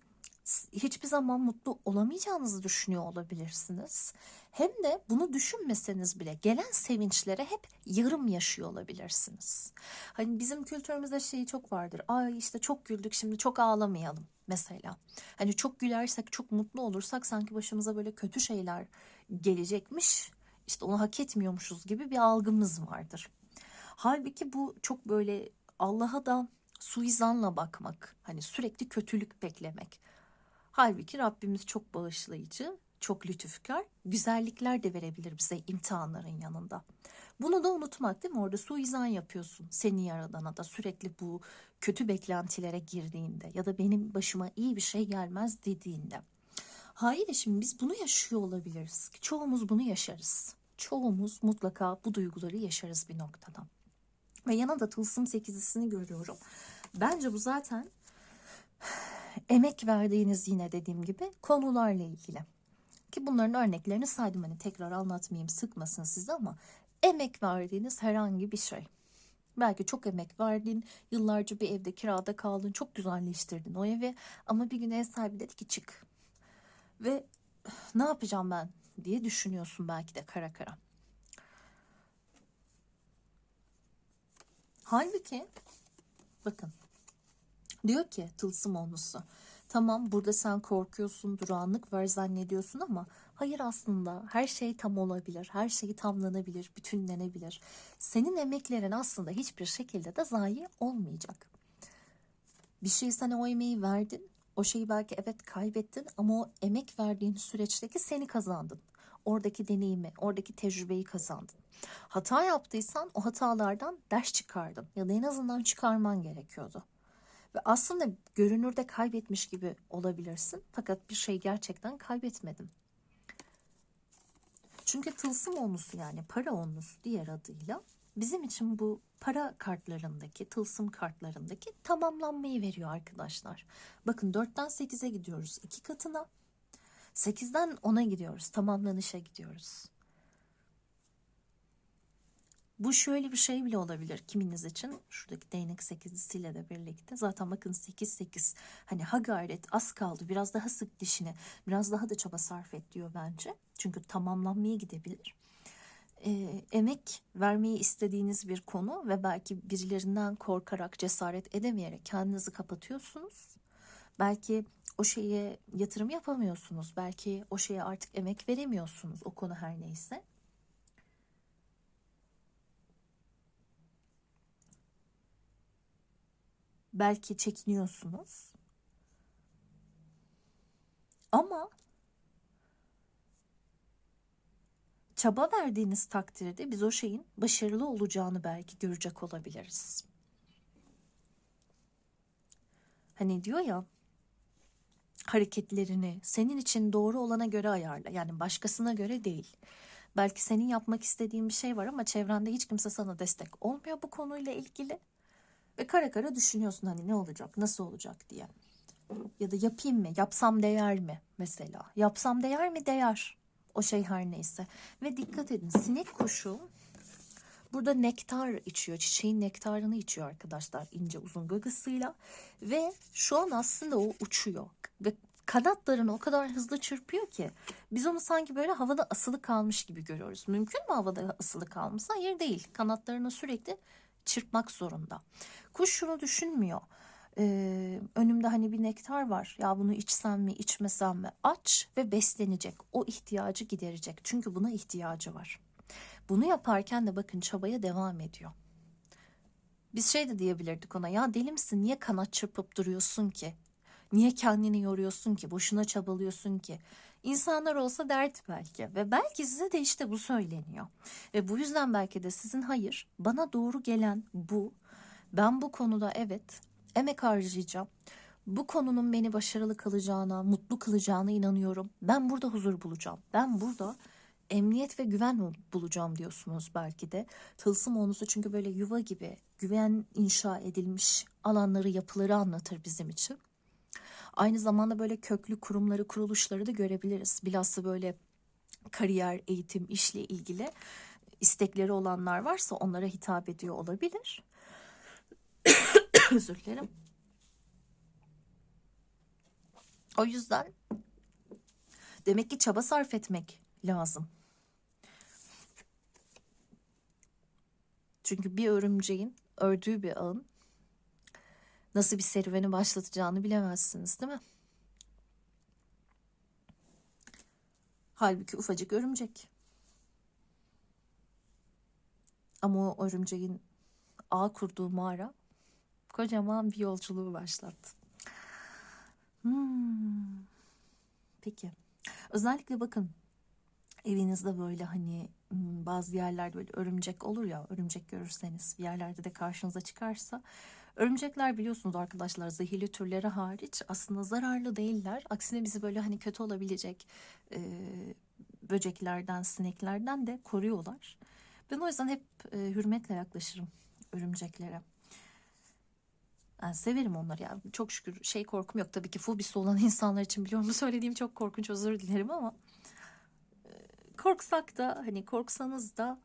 hiçbir zaman mutlu olamayacağınızı düşünüyor olabilirsiniz. Hem de bunu düşünmeseniz bile gelen sevinçlere hep yarım yaşıyor olabilirsiniz. Hani bizim kültürümüzde şey çok vardır. Ay işte çok güldük, şimdi çok ağlamayalım mesela. Hani çok gülersek, çok mutlu olursak sanki başımıza böyle kötü şeyler gelecekmiş, İşte onu hak etmiyormuşuz gibi bir algımız vardır. Halbuki bu çok böyle Allah'a da suizanla bakmak, hani sürekli kötülük beklemek. Halbuki Rabbimiz çok bağışlayıcı, çok lütufkar, güzellikler de verebilir bize imtihanların yanında. Bunu da unutmak, değil mi? Orada suizan yapıyorsun seni yaradana da, sürekli bu kötü beklentilere girdiğinde ya da benim başıma iyi bir şey gelmez dediğinde. Hayır, şimdi biz bunu yaşıyor olabiliriz. Çoğumuz bunu yaşarız. Çoğumuz mutlaka bu duyguları yaşarız bir noktada. Ve yanında tılsım sekizlisini görüyorum. Bence bu zaten emek verdiğiniz, yine dediğim gibi, konularla ilgili. Ki bunların örneklerini saydım, hani tekrar anlatmayayım, sıkmasın sizi, ama emek verdiğiniz herhangi bir şey. Belki çok emek verdin, yıllarca bir evde kirada kaldın, çok güzelleştirdin o evi, ama bir gün ev sahibi dedi ki çık. Ve ne yapacağım ben diye düşünüyorsun belki de kara kara. Halbuki bakın, diyor ki tılsım onlusu, tamam burada sen korkuyorsun, durağanlık var zannediyorsun ama hayır, aslında her şey tam olabilir, her şey tamlanabilir, bütünlenebilir. Senin emeklerin aslında hiçbir şekilde de zayi olmayacak. Bir şey, sana o emeği verdin, o şeyi belki evet kaybettin ama o emek verdiğin süreçteki seni kazandın. Oradaki deneyimi, oradaki tecrübeyi kazandın. Hata yaptıysan o hatalardan ders çıkardın ya da en azından çıkarman gerekiyordu. Ve aslında görünürde kaybetmiş gibi olabilirsin. Fakat bir şey gerçekten kaybetmedin. Çünkü tılsım onlusu, yani para onlusu diğer adıyla, bizim için bu para kartlarındaki, tılsım kartlarındaki tamamlanmayı veriyor arkadaşlar. Bakın 4'ten 8'e gidiyoruz 2 katına. 8'den 10'a gidiyoruz. Tamamlanışa gidiyoruz. Bu şöyle bir şey bile olabilir kiminiz için. Şuradaki değnek sekizlisiyle de birlikte. Zaten bakın 8-8. Hani ha gayret, az kaldı. Biraz daha sık dişine. Biraz daha da çaba sarf et diyor bence. Çünkü tamamlanmaya gidebilir. Emek vermeyi istediğiniz bir konu ve belki birilerinden korkarak, cesaret edemeyerek kendinizi kapatıyorsunuz. Belki o şeye yatırım yapamıyorsunuz. Belki o şeye artık emek veremiyorsunuz. O konu her neyse. Belki çekiniyorsunuz. Ama çaba verdiğiniz takdirde biz o şeyin başarılı olacağını belki görecek olabiliriz. Hani diyor ya, hareketlerini senin için doğru olana göre ayarla. Yani başkasına göre değil. Belki senin yapmak istediğin bir şey var ama çevrende hiç kimse sana destek olmuyor bu konuyla ilgili. Ve kara kara düşünüyorsun hani ne olacak, nasıl olacak diye. Ya da yapayım mı, yapsam değer mi mesela. Yapsam değer mi? Değer. O şey her neyse. Ve dikkat edin, sinek kuşu burada nektar içiyor. Çiçeğin nektarını içiyor arkadaşlar, ince uzun gagasıyla. Ve şu an aslında o uçuyor. Ve kanatlarını o kadar hızlı çırpıyor ki biz onu sanki böyle havada asılı kalmış gibi görüyoruz. Mümkün mü havada asılı kalması? Hayır, değil. Kanatlarını sürekli çırpmak zorunda. Kuş şunu düşünmüyor. Önümde hani bir nektar var. Ya bunu içsem mi, içmesem mi? Aç ve beslenecek. O ihtiyacı giderecek. Çünkü buna ihtiyacı var. Bunu yaparken de bakın çabaya devam ediyor. Biz şey de diyebilirdik ona, ya deli misin, niye kanat çırpıp duruyorsun ki? Niye kendini yoruyorsun ki? Boşuna çabalıyorsun ki? İnsanlar olsa derdi belki ve belki size de işte bu söyleniyor. Ve bu yüzden belki de sizin hayır, bana doğru gelen bu. Ben bu konuda evet emek harcayacağım. Bu konunun beni başarılı kılacağına, mutlu kılacağına inanıyorum. Ben burada huzur bulacağım. Ben burada emniyet ve güven bulacağım diyorsunuz belki de. Tılsım onusu çünkü böyle yuva gibi güven inşa edilmiş alanları, yapıları anlatır bizim için. Aynı zamanda böyle köklü kurumları, kuruluşları da görebiliriz. Bilhassa böyle kariyer, eğitim, işle ilgili istekleri olanlar varsa onlara hitap ediyor olabilir. Özür dilerim. O yüzden demek ki çaba sarf etmek lazım. Çünkü bir örümceğin ördüğü bir ağın nasıl bir serüveni başlatacağını bilemezsiniz, değil mi? Halbuki ufacık örümcek. Ama o örümceğin ağ kurduğu mağara kocaman bir yolculuğu başlattı. Peki. Özellikle bakın, evinizde böyle hani bazı yerlerde böyle örümcek olur ya, örümcek görürseniz, bir yerlerde de karşınıza çıkarsa, örümcekler biliyorsunuz arkadaşlar, zehirli türleri hariç aslında zararlı değiller. Aksine bizi böyle hani kötü olabilecek böceklerden, sineklerden de koruyorlar. Ben o yüzden hep hürmetle yaklaşırım örümceklere. Yani severim onları ya. Çok şükür şey korkum yok. Tabii ki fobisi olan insanlar için biliyorum bu söylediğim çok korkunç, özür dilerim ama korksak da hani korksanız da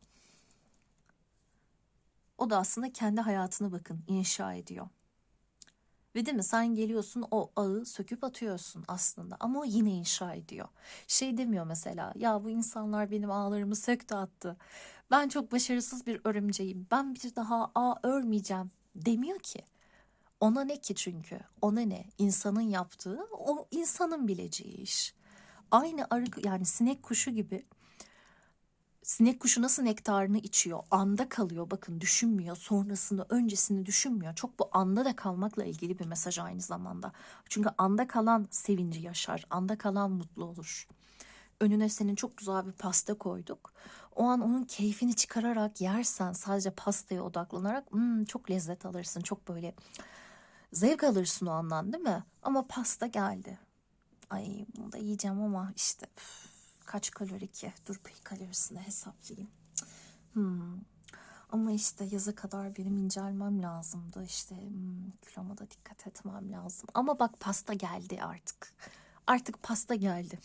o da aslında kendi hayatını bakın inşa ediyor. Ve değil mi, sen geliyorsun o ağı söküp atıyorsun aslında ama o yine inşa ediyor. Şey demiyor mesela, ya bu insanlar benim ağlarımı söktü attı. Ben çok başarısız bir örümceğim. Ben bir daha örmeyeceğim demiyor ki. Ona ne ki çünkü? Ona ne? İnsanın yaptığı o insanın bileceği iş. Aynı arı yani sinek kuşu gibi. Sinek kuşu nasıl nektarını içiyor? Anda kalıyor, bakın, düşünmüyor. Sonrasını, öncesini düşünmüyor. Çok bu anda da kalmakla ilgili bir mesaj aynı zamanda. Çünkü anda kalan sevinci yaşar. Anda kalan mutlu olur. Önüne senin çok güzel bir pasta koyduk. O an onun keyfini çıkararak yersen, sadece pastaya odaklanarak çok lezzet alırsın. Çok böyle zevk alırsın o andan, değil mi? Ama pasta geldi. Ay, bunu da yiyeceğim ama işte kaç kalori ki? Dur bir kalorisini hesaplayayım. Ama işte yaza kadar benim incelmem lazımdı. İşte kiloma da dikkat etmem lazım. Ama bak, pasta geldi artık. Artık pasta geldi.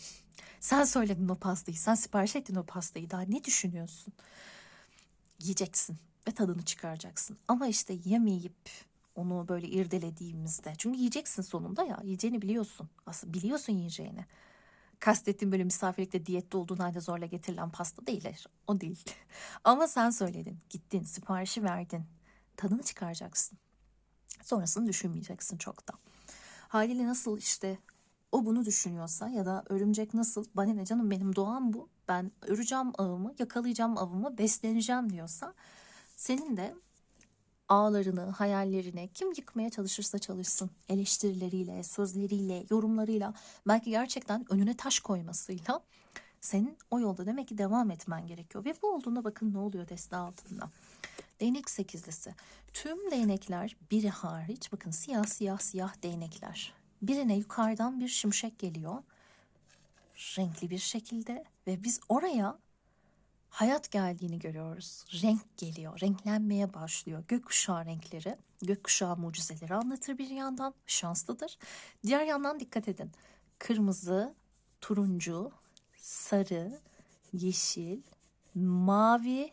Sen söyledin o pastayı. Sen sipariş ettin o pastayı. Daha ne düşünüyorsun? Yiyeceksin ve tadını çıkaracaksın. Ama işte yemeyip onu böyle irdelediğimizde. Çünkü yiyeceksin sonunda ya. Yiyeceğini biliyorsun. Aslında biliyorsun yiyeceğini. Kastettiğim böyle misafirlikte, diyette olduğun halde zorla getirilen pasta değil. Hayır, o değil. Ama sen söyledin, gittin, siparişi verdin. Tadını çıkaracaksın. Sonrasını düşünmeyeceksin çok da. Haliyle nasıl işte o bunu düşünüyorsa, ya da örümcek nasıl, bana ne canım, benim doğam bu, ben öreceğim ağımı, yakalayacağım avımı, besleneceğim diyorsa, senin de ağlarını, hayallerini kim yıkmaya çalışırsa çalışsın, eleştirileriyle, sözleriyle, yorumlarıyla, belki gerçekten önüne taş koymasıyla, senin o yolda demek ki devam etmen gerekiyor. Ve bu olduğunda bakın ne oluyor deste altında. Değnek sekizlisi. Tüm değnekler biri hariç, bakın, siyah siyah siyah değnekler. Birine yukarıdan bir şimşek geliyor. Renkli bir şekilde ve biz oraya hayat geldiğini görüyoruz. Renk geliyor, renklenmeye başlıyor. Gökkuşağı renkleri, gökkuşağı mucizeleri anlatır bir yandan, şanslıdır. Diğer yandan dikkat edin. Kırmızı, turuncu, sarı, yeşil, mavi,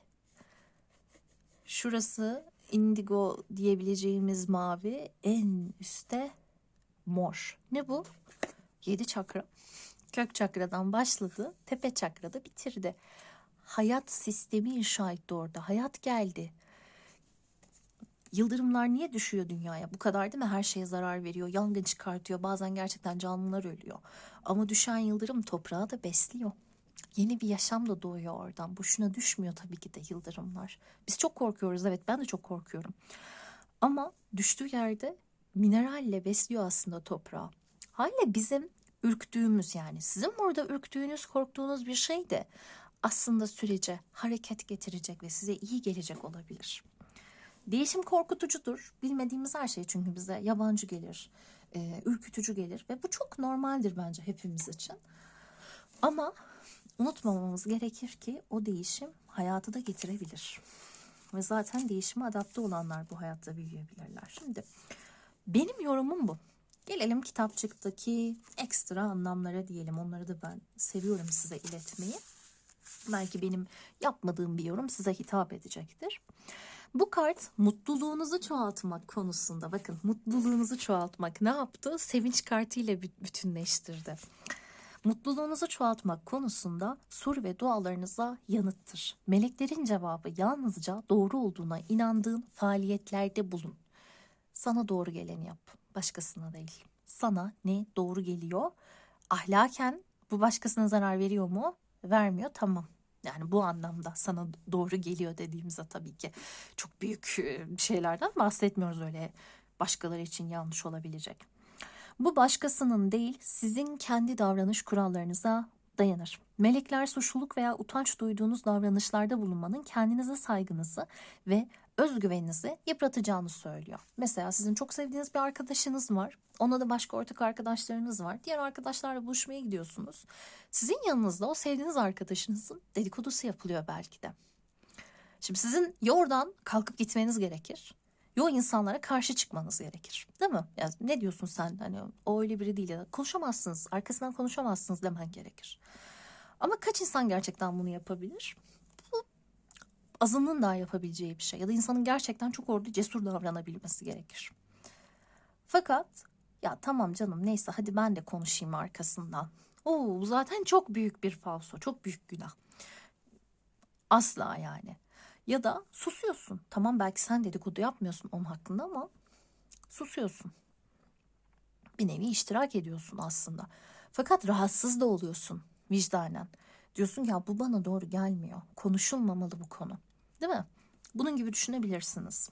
şurası indigo diyebileceğimiz mavi, en üstte mor. Ne bu? 7 çakra. Kök çakradan başladı, tepe çakrada bitirdi. Hayat sistemi inşa etti orada. Hayat geldi. Yıldırımlar niye düşüyor dünyaya? Bu kadar, değil mi? Her şeye zarar veriyor, yangın çıkartıyor. Bazen gerçekten canlılar ölüyor. Ama düşen yıldırım toprağı da besliyor. Yeni bir yaşam da doğuyor oradan. Boşuna düşmüyor tabii ki de yıldırımlar. Biz çok korkuyoruz, evet, ben de çok korkuyorum. Ama düştüğü yerde mineralle besliyor aslında toprağı. Haliyle bizim ürktüğümüz, yani sizin burada ürktüğünüz, korktuğunuz bir şey de aslında sürece hareket getirecek ve size iyi gelecek olabilir. Değişim korkutucudur. Bilmediğimiz her şey çünkü bize yabancı gelir, ürkütücü gelir ve bu çok normaldir bence hepimiz için. Ama unutmamamız gerekir ki o değişim hayatı da getirebilir. Ve zaten değişime adapte olanlar bu hayatta büyüyebilirler. Şimdi benim yorumum bu. Gelelim kitapçıktaki ekstra anlamlara diyelim. Onları da ben seviyorum size iletmeyi. Belki benim yapmadığım bir yorum size hitap edecektir. Bu kart mutluluğunuzu çoğaltmak konusunda, bakın, mutluluğunuzu çoğaltmak ne yaptı? Sevinç kartıyla bütünleştirdi. Mutluluğunuzu çoğaltmak konusunda soru ve dualarınıza yanıttır. Meleklerin cevabı yalnızca doğru olduğuna inandığın faaliyetlerde bulun. Sana doğru geleni yap, başkasına değil. Sana ne doğru geliyor? Ahlaken bu başkasına zarar veriyor mu? Vermiyor, tamam. Yani bu anlamda sana doğru geliyor dediğimizde tabii ki çok büyük şeylerden bahsetmiyoruz, öyle başkaları için yanlış olabilecek. Bu başkasının değil, sizin kendi davranış kurallarınıza dayanır. Melekler suçluluk veya utanç duyduğunuz davranışlarda bulunmanın kendinize saygınızı ve özgüveninizi yıpratacağını söylüyor. Mesela sizin çok sevdiğiniz bir arkadaşınız var. Ona da başka ortak arkadaşlarınız var. Diğer arkadaşlarla buluşmaya gidiyorsunuz. Sizin yanınızda o sevdiğiniz arkadaşınızın dedikodusu yapılıyor belki de. Şimdi sizin ya oradan kalkıp gitmeniz gerekir, ya o insanlara karşı çıkmanız gerekir. Değil mi? Ya ne diyorsun sen? Hani o öyle biri değil, ya da konuşamazsınız, arkasından konuşamazsınız demen gerekir. Ama kaç insan gerçekten bunu yapabilir? Bu azınlığın daha yapabileceği bir şey. Ya da insanın gerçekten çok orada cesur davranabilmesi gerekir. Fakat ya tamam canım, neyse, hadi ben de konuşayım arkasından. Oo, zaten çok büyük bir falso, çok büyük günah. Asla yani. Ya da susuyorsun. Tamam, belki sen dedikodu yapmıyorsun onun hakkında ama susuyorsun. Bir nevi iştirak ediyorsun aslında. Fakat rahatsız da oluyorsun vicdanen. Diyorsun ki ya bu bana doğru gelmiyor. Konuşulmamalı bu konu. Değil mi? Bunun gibi düşünebilirsiniz.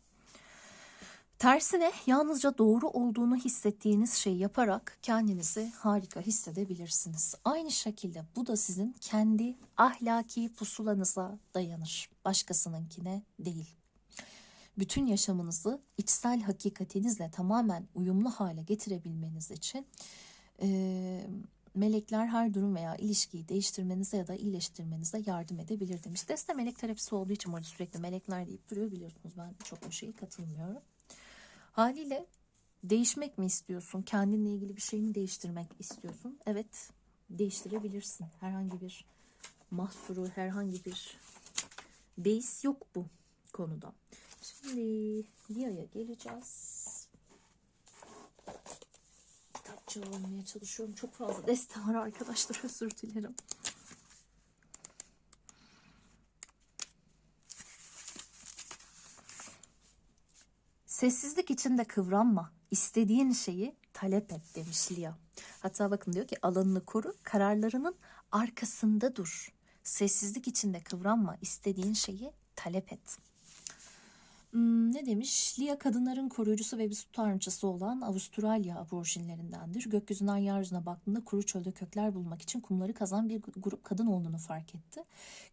Tersine yalnızca doğru olduğunu hissettiğiniz şeyi yaparak kendinizi harika hissedebilirsiniz. Aynı şekilde bu da sizin kendi ahlaki pusulanıza dayanır. Başkasınınkine değil. Bütün yaşamınızı içsel hakikatinizle tamamen uyumlu hale getirebilmeniz için melekler her durum veya ilişkiyi değiştirmenize ya da iyileştirmenize yardım edebilir demiş. Deste melek terapisi olduğu için orada sürekli melekler deyip duruyor, biliyorsunuz. Ben çok o şeye katılmıyorum. Haliyle değişmek mi istiyorsun? Kendinle ilgili bir şey mi değiştirmek istiyorsun? Evet, değiştirebilirsin. Herhangi bir mahsuru, herhangi bir beis yok bu konuda. Şimdi Lia'ya geleceğiz. Kitapçı olmaya çalışıyorum. Çok fazla deste var arkadaşlar. Özür dilerim. Sessizlik içinde kıvranma. İstediğin şeyi talep et demiş Lia. Hatta bakın diyor ki alanını koru, kararlarının arkasında dur. Sessizlik içinde kıvranma. İstediğin şeyi talep et. Ne demiş? Lia kadınların koruyucusu ve bir su tanrıçası olan Avustralya aborjinlerindendir. Gökyüzünden yeryüzüne baktığında kuru çölde kökler bulmak için kumları kazan bir grup kadın olduğunu fark etti.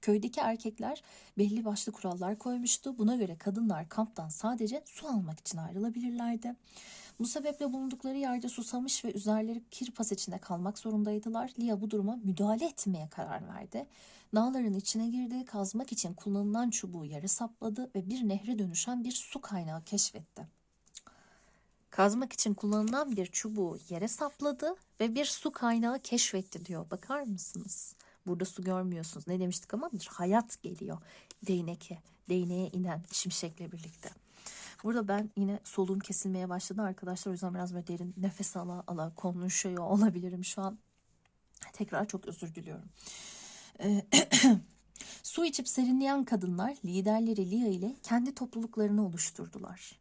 Köydeki erkekler belli başlı kurallar koymuştu. Buna göre kadınlar kamptan sadece su almak için ayrılabilirlerdi. Bu sebeple bulundukları yerde susamış ve üzerleri kirpas içinde kalmak zorundaydılar. Lia bu duruma müdahale etmeye karar verdi. Dağların içine girdi, kazmak için kullanılan çubuğu yere sapladı ve bir nehre dönüşen bir su kaynağı keşfetti. Kazmak için kullanılan bir çubuğu yere sapladı ve bir su kaynağı keşfetti diyor. Bakar mısınız? Burada su görmüyorsunuz. Ne demiştik ama bir hayat geliyor değneğe inen şimşekle birlikte. Burada ben yine soluğum kesilmeye başladı arkadaşlar. O yüzden biraz böyle derin nefes ala konuşuyor olabilirim şu an. Tekrar çok özür diliyorum. Su içip serinleyen kadınlar liderleri Lia ile kendi topluluklarını oluşturdular.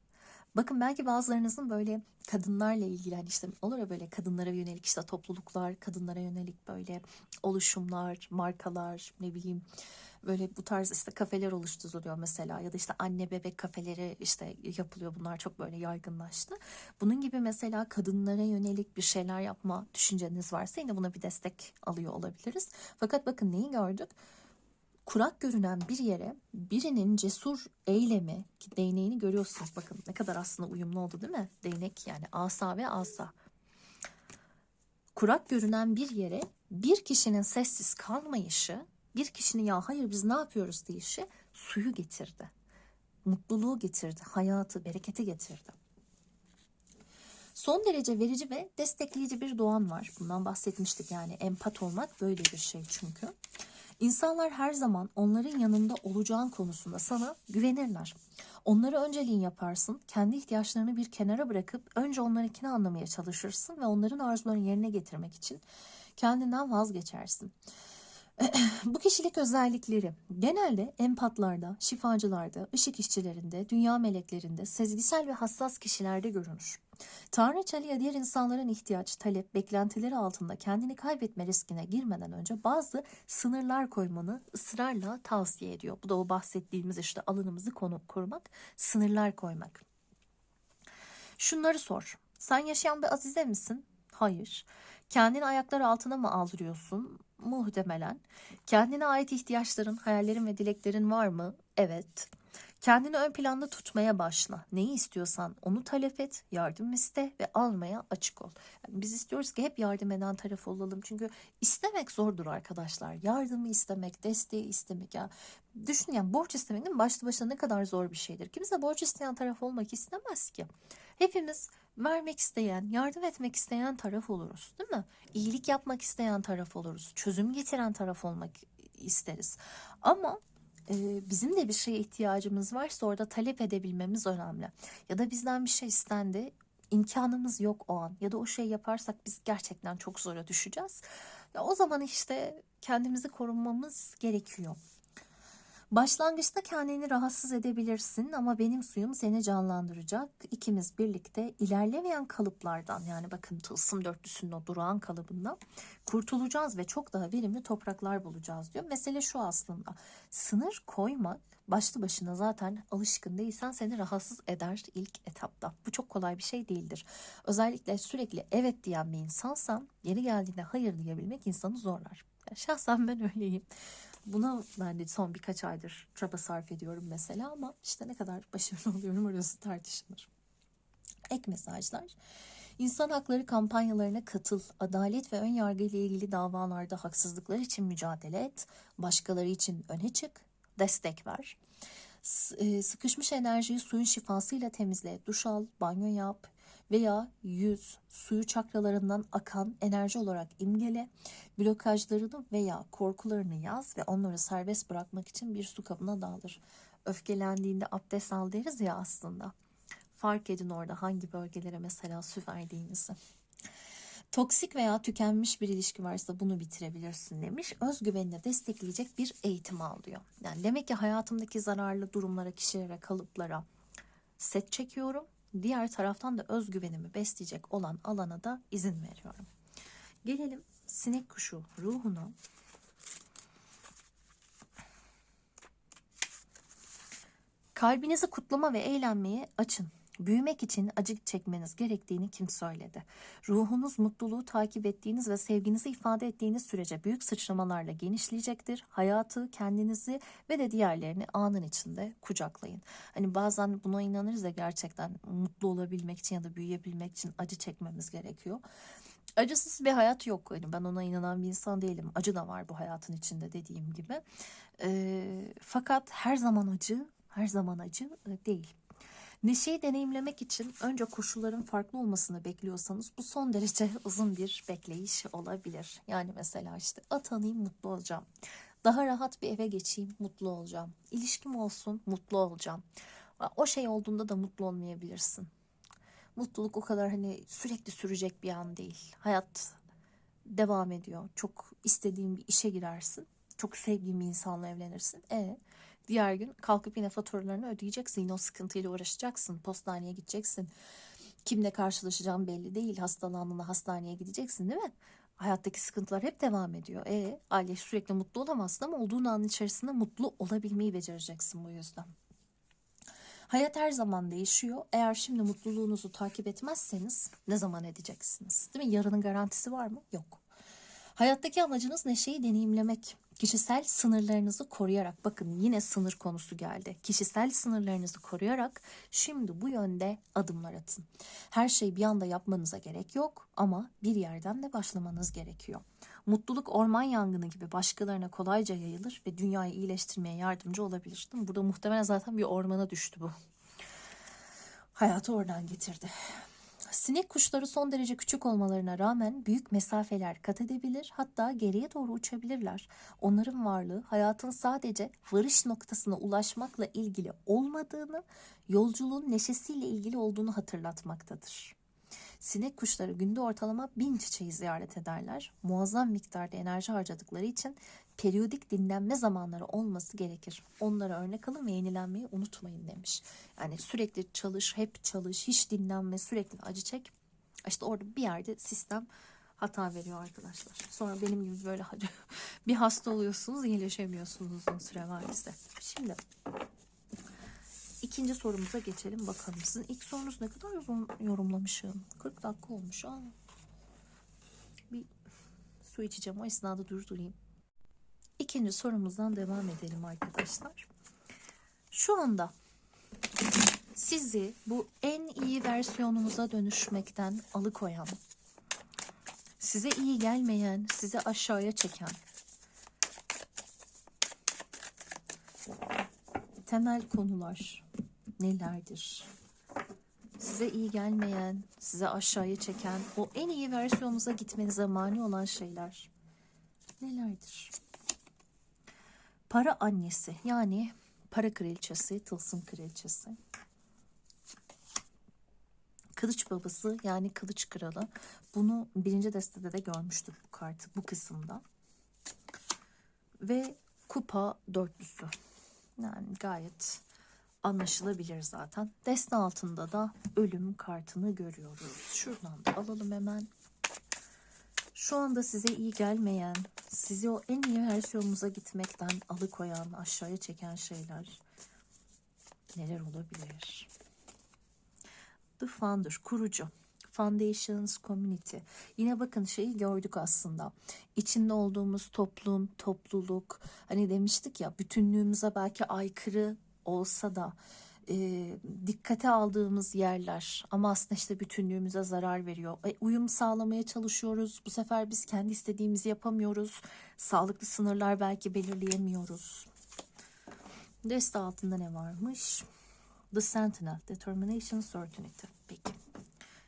Bakın belki bazılarınızın böyle kadınlarla ilgili hani işte olur ya böyle kadınlara yönelik işte topluluklar, kadınlara yönelik böyle oluşumlar, markalar, ne bileyim böyle bu tarz işte kafeler oluşturuluyor mesela ya da işte anne bebek kafeleri işte yapılıyor, bunlar çok böyle yaygınlaştı. Bunun gibi mesela kadınlara yönelik bir şeyler yapma düşünceniz varsa yine buna bir destek alıyor olabiliriz. Fakat bakın neyi gördük? Kurak görünen bir yere birinin cesur eylemi, ki değneğini görüyorsunuz bakın ne kadar aslında uyumlu oldu değil mi? Değnek yani asa ve asa. Kurak görünen bir yere bir kişinin sessiz kalmayışı, bir kişinin ya hayır biz ne yapıyoruz deyişi suyu getirdi. Mutluluğu getirdi, hayatı, bereketi getirdi. Son derece verici ve destekleyici bir doğan var. Bundan bahsetmiştik, yani empat olmak böyle bir şey çünkü. İnsanlar her zaman onların yanında olacağın konusunda sana güvenirler. Onları önceliğin yaparsın, kendi ihtiyaçlarını bir kenara bırakıp önce onlarınkini anlamaya çalışırsın ve onların arzularını yerine getirmek için kendinden vazgeçersin. Bu kişilik özellikleri genelde empatlarda, şifacılarda, ışık işçilerinde, dünya meleklerinde, sezgisel ve hassas kişilerde görünür. Tanrıçalıya diğer insanların ihtiyaç, talep, beklentileri altında kendini kaybetme riskine girmeden önce bazı sınırlar koymanı ısrarla tavsiye ediyor. Bu da o bahsettiğimiz işte alanımızı korumak, sınırlar koymak. Şunları sor. Sen yaşayan bir azize misin? Hayır. Kendini ayaklar altına mı aldırıyorsun? Muhtemelen. Kendine ait ihtiyaçların, hayallerin ve dileklerin var mı? Evet. Kendini ön planda tutmaya başla. Neyi istiyorsan onu talep et, yardım iste ve almaya açık ol. Yani biz istiyoruz ki hep yardım eden taraf olalım. Çünkü istemek zordur arkadaşlar. Yardımı istemek, desteği istemek. Ya düşün, yani borç istemek değil mi? Başlı başına ne kadar zor bir şeydir. Kimse borç isteyen taraf olmak istemez ki. Hepimiz vermek isteyen, yardım etmek isteyen taraf oluruz, değil mi? İyilik yapmak isteyen taraf oluruz. Çözüm getiren taraf olmak isteriz. Ama bizim de bir şeye ihtiyacımız varsa orada talep edebilmemiz önemli. Ya da bizden bir şey istendi, imkanımız yok o an ya da o şeyi yaparsak biz gerçekten çok zora düşeceğiz. Ya o zaman işte kendimizi korumamız gerekiyor. Başlangıçta kendini rahatsız edebilirsin ama benim suyum seni canlandıracak. İkimiz birlikte ilerlemeyen kalıplardan, yani bakın tılsım dörtlüsünün o durağan kalıbından kurtulacağız ve çok daha verimli topraklar bulacağız diyor. Mesele şu aslında: sınır koymak başlı başına zaten alışkın değilsen seni rahatsız eder ilk etapta. Bu çok kolay bir şey değildir. Özellikle sürekli evet diyen bir insansan yeri geldiğinde hayır diyebilmek insanı zorlar. Şahsen ben öyleyim. Buna ben de son birkaç aydır çaba sarf ediyorum mesela, ama işte ne kadar başarılı oluyorum orası tartışılır. Ek mesajlar: İnsan hakları kampanyalarına katıl, adalet ve önyargı ile ilgili davalarda haksızlıklar için mücadele et, başkaları için öne çık, destek ver. Sıkışmış enerjiyi suyun şifasıyla temizle, duş al, banyo yap veya yüz, suyu çakralarından akan enerji olarak imgele, blokajlarını veya korkularını yaz ve onları serbest bırakmak için bir su kabına daldır. Öfkelendiğinde abdest al deriz ya aslında. Fark edin orada hangi bölgelere mesela su verdiğinizi. Toksik veya tükenmiş bir ilişki varsa bunu bitirebilirsin demiş. Özgüvenini destekleyecek bir eğitim al diyor. Yani demek ki hayatımdaki zararlı durumlara, kişilere, kalıplara set çekiyorum. Diğer taraftan da özgüvenimi besleyecek olan alana da izin veriyorum. Gelelim sinek kuşu ruhuna. Kalbinizi kutlama ve eğlenmeye açın. Büyümek için acı çekmeniz gerektiğini kim söyledi? Ruhunuz mutluluğu takip ettiğiniz ve sevginizi ifade ettiğiniz sürece büyük sıçramalarla genişleyecektir. Hayatı, kendinizi ve de diğerlerini anın içinde kucaklayın. Hani bazen buna inanırız da gerçekten mutlu olabilmek için ya da büyüyebilmek için acı çekmemiz gerekiyor. Acısız bir hayat yok. Hani ben ona inanan bir insan değilim. Acı da var bu hayatın içinde, dediğim gibi. Fakat her zaman acı değil. Neşeyi deneyimlemek için önce koşulların farklı olmasını bekliyorsanız bu son derece uzun bir bekleyiş olabilir. Yani mesela işte atanayım, mutlu olacağım. Daha rahat bir eve geçeyim, mutlu olacağım. İlişkim olsun, mutlu olacağım. O şey olduğunda da mutlu olmayabilirsin. Mutluluk o kadar hani sürekli sürecek bir an değil. Hayat devam ediyor. Çok istediğin bir işe girersin. Çok sevdiğin bir insanla evlenirsin. Diğer gün kalkıp yine faturalarını ödeyeceksin. Yine o sıkıntıyla uğraşacaksın. Postaneye gideceksin. Kimle karşılaşacağım belli değil. Hastalandığında hastaneye gideceksin, değil mi? Hayattaki sıkıntılar hep devam ediyor. Aile sürekli mutlu olamazsın ama olduğun anın içerisinde mutlu olabilmeyi becereceksin bu yüzden. Hayat her zaman değişiyor. Eğer şimdi mutluluğunuzu takip etmezseniz ne zaman edeceksiniz? Değil mi? Yarının garantisi var mı? Yok. Hayattaki amacınız neşeyi deneyimlemek. Kişisel sınırlarınızı koruyarak, bakın yine sınır konusu geldi. Kişisel sınırlarınızı koruyarak şimdi bu yönde adımlar atın. Her şeyi bir anda yapmanıza gerek yok ama bir yerden de başlamanız gerekiyor. Mutluluk orman yangını gibi başkalarına kolayca yayılır ve dünyayı iyileştirmeye yardımcı olabilir. Değil mi? Burada muhtemelen zaten bir ormana düştü bu. Hayatı oradan getirdi. Sinek kuşları son derece küçük olmalarına rağmen büyük mesafeler kat edebilir, hatta geriye doğru uçabilirler. Onların varlığı hayatın sadece varış noktasına ulaşmakla ilgili olmadığını, yolculuğun neşesiyle ilgili olduğunu hatırlatmaktadır. Sinek kuşları günde ortalama 1000 çiçeği ziyaret ederler. Muazzam miktarda enerji harcadıkları için periyodik dinlenme zamanları olması gerekir. Onlara örnek alın ve yenilenmeyi unutmayın demiş. Yani sürekli çalış, hep çalış, hiç dinlenme, sürekli acı çek. İşte orada bir yerde sistem hata veriyor arkadaşlar. Sonra benim gibi böyle bir hasta oluyorsunuz, iyileşemiyorsunuz uzun süre maalesef. Şimdi İkinci sorumuza geçelim bakalım. Sizin ilk sorunuz ne kadar uzun yorumlamışım. 40 dakika olmuş. Bir su içeceğim, o esnada durdurayım. İkinci sorumuzdan devam edelim arkadaşlar. Şu anda sizi bu en iyi versiyonunuza dönüşmekten alıkoyan, size iyi gelmeyen, sizi aşağıya çeken temel konular nelerdir? Size iyi gelmeyen, size aşağıya çeken, o en iyi versiyonunuza gitmenize mani olan şeyler nelerdir? Para annesi, yani para kraliçesi, tılsım kraliçesi. Kılıç babası, yani kılıç kralı. Bunu birinci destede de görmüştük, bu kartı bu kısımda. Ve kupa dörtlüsü. Yani gayet anlaşılabilir zaten. Deste altında da ölüm kartını görüyoruz. Şuradan da alalım hemen. Şu anda size iyi gelmeyen, sizi o en iyi versiyonunuza gitmekten alıkoyan, aşağıya çeken şeyler neler olabilir? The Founder, kurucu. Foundations Community. Yine bakın şeyi gördük aslında. İçinde olduğumuz toplum, topluluk. Hani demiştik ya, bütünlüğümüze belki aykırı olsa da dikkate aldığımız yerler ama aslında işte bütünlüğümüze zarar veriyor. Uyum sağlamaya çalışıyoruz. Bu sefer biz kendi istediğimizi yapamıyoruz. Sağlıklı sınırlar belki belirleyemiyoruz. Deste altında ne varmış? The Sentinel, Determination, Certainty. Peki.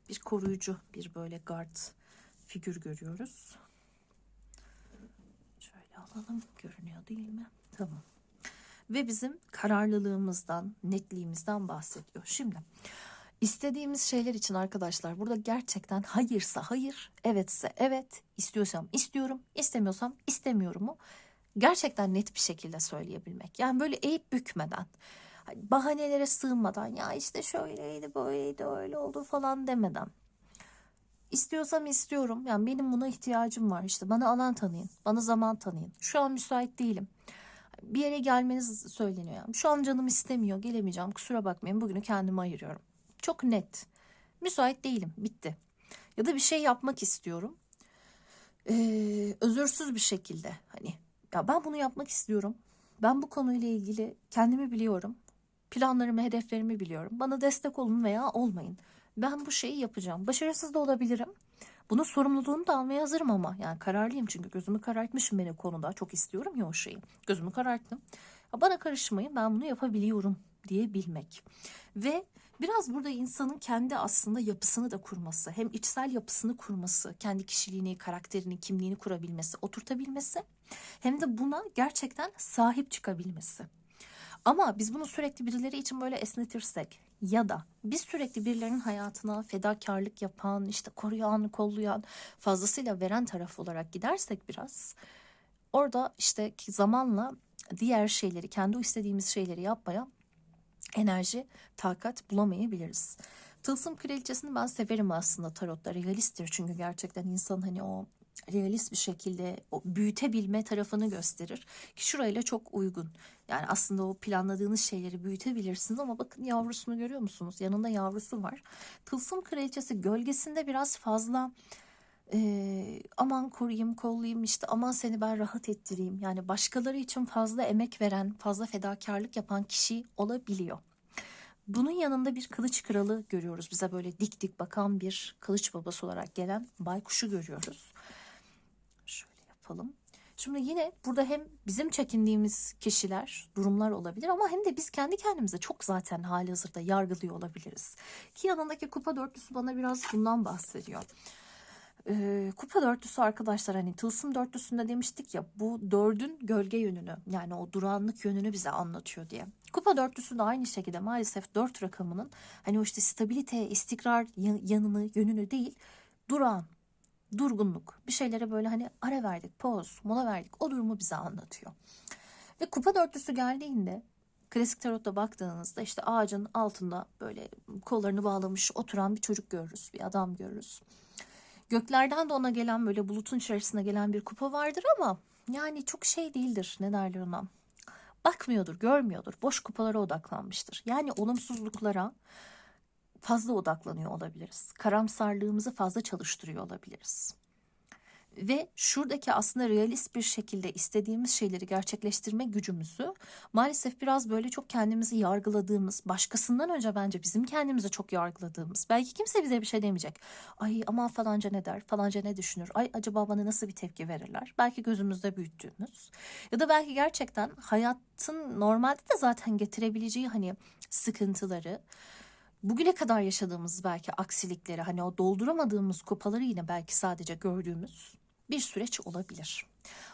Bir koruyucu, bir böyle guard figür görüyoruz. Şöyle alalım. Görünüyor değil mi? Tamam. Ve bizim kararlılığımızdan, netliğimizden bahsediyor. Şimdi istediğimiz şeyler için arkadaşlar burada gerçekten hayırsa hayır, evetse evet, istiyorsam istiyorum, istemiyorsam istemiyorumu gerçekten net bir şekilde söyleyebilmek. Yani böyle eğip bükmeden, bahanelere sığınmadan, ya işte şöyleydi, böyleydi, öyle oldu falan demeden. İstiyorsam istiyorum. Yani benim buna ihtiyacım var. İşte bana alan tanıyın, bana zaman tanıyın. Şu an müsait değilim. Bir yere gelmeniz söyleniyor. Yani şu an canım istemiyor, gelemeyeceğim. Kusura bakmayın, bugünü kendime ayırıyorum. Çok net. Müsait değilim, bitti. Ya da bir şey yapmak istiyorum. Özürsüz bir şekilde hani ya ben bunu yapmak istiyorum. Ben bu konuyla ilgili kendimi biliyorum. Planlarımı, hedeflerimi biliyorum. Bana destek olun veya olmayın. Ben bu şeyi yapacağım. Başarısız da olabilirim. Bunun sorumluluğunu da almaya hazırım ama. Yani kararlıyım çünkü gözümü karartmışım ben o konuda. Çok istiyorum ya o şeyi. Gözümü kararttım. Ya bana karışmayın, ben bunu yapabiliyorum diyebilmek. Ve biraz burada insanın kendi aslında yapısını da kurması. Hem içsel yapısını kurması, kendi kişiliğini, karakterini, kimliğini kurabilmesi, oturtabilmesi. Hem de buna gerçekten sahip çıkabilmesi. Ama biz bunu sürekli birileri için böyle esnetirsek ya da biz sürekli birilerinin hayatına fedakarlık yapan, işte koruyan, kollayan, fazlasıyla veren taraf olarak gidersek biraz, orada işte zamanla diğer şeyleri, kendi istediğimiz şeyleri yapmaya enerji, takat bulamayabiliriz. Tılsım kraliçesini ben severim aslında tarotta. Realisttir çünkü gerçekten insan hani o realist bir şekilde o büyütebilme tarafını gösterir ki şurayla çok uygun. Yani aslında o planladığınız şeyleri büyütebilirsiniz ama bakın yavrusunu görüyor musunuz? Yanında yavrusu var. Tılsım kraliçesi gölgesinde biraz fazla aman koruyayım, kollayayım, işte aman seni ben rahat ettireyim. Yani başkaları için fazla emek veren, fazla fedakarlık yapan kişi olabiliyor. Bunun yanında bir kılıç kralı görüyoruz. Bize böyle dik dik bakan bir kılıç babası olarak gelen baykuşu görüyoruz. Şöyle yapalım. Şimdi yine burada hem bizim çekindiğimiz kişiler, durumlar olabilir ama hem de biz kendi kendimize çok zaten halihazırda yargılıyor olabiliriz. Ki yanındaki kupa dörtlüsü bana biraz bundan bahsediyor. Kupa dörtlüsü arkadaşlar, hani tılsım dörtlüsünde demiştik ya, bu dördün gölge yönünü, yani o durağanlık yönünü bize anlatıyor diye. Kupa dörtlüsü de aynı şekilde maalesef 4 rakamının hani o işte stabilite, istikrar yanını, yönünü değil, durağan, durgunluk, bir şeylere böyle hani ara verdik, poz, mola verdik, o durumu bize anlatıyor. Ve kupa dörtlüsü geldiğinde klasik tarotta baktığınızda işte ağacın altında böyle kollarını bağlamış oturan bir çocuk görürüz, bir adam görürüz. Göklerden de ona gelen böyle bulutun içerisine gelen bir kupa vardır ama yani çok şey değildir, ne derler ona. Bakmıyordur, görmüyordur, boş kupalara odaklanmıştır. Yani olumsuzluklara fazla odaklanıyor olabiliriz. Karamsarlığımızı fazla çalıştırıyor olabiliriz. Ve şuradaki aslında realist bir şekilde istediğimiz şeyleri gerçekleştirme gücümüzü maalesef biraz böyle çok kendimizi yargıladığımız, başkasından önce bence bizim kendimizi çok yargıladığımız, belki kimse bize bir şey demeyecek. Ay aman falanca ne der, falanca ne düşünür, ay acaba bana nasıl bir tepki verirler. Belki gözümüzde büyüttüğümüz ya da belki gerçekten hayatın normalde de zaten getirebileceği hani sıkıntıları, bugüne kadar yaşadığımız belki aksilikleri, hani o dolduramadığımız kupaları yine belki sadece gördüğümüz bir süreç olabilir.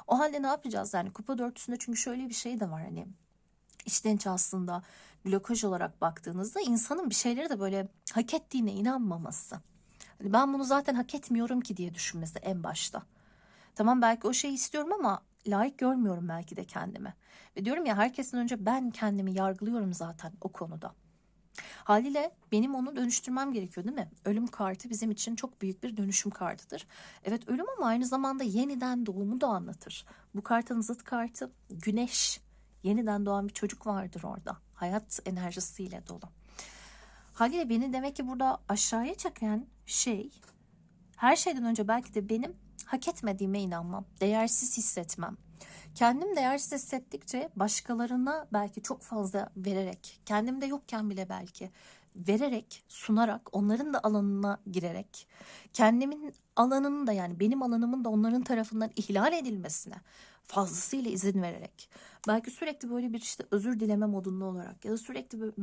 O halde ne yapacağız? Yani kupa dörtlüsünde çünkü şöyle bir şey de var, hani içten içe aslında blokaj olarak baktığınızda insanın bir şeyleri de böyle hak ettiğine inanmaması. Hani ben bunu zaten hak etmiyorum ki diye düşünmesi en başta. Tamam, belki o şeyi istiyorum ama layık görmüyorum belki de kendimi. Ve diyorum ya, herkesten önce ben kendimi yargılıyorum zaten o konuda. Haliyle benim onu dönüştürmem gerekiyor, değil mi? Ölüm kartı bizim için çok büyük bir dönüşüm kartıdır. Evet, ölüm ama aynı zamanda yeniden doğumu da anlatır. Bu kartın zıt kartı güneş. Yeniden doğan bir çocuk vardır orada. Hayat enerjisiyle dolu. Haliyle beni demek ki burada aşağıya çeken şey, her şeyden önce belki de benim hak etmediğime inanmam, değersiz hissetmem. Kendim değersiz hissettikçe başkalarına belki çok fazla vererek, kendimde yokken bile belki vererek, sunarak, onların da alanına girerek, kendimin alanının da, yani benim alanımın da onların tarafından ihlal edilmesine fazlasıyla izin vererek, belki sürekli böyle bir işte özür dileme modunda olarak ya da sürekli böyle,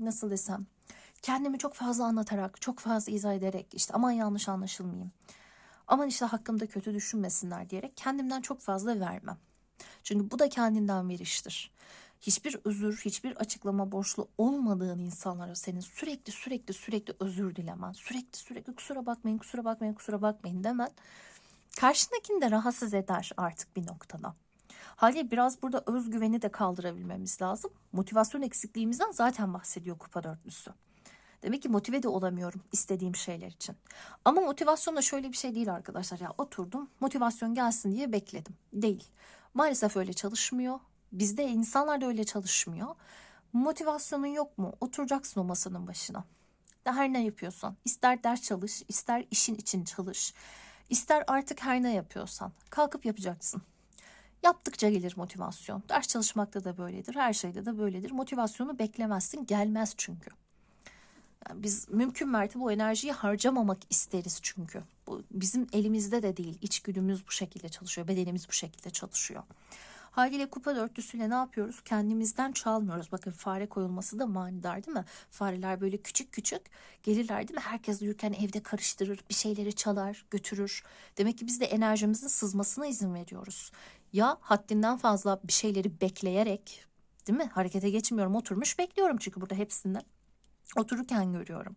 nasıl desem, kendimi çok fazla anlatarak, çok fazla izah ederek, işte aman yanlış anlaşılmayayım, aman işte hakkımda kötü düşünmesinler diyerek kendimden çok fazla vermem. Çünkü bu da kendinden veriştir. Hiçbir özür, hiçbir açıklama borçlu olmadığın insanlara senin sürekli özür dilemen, sürekli kusura bakmayın, kusura bakmayın, kusura bakmayın demen karşındakini de rahatsız eder artık bir noktada. Haliyle biraz burada özgüveni de kaldırabilmemiz lazım. Motivasyon eksikliğimizden zaten bahsediyor kupa dörtlüsü. Demek ki motive de olamıyorum istediğim şeyler için. Ama motivasyon da şöyle bir şey değil arkadaşlar. Ya oturdum, motivasyon gelsin diye bekledim. Değil. Maalesef öyle çalışmıyor. Bizde, insanlar da öyle çalışmıyor. Motivasyonun yok mu? Oturacaksın o masanın başına. Her ne yapıyorsan, ister ders çalış, ister işin için çalış, ister artık her ne yapıyorsan kalkıp yapacaksın. Yaptıkça gelir motivasyon. Ders çalışmakta da böyledir, her şeyde de böyledir. Motivasyonu beklemezsin, gelmez çünkü. Yani biz mümkün mertebe bu enerjiyi harcamamak isteriz çünkü. Bu bizim elimizde de değil. İçgüdümüz bu şekilde çalışıyor, bedenimiz bu şekilde çalışıyor. Haliyle kupa dörtlüsüyle ne yapıyoruz? Kendimizden çalmıyoruz. Bakın, fare koyulması da manidar, değil mi? Fareler böyle küçük küçük gelirler, değil mi? Herkes uyurken evde karıştırır, bir şeyleri çalar, götürür. Demek ki biz de enerjimizin sızmasına izin veriyoruz. Ya haddinden fazla bir şeyleri bekleyerek, değil mi? Harekete geçmiyorum, oturmuş bekliyorum çünkü burada hepsini otururken görüyorum.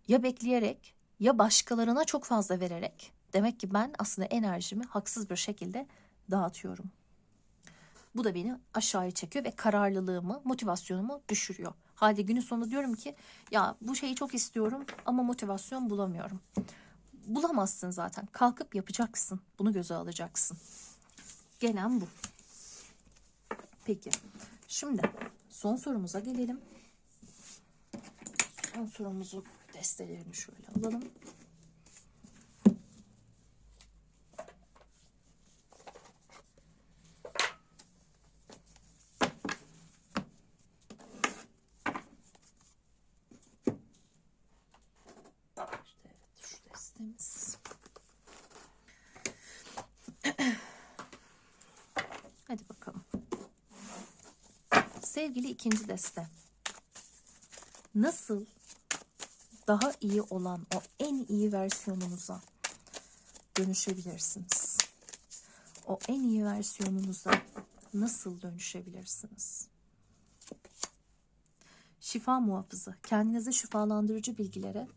Ya bekleyerek ya başkalarına çok fazla vererek, demek ki ben aslında enerjimi haksız bir şekilde dağıtıyorum. Bu da beni aşağıya çekiyor ve kararlılığımı, motivasyonumu düşürüyor. Halde günün sonunda diyorum ki ya bu şeyi çok istiyorum ama motivasyon bulamıyorum. Bulamazsın zaten. Kalkıp yapacaksın. Bunu göze alacaksın. Gelen bu. Peki. Şimdi son sorumuza gelelim. Son sorumuzu, destelerini şöyle alalım. Destemiz. Hadi bakalım. Sevgili ikinci deste. Nasıl daha iyi olan o en iyi versiyonunuza dönüşebilirsiniz? O en iyi versiyonunuza nasıl dönüşebilirsiniz? Şifa muhafızı. Kendinizi şifalandırıcı bilgilere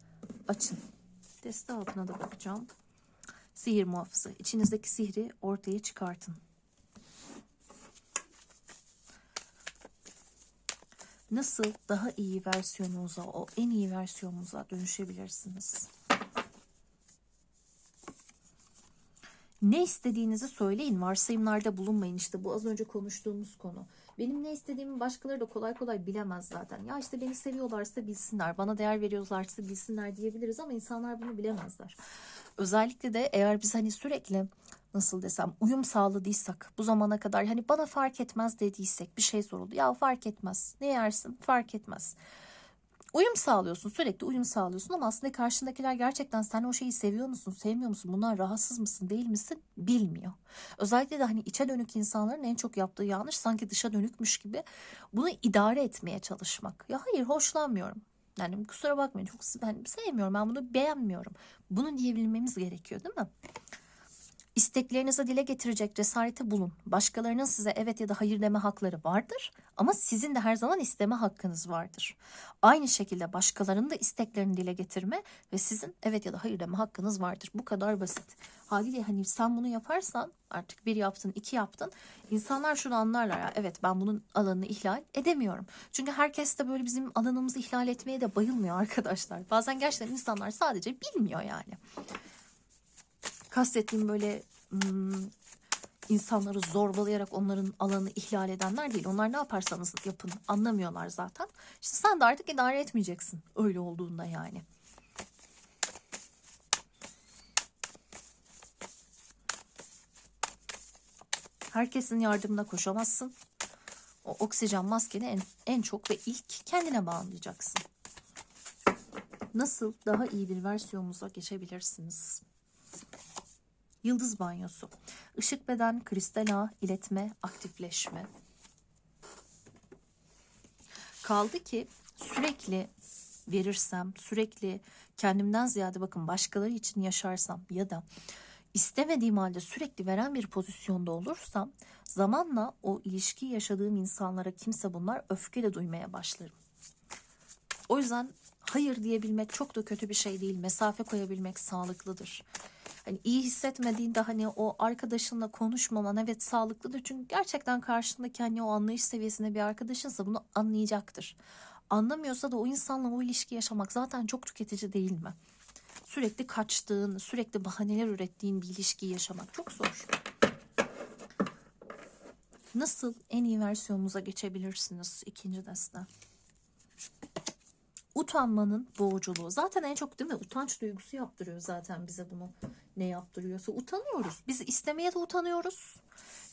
açın. Deste altına da bakacağım. Sihir muhafızı. İçinizdeki sihri ortaya çıkartın. Nasıl daha iyi versiyonunuza, o en iyi versiyonunuza dönüşebilirsiniz? Ne istediğinizi söyleyin. Varsayımlarda bulunmayın. İşte bu az önce konuştuğumuz konu. Benim ne istediğimi başkaları da kolay kolay bilemez zaten. Ya işte beni seviyorlarsa bilsinler, bana değer veriyorlarsa bilsinler diyebiliriz ama insanlar bunu bilemezler. Özellikle de eğer biz hani sürekli, nasıl desem, uyum sağladıysak, bu zamana kadar hani bana fark etmez dediysek, bir şey soruldu. Ya fark etmez. Ne yersin? Fark etmez. Uyum sağlıyorsun, sürekli uyum sağlıyorsun ama aslında karşındakiler gerçekten sen o şeyi seviyor musun, sevmiyor musun, bundan rahatsız mısın, değil misin bilmiyor. Özellikle de hani içe dönük insanların en çok yaptığı yanlış, sanki dışa dönükmüş gibi bunu idare etmeye çalışmak. Ya hayır, hoşlanmıyorum. Yani kusura bakmayın, çok ben sevmiyorum, ben bunu beğenmiyorum. Bunu diyebilmemiz gerekiyor, değil mi? İsteklerinizi dile getirecek cesareti bulun. Başkalarının size evet ya da hayır deme hakları vardır ama sizin de her zaman isteme hakkınız vardır. Aynı şekilde başkalarının da isteklerini dile getirme ve sizin evet ya da hayır deme hakkınız vardır. Bu kadar basit. Haliyle hani sen bunu yaparsan artık bir yaptın, iki yaptın. İnsanlar şunu anlarlar ya, evet ben bunun alanını ihlal edemiyorum. Çünkü herkes de böyle bizim alanımızı ihlal etmeye de bayılmıyor arkadaşlar. Bazen gerçekten insanlar sadece bilmiyor yani. Kastettiğim böyle insanları zorbalayarak onların alanını ihlal edenler değil. Onlar ne yaparsanız yapın anlamıyorlar zaten. İşte sen de artık idare etmeyeceksin öyle olduğunda yani. Herkesin yardımına koşamazsın. O oksijen maskeni en çok ve ilk kendine bağlayacaksın. Nasıl daha iyi bir versiyonunuza geçebilirsiniz? Yıldız banyosu. Işık beden, kristal ağ, iletme, aktifleşme. Kaldı ki sürekli verirsem, sürekli kendimden ziyade bakın başkaları için yaşarsam ya da istemediğim halde sürekli veren bir pozisyonda olursam zamanla o ilişkiyi yaşadığım insanlara kimse bunlar öfke de duymaya başlarım. O yüzden hayır diyebilmek çok da kötü bir şey değil. Mesafe koyabilmek sağlıklıdır. Hani iyi hissetmediğinde hani o arkadaşınla konuşmaman evet sağlıklıdır. Çünkü gerçekten karşındaki hani o anlayış seviyesinde bir arkadaşınsa bunu anlayacaktır. Anlamıyorsa da o insanla o ilişki yaşamak zaten çok tüketici değil mi? Sürekli kaçtığın, sürekli bahaneler ürettiğin bir ilişkiyi yaşamak çok zor. Nasıl en iyi versiyonunuza geçebilirsiniz ikinci deste? Utanmanın boğuculuğu. Zaten en çok değil mi? Utanç duygusu yaptırıyor zaten bize bunu. Ne yaptırıyorsa utanıyoruz. Biz istemeye de utanıyoruz.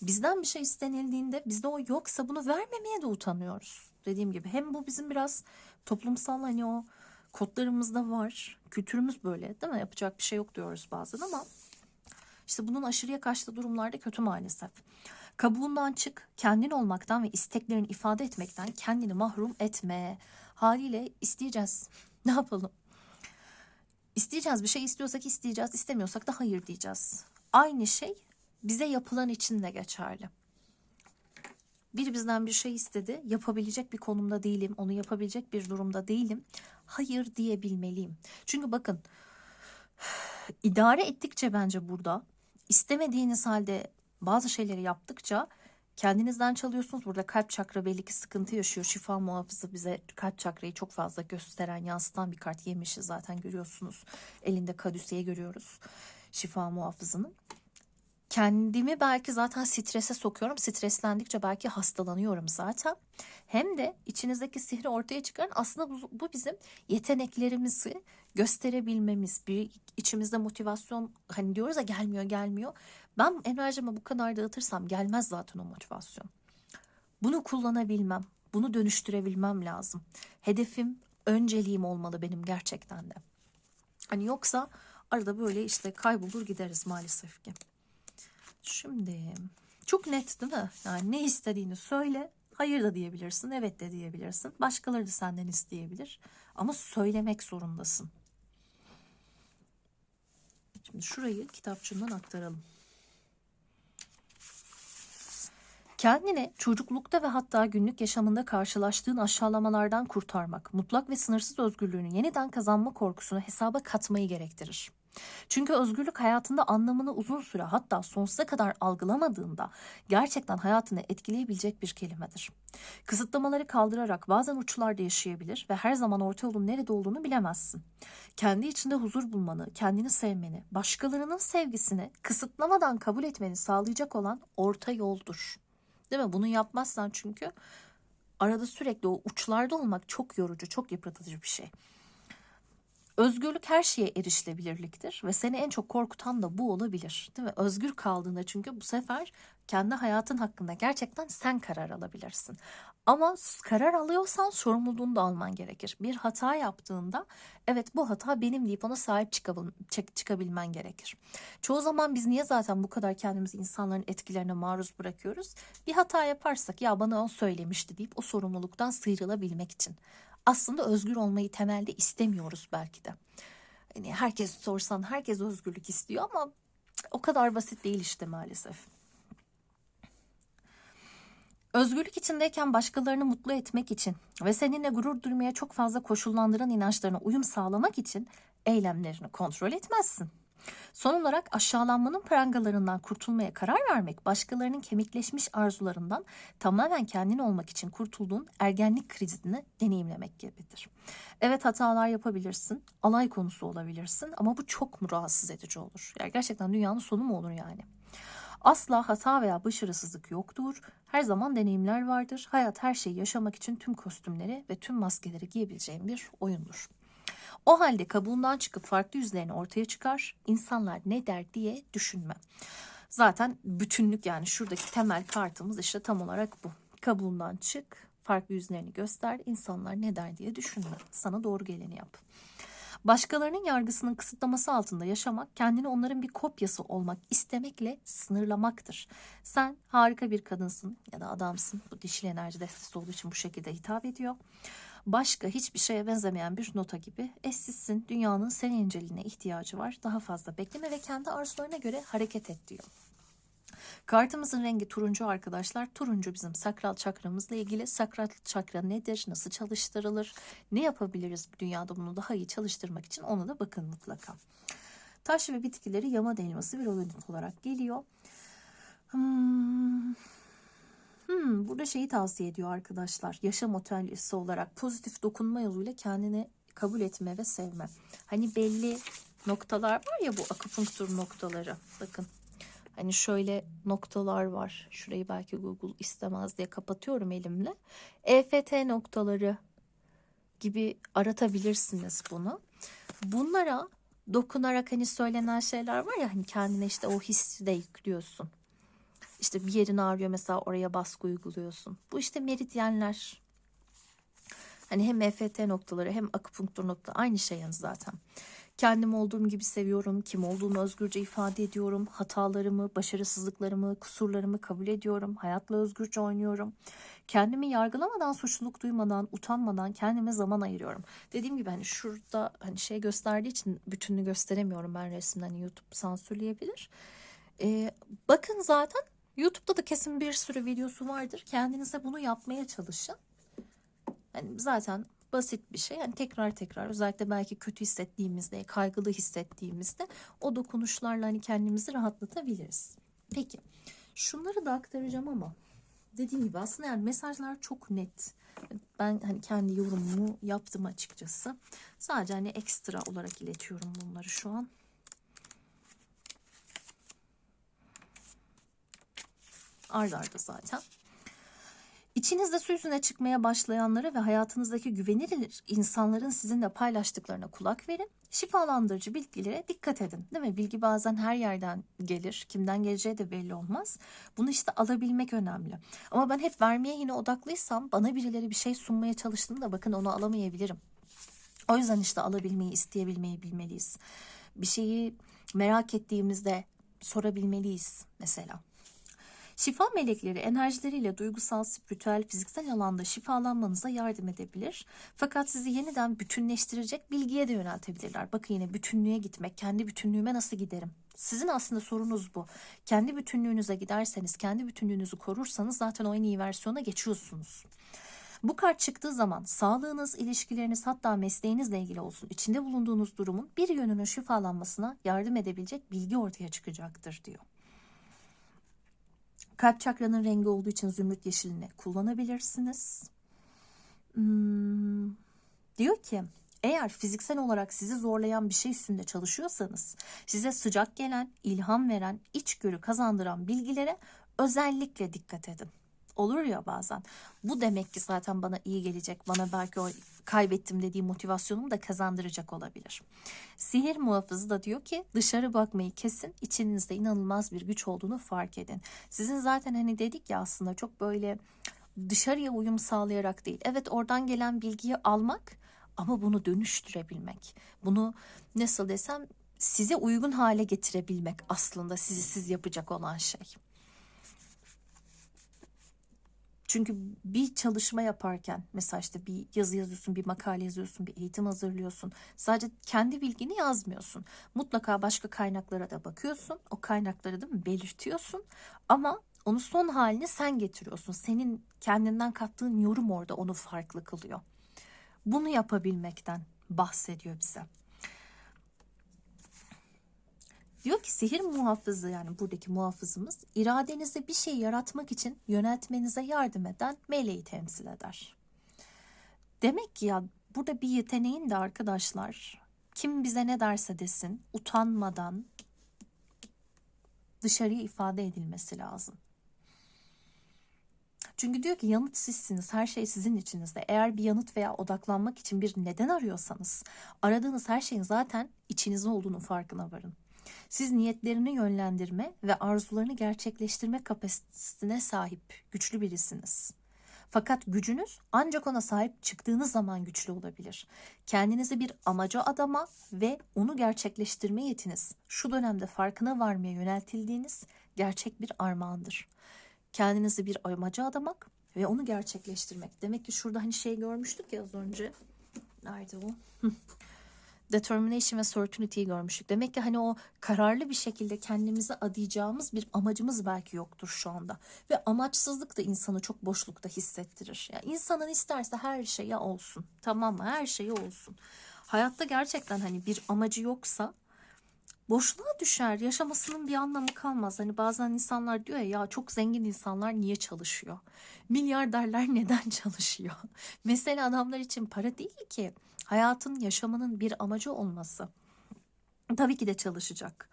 Bizden bir şey istenildiğinde bizde o yoksa bunu vermemeye de utanıyoruz. Dediğim gibi hem bu bizim biraz toplumsal hani o kodlarımızda var. Kültürümüz böyle değil mi? Yapacak bir şey yok diyoruz bazen ama işte bunun aşırıya kaçtığı durumlarda kötü maalesef. Kabuğundan çık, kendin olmaktan ve isteklerini ifade etmekten kendini mahrum etme. Haliyle isteyeceğiz. Ne yapalım? İsteyeceğiz. Bir şey istiyorsak isteyeceğiz. İstemiyorsak da hayır diyeceğiz. Aynı şey bize yapılan için de geçerli. Biri bizden bir şey istedi. Yapabilecek bir konumda değilim. Onu yapabilecek bir durumda değilim. Hayır diyebilmeliyim. Çünkü bakın idare ettikçe bence burada istemediğiniz halde bazı şeyleri yaptıkça kendinizden çalıyorsunuz. Burada kalp çakra belli ki sıkıntı yaşıyor. Şifa muhafızı bize kalp çakrayı çok fazla gösteren, yansıtan bir kart yemişiz zaten görüyorsunuz. Elinde kadüseyi görüyoruz şifa muhafızının. Kendimi belki zaten strese sokuyorum. Streslendikçe belki hastalanıyorum zaten. Hem de içinizdeki sihri ortaya çıkaran aslında bu bizim yeteneklerimizi gösterebilmemiz. Bir içimizde motivasyon hani diyoruz ya gelmiyor. Ben enerjimi bu kadar dağıtırsam gelmez zaten o motivasyon. Bunu kullanabilmem, bunu dönüştürebilmem lazım. Hedefim, önceliğim olmalı benim gerçekten de. Hani yoksa arada böyle işte kaybolur gideriz maalesef ki. Şimdi çok net değil mi? Yani ne istediğini söyle. Hayır da diyebilirsin, evet de diyebilirsin. Başkaları da senden isteyebilir. Ama söylemek zorundasın. Şimdi şurayı kitapçığımdan aktaralım. Kendini çocuklukta ve hatta günlük yaşamında karşılaştığın aşağılamalardan kurtarmak, mutlak ve sınırsız özgürlüğünü yeniden kazanma korkusunu hesaba katmayı gerektirir. Çünkü özgürlük hayatında anlamını uzun süre hatta sonsuza kadar algılamadığında gerçekten hayatını etkileyebilecek bir kelimedir. Kısıtlamaları kaldırarak bazen uçlarda yaşayabilir ve her zaman orta yolun nerede olduğunu bilemezsin. Kendi içinde huzur bulmanı, kendini sevmeni, başkalarının sevgisini kısıtlamadan kabul etmeni sağlayacak olan orta yoldur. Değil mi? Bunu yapmazsan çünkü arada sürekli o uçlarda olmak çok yorucu, çok yıpratıcı bir şey. Özgürlük her şeye erişilebilirliktir ve seni en çok korkutan da bu olabilir, değil mi? Özgür kaldığında çünkü bu sefer kendi hayatın hakkında gerçekten sen karar alabilirsin. Ama karar alıyorsan sorumluluğunu da alman gerekir. Bir hata yaptığında evet bu hata benim deyip ona sahip çıkabilmen gerekir. Çoğu zaman biz niye zaten bu kadar kendimizi insanların etkilerine maruz bırakıyoruz? Bir hata yaparsak ya bana o söylemişti deyip o sorumluluktan sıyrılabilmek için. Aslında özgür olmayı temelde istemiyoruz belki de. Hani herkes sorsan herkes özgürlük istiyor ama O kadar basit değil işte maalesef. Özgürlük içindeyken başkalarını mutlu etmek için ve seninle gurur duymaya çok fazla koşullandıran inançlarına uyum sağlamak için eylemlerini kontrol etmezsin. Son olarak aşağılanmanın prangalarından kurtulmaya karar vermek, başkalarının kemikleşmiş arzularından tamamen kendin olmak için kurtulduğun ergenlik krizini deneyimlemek gibidir. Evet, hatalar yapabilirsin, alay konusu olabilirsin ama bu çok mu rahatsız edici olur? Yani gerçekten dünyanın sonu mu olur yani? Asla hata veya başarısızlık yoktur. Her zaman deneyimler vardır. Hayat her şeyi yaşamak için tüm kostümleri ve tüm maskeleri giyebileceğin bir oyundur. O halde kabuğundan çıkıp farklı yüzlerini ortaya çıkar. İnsanlar ne der diye düşünme. Zaten bütünlük, yani şuradaki temel kartımız işte tam olarak bu. Kabuğundan çık, farklı yüzlerini göster, insanlar ne der diye düşünme. Sana doğru geleni yap. Başkalarının yargısının kısıtlaması altında yaşamak, kendini onların bir kopyası olmak istemekle sınırlamaktır. Sen harika bir kadınsın ya da adamsın. Bu dişil enerji destesi olduğu için bu şekilde hitap ediyor. Başka hiçbir şeye benzemeyen bir nota gibi eşsizsin. Dünyanın senin inceliğine ihtiyacı var. Daha fazla bekleme ve kendi arzularına göre hareket et diyor. Kartımızın rengi turuncu arkadaşlar. Turuncu bizim sakral çakramızla ilgili. Sakral çakra nedir? Nasıl çalıştırılır? Ne yapabiliriz bu dünyada bunu daha iyi çalıştırmak için? Ona da bakın mutlaka. Taş ve bitkileri yama elması bir oyunluk olarak geliyor. Burada şeyi tavsiye ediyor arkadaşlar. Yaşam atölyesi olarak pozitif dokunma yoluyla kendini kabul etme ve sevme. Hani belli noktalar var ya, bu akupunktur noktaları. Bakın. Hani şöyle noktalar var. Şurayı belki Google istemez diye kapatıyorum elimle. EFT noktaları gibi aratabilirsiniz bunu. Bunlara dokunarak hani söylenen şeyler var ya, hani kendine işte o hissi de yüklüyorsun. İşte bir yerin ağrıyor mesela, oraya baskı uyguluyorsun. Bu işte meridyenler. Hani hem EFT noktaları hem akupunktur noktaları aynı şey yani zaten. Kendim olduğum gibi seviyorum. Kim olduğumu özgürce ifade ediyorum. Hatalarımı, başarısızlıklarımı, kusurlarımı kabul ediyorum. Hayatla özgürce oynuyorum. Kendimi yargılamadan, suçluluk duymadan, utanmadan kendime zaman ayırıyorum. Dediğim gibi hani şurada hani şey gösterdiği için bütününü gösteremiyorum ben resimden. Hani YouTube sansürleyebilir. Bakın zaten YouTube'da da kesin bir sürü videosu vardır. Kendinize bunu yapmaya çalışın. Yani zaten basit bir şey. Yani tekrar tekrar, özellikle belki kötü hissettiğimizde, kaygılı hissettiğimizde o dokunuşlarla hani kendimizi rahatlatabiliriz. Peki şunları da aktaracağım ama dediğim gibi aslında yani mesajlar çok net. Ben hani kendi yorumumu yaptım açıkçası. Sadece hani ekstra olarak iletiyorum bunları şu an. Arda arda zaten. İçinizde su yüzüne çıkmaya başlayanlara ve hayatınızdaki güvenilir insanların sizinle paylaştıklarına kulak verin. Şifalandırıcı bilgilere dikkat edin. Değil mi? Bilgi bazen her yerden gelir. Kimden geleceği de belli olmaz. Bunu işte alabilmek önemli. Ama ben hep vermeye yine odaklıysam, bana birileri bir şey sunmaya çalıştığında bakın onu alamayabilirim. O yüzden işte alabilmeyi, isteyebilmeyi bilmeliyiz. Bir şeyi merak ettiğimizde sorabilmeliyiz mesela. Şifa melekleri enerjileriyle duygusal, spiritüel, fiziksel alanda şifalanmanıza yardım edebilir. Fakat sizi yeniden bütünleştirecek bilgiye de yöneltebilirler. Bakın yine bütünlüğe gitmek, kendi bütünlüğüme nasıl giderim? Sizin aslında sorunuz bu. Kendi bütünlüğünüze giderseniz, kendi bütünlüğünüzü korursanız zaten o en iyi versiyona geçiyorsunuz. Bu kart çıktığı zaman sağlığınız, ilişkileriniz, hatta mesleğinizle ilgili olsun, içinde bulunduğunuz durumun bir yönünün şifalanmasına yardım edebilecek bilgi ortaya çıkacaktır diyor. Kalp çakranın rengi olduğu için zümrüt yeşilini kullanabilirsiniz. Diyor ki eğer fiziksel olarak sizi zorlayan bir şey üstünde çalışıyorsanız, size sıcak gelen, ilham veren, içgörü kazandıran bilgilere özellikle dikkat edin. Olur ya bazen. Bu demek ki zaten bana iyi gelecek. Bana belki o kaybettim dediği motivasyonumu da kazandıracak olabilir. Sihir muhafızı da diyor ki dışarı bakmayı kesin. İçinizde inanılmaz bir güç olduğunu fark edin. Sizin zaten hani dedik ya, aslında çok böyle dışarıya uyum sağlayarak değil. Evet, oradan gelen bilgiyi almak ama bunu dönüştürebilmek. Bunu nasıl desem, size uygun hale getirebilmek aslında sizi siz yapacak olan şey. Çünkü bir çalışma yaparken mesela işte bir yazı yazıyorsun, bir makale yazıyorsun, bir eğitim hazırlıyorsun. Sadece kendi bilgini yazmıyorsun. Mutlaka başka kaynaklara da bakıyorsun. O kaynakları da belirtiyorsun. Ama onu son haline sen getiriyorsun. Senin kendinden kattığın yorum orada onu farklı kılıyor. Bunu yapabilmekten bahsediyor bize. Diyor ki sihir muhafızı, yani buradaki muhafızımız iradenizde bir şey yaratmak için yöneltmenize yardım eden meleği temsil eder. Demek ki ya burada bir yeteneğin de arkadaşlar, kim bize ne derse desin utanmadan dışarıya ifade edilmesi lazım. Çünkü diyor ki yanıt sizsiniz, her şey sizin içinizde. Eğer bir yanıt veya odaklanmak için bir neden arıyorsanız aradığınız her şeyin zaten içinizde olduğunu farkına varın. Siz niyetlerini yönlendirme ve arzularını gerçekleştirme kapasitesine sahip güçlü birisiniz. Fakat gücünüz ancak ona sahip çıktığınız zaman güçlü olabilir. Kendinizi bir amaca adama ve onu gerçekleştirme yetiniz şu dönemde farkına varmaya yöneltildiğiniz gerçek bir armağandır. Kendinizi bir amaca adamak ve onu gerçekleştirmek. Demek ki şurada hani şey görmüştük ya az önce. Nerede o? Determination ve certainty'yi görmüştük. Demek ki hani o kararlı bir şekilde kendimize adayacağımız bir amacımız belki yoktur şu anda. Ve amaçsızlık da insanı çok boşlukta hissettirir. Yani insanın isterse her şeye olsun. Tamam mı? Her şeye olsun. Hayatta gerçekten hani bir amacı yoksa boşluğa düşer. Yaşamasının bir anlamı kalmaz. Hani bazen insanlar diyor ya çok zengin insanlar niye çalışıyor? Milyarderler neden çalışıyor? Mesele adamlar için para değil ki. Hayatın, yaşamanın bir amacı olması. Tabii ki de çalışacak.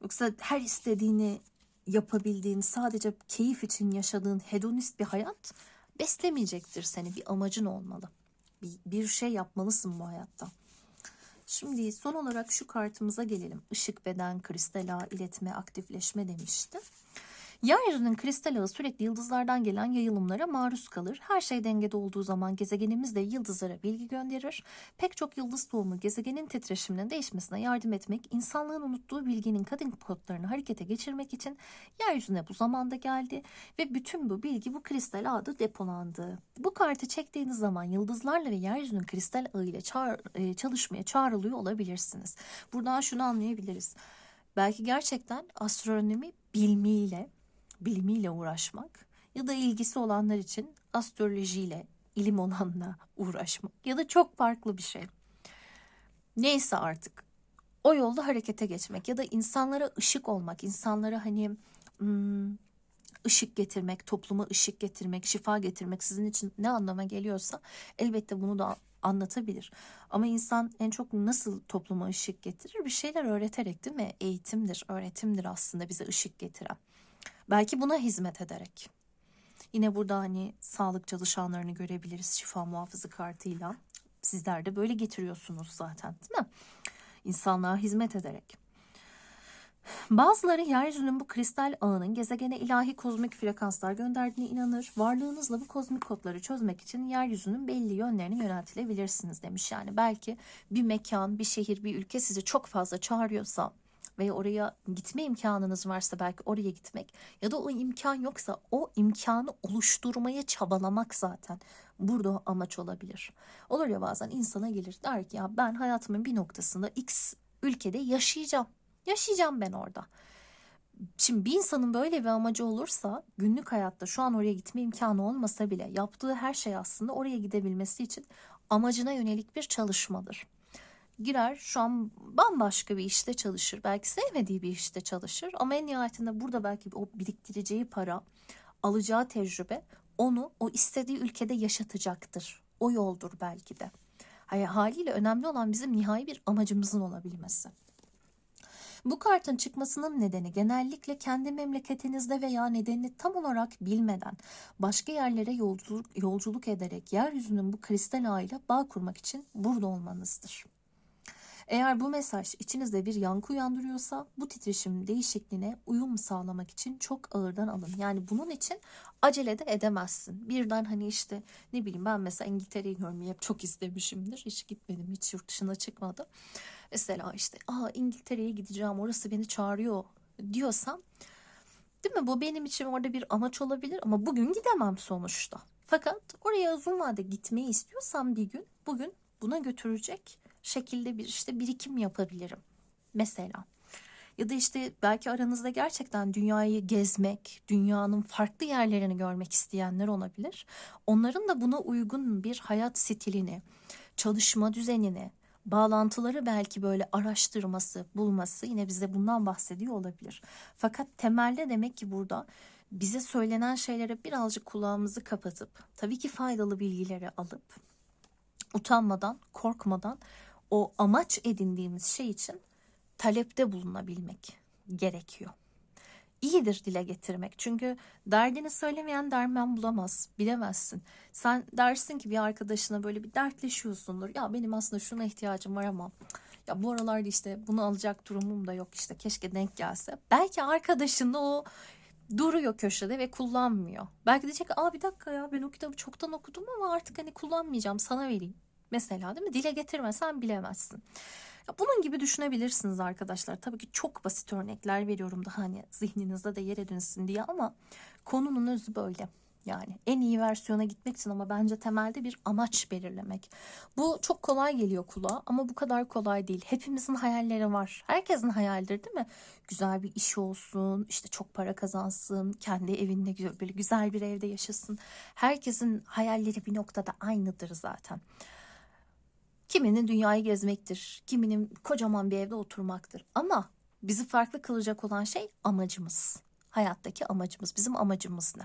Yoksa her istediğini yapabildiğin, sadece keyif için yaşadığın hedonist bir hayat beslemeyecektir seni. Bir amacın olmalı. Bir şey yapmalısın bu hayatta. Şimdi son olarak şu kartımıza gelelim. Işık, beden, kristal ağ, iletme, aktifleşme demişti. Yeryüzünün kristal ağı sürekli yıldızlardan gelen yayılımlara maruz kalır. Her şey dengede olduğu zaman gezegenimiz de yıldızlara bilgi gönderir. Pek çok yıldız tohumu gezegenin titreşiminin değişmesine yardım etmek, insanlığın unuttuğu bilginin kadın kodlarını harekete geçirmek için yeryüzüne bu zamanda geldi ve bütün bu bilgi bu kristal ağda depolandı. Bu kartı çektiğiniz zaman yıldızlarla ve yeryüzünün kristal ağı ile çalışmaya çağrılıyor olabilirsiniz. Buradan şunu anlayabiliriz. Belki gerçekten astronomi bilimiyle uğraşmak ya da ilgisi olanlar için astrolojiyle, ilim olanla uğraşmak ya da çok farklı bir şey. Neyse artık o yolda harekete geçmek ya da insanlara ışık olmak, insanlara hani ışık getirmek, topluma ışık getirmek, şifa getirmek sizin için ne anlama geliyorsa elbette bunu da anlatabilir. Ama insan en çok nasıl topluma ışık getirir? Bir şeyler öğreterek, değil mi? Eğitimdir, öğretimdir aslında bize ışık getiren. Belki buna hizmet ederek. Yine burada hani sağlık çalışanlarını görebiliriz şifa muhafızı kartıyla. Sizler de böyle getiriyorsunuz zaten, değil mi? İnsanlığa hizmet ederek. Bazıları yeryüzünün bu kristal ağının gezegene ilahi kozmik frekanslar gönderdiğine inanır. Varlığınızla bu kozmik kodları çözmek için yeryüzünün belli yönlerine yöneltilebilirsiniz demiş. Yani belki bir mekan, bir şehir, bir ülke sizi çok fazla çağırıyorsa veya oraya gitme imkanınız varsa belki oraya gitmek ya da o imkan yoksa o imkanı oluşturmaya çabalamak zaten burada amaç olabilir. Olur ya bazen insana gelir der ki ya ben hayatımın bir noktasında X ülkede yaşayacağım. Yaşayacağım ben orada. Şimdi bir insanın böyle bir amacı olursa günlük hayatta şu an oraya gitme imkanı olmasa bile yaptığı her şey aslında oraya gidebilmesi için amacına yönelik bir çalışmadır. Girer şu an bambaşka bir işte çalışır. Belki sevmediği bir işte çalışır ama en nihayetinde burada belki o biriktireceği para, alacağı tecrübe onu o istediği ülkede yaşatacaktır. O yoldur belki de. Haliyle önemli olan bizim nihai bir amacımızın olabilmesi. Bu kartın çıkmasının nedeni genellikle kendi memleketinizde veya nedenini tam olarak bilmeden başka yerlere yolculuk ederek yeryüzünün bu kristal ağıyla bağ kurmak için burada olmanızdır. Eğer bu mesaj içinizde bir yankı uyandırıyorsa bu titreşim değişikliğine uyum sağlamak için çok ağırdan alın. Yani bunun için acele de edemezsin. Birden hani işte ne bileyim ben mesela İngiltere'yi görmeyi hep çok istemişimdir. Hiç gitmedim, hiç yurt dışına çıkmadım. Mesela işte İngiltere'ye gideceğim, orası beni çağırıyor diyorsam Değil mi? Bu benim için orada bir amaç olabilir ama bugün gidemem sonuçta. Fakat oraya uzun vade gitmeyi istiyorsam bir gün, bugün buna götürecek şekilde bir işte birikim yapabilirim. Mesela. Ya da işte belki aranızda gerçekten dünyayı gezmek, dünyanın farklı yerlerini görmek isteyenler olabilir. Onların da buna uygun bir hayat stilini, çalışma düzenini, bağlantıları belki böyle araştırması, bulması yine bize bundan bahsediyor olabilir. Fakat temelde demek ki burada bize söylenen şeylere birazcık kulağımızı kapatıp, tabii ki faydalı bilgileri alıp, utanmadan, korkmadan o amaç edindiğimiz şey için talepte bulunabilmek gerekiyor. İyidir dile getirmek. Çünkü derdini söylemeyen derman bulamaz. Bilemezsin. Sen dersin ki bir arkadaşına böyle bir dertleşiyorsundur. Ya benim aslında şuna ihtiyacım var ama ya bu aralarda işte bunu alacak durumum da yok, işte keşke denk gelse. Belki arkadaşın da o duruyor köşede ve kullanmıyor. Belki diyecek, aa bir dakika ya, ben o kitabı çoktan okudum ama artık hani kullanmayacağım, sana vereyim. Mesela, değil mi? Dile getirmesen bilemezsin. Ya bunun gibi düşünebilirsiniz arkadaşlar. Tabii ki çok basit örnekler veriyorum daha hani zihninizde de yer edinsin diye ama konunun özü böyle. Yani en iyi versiyona gitmek için ama bence temelde bir amaç belirlemek. Bu çok kolay geliyor kulağa ama bu kadar kolay değil. Hepimizin hayalleri var. Herkesin hayalleri, değil mi? Güzel bir iş olsun, işte çok para kazansın, kendi evinde böyle güzel bir evde yaşasın. Herkesin hayalleri bir noktada aynıdır zaten. Kiminin dünyayı gezmektir, kiminin kocaman bir evde oturmaktır. Ama bizi farklı kılacak olan şey amacımız. Hayattaki amacımız, bizim amacımız ne?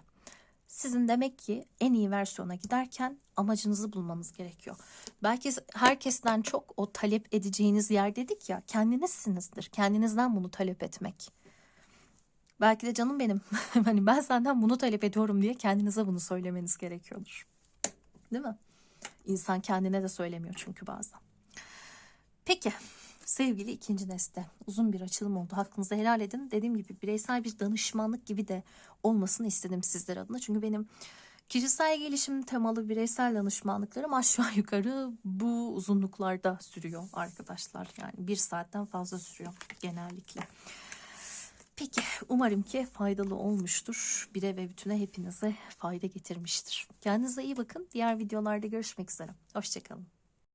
Sizin demek ki en iyi versiyona giderken amacınızı bulmanız gerekiyor. Belki herkesten çok o talep edeceğiniz yer dedik ya, kendinizsinizdir. Kendinizden bunu talep etmek. Belki de canım benim, hani ben senden bunu talep ediyorum diye kendinize bunu söylemeniz gerekiyordur. Değil mi? İnsan kendine de söylemiyor çünkü bazen. Peki sevgili ikinci nesle, uzun bir açılım oldu, hakkınızı helal edin. Dediğim gibi bireysel bir danışmanlık gibi de olmasını istedim sizler adına. Çünkü benim kişisel gelişim temalı bireysel danışmanlıklarım aşağı yukarı bu uzunluklarda sürüyor arkadaşlar. Yani 1 saatten fazla sürüyor genellikle. Peki umarım ki faydalı olmuştur. Bire ve bütüne hepinize fayda getirmiştir. Kendinize iyi bakın. Diğer videolarda görüşmek üzere. Hoşçakalın.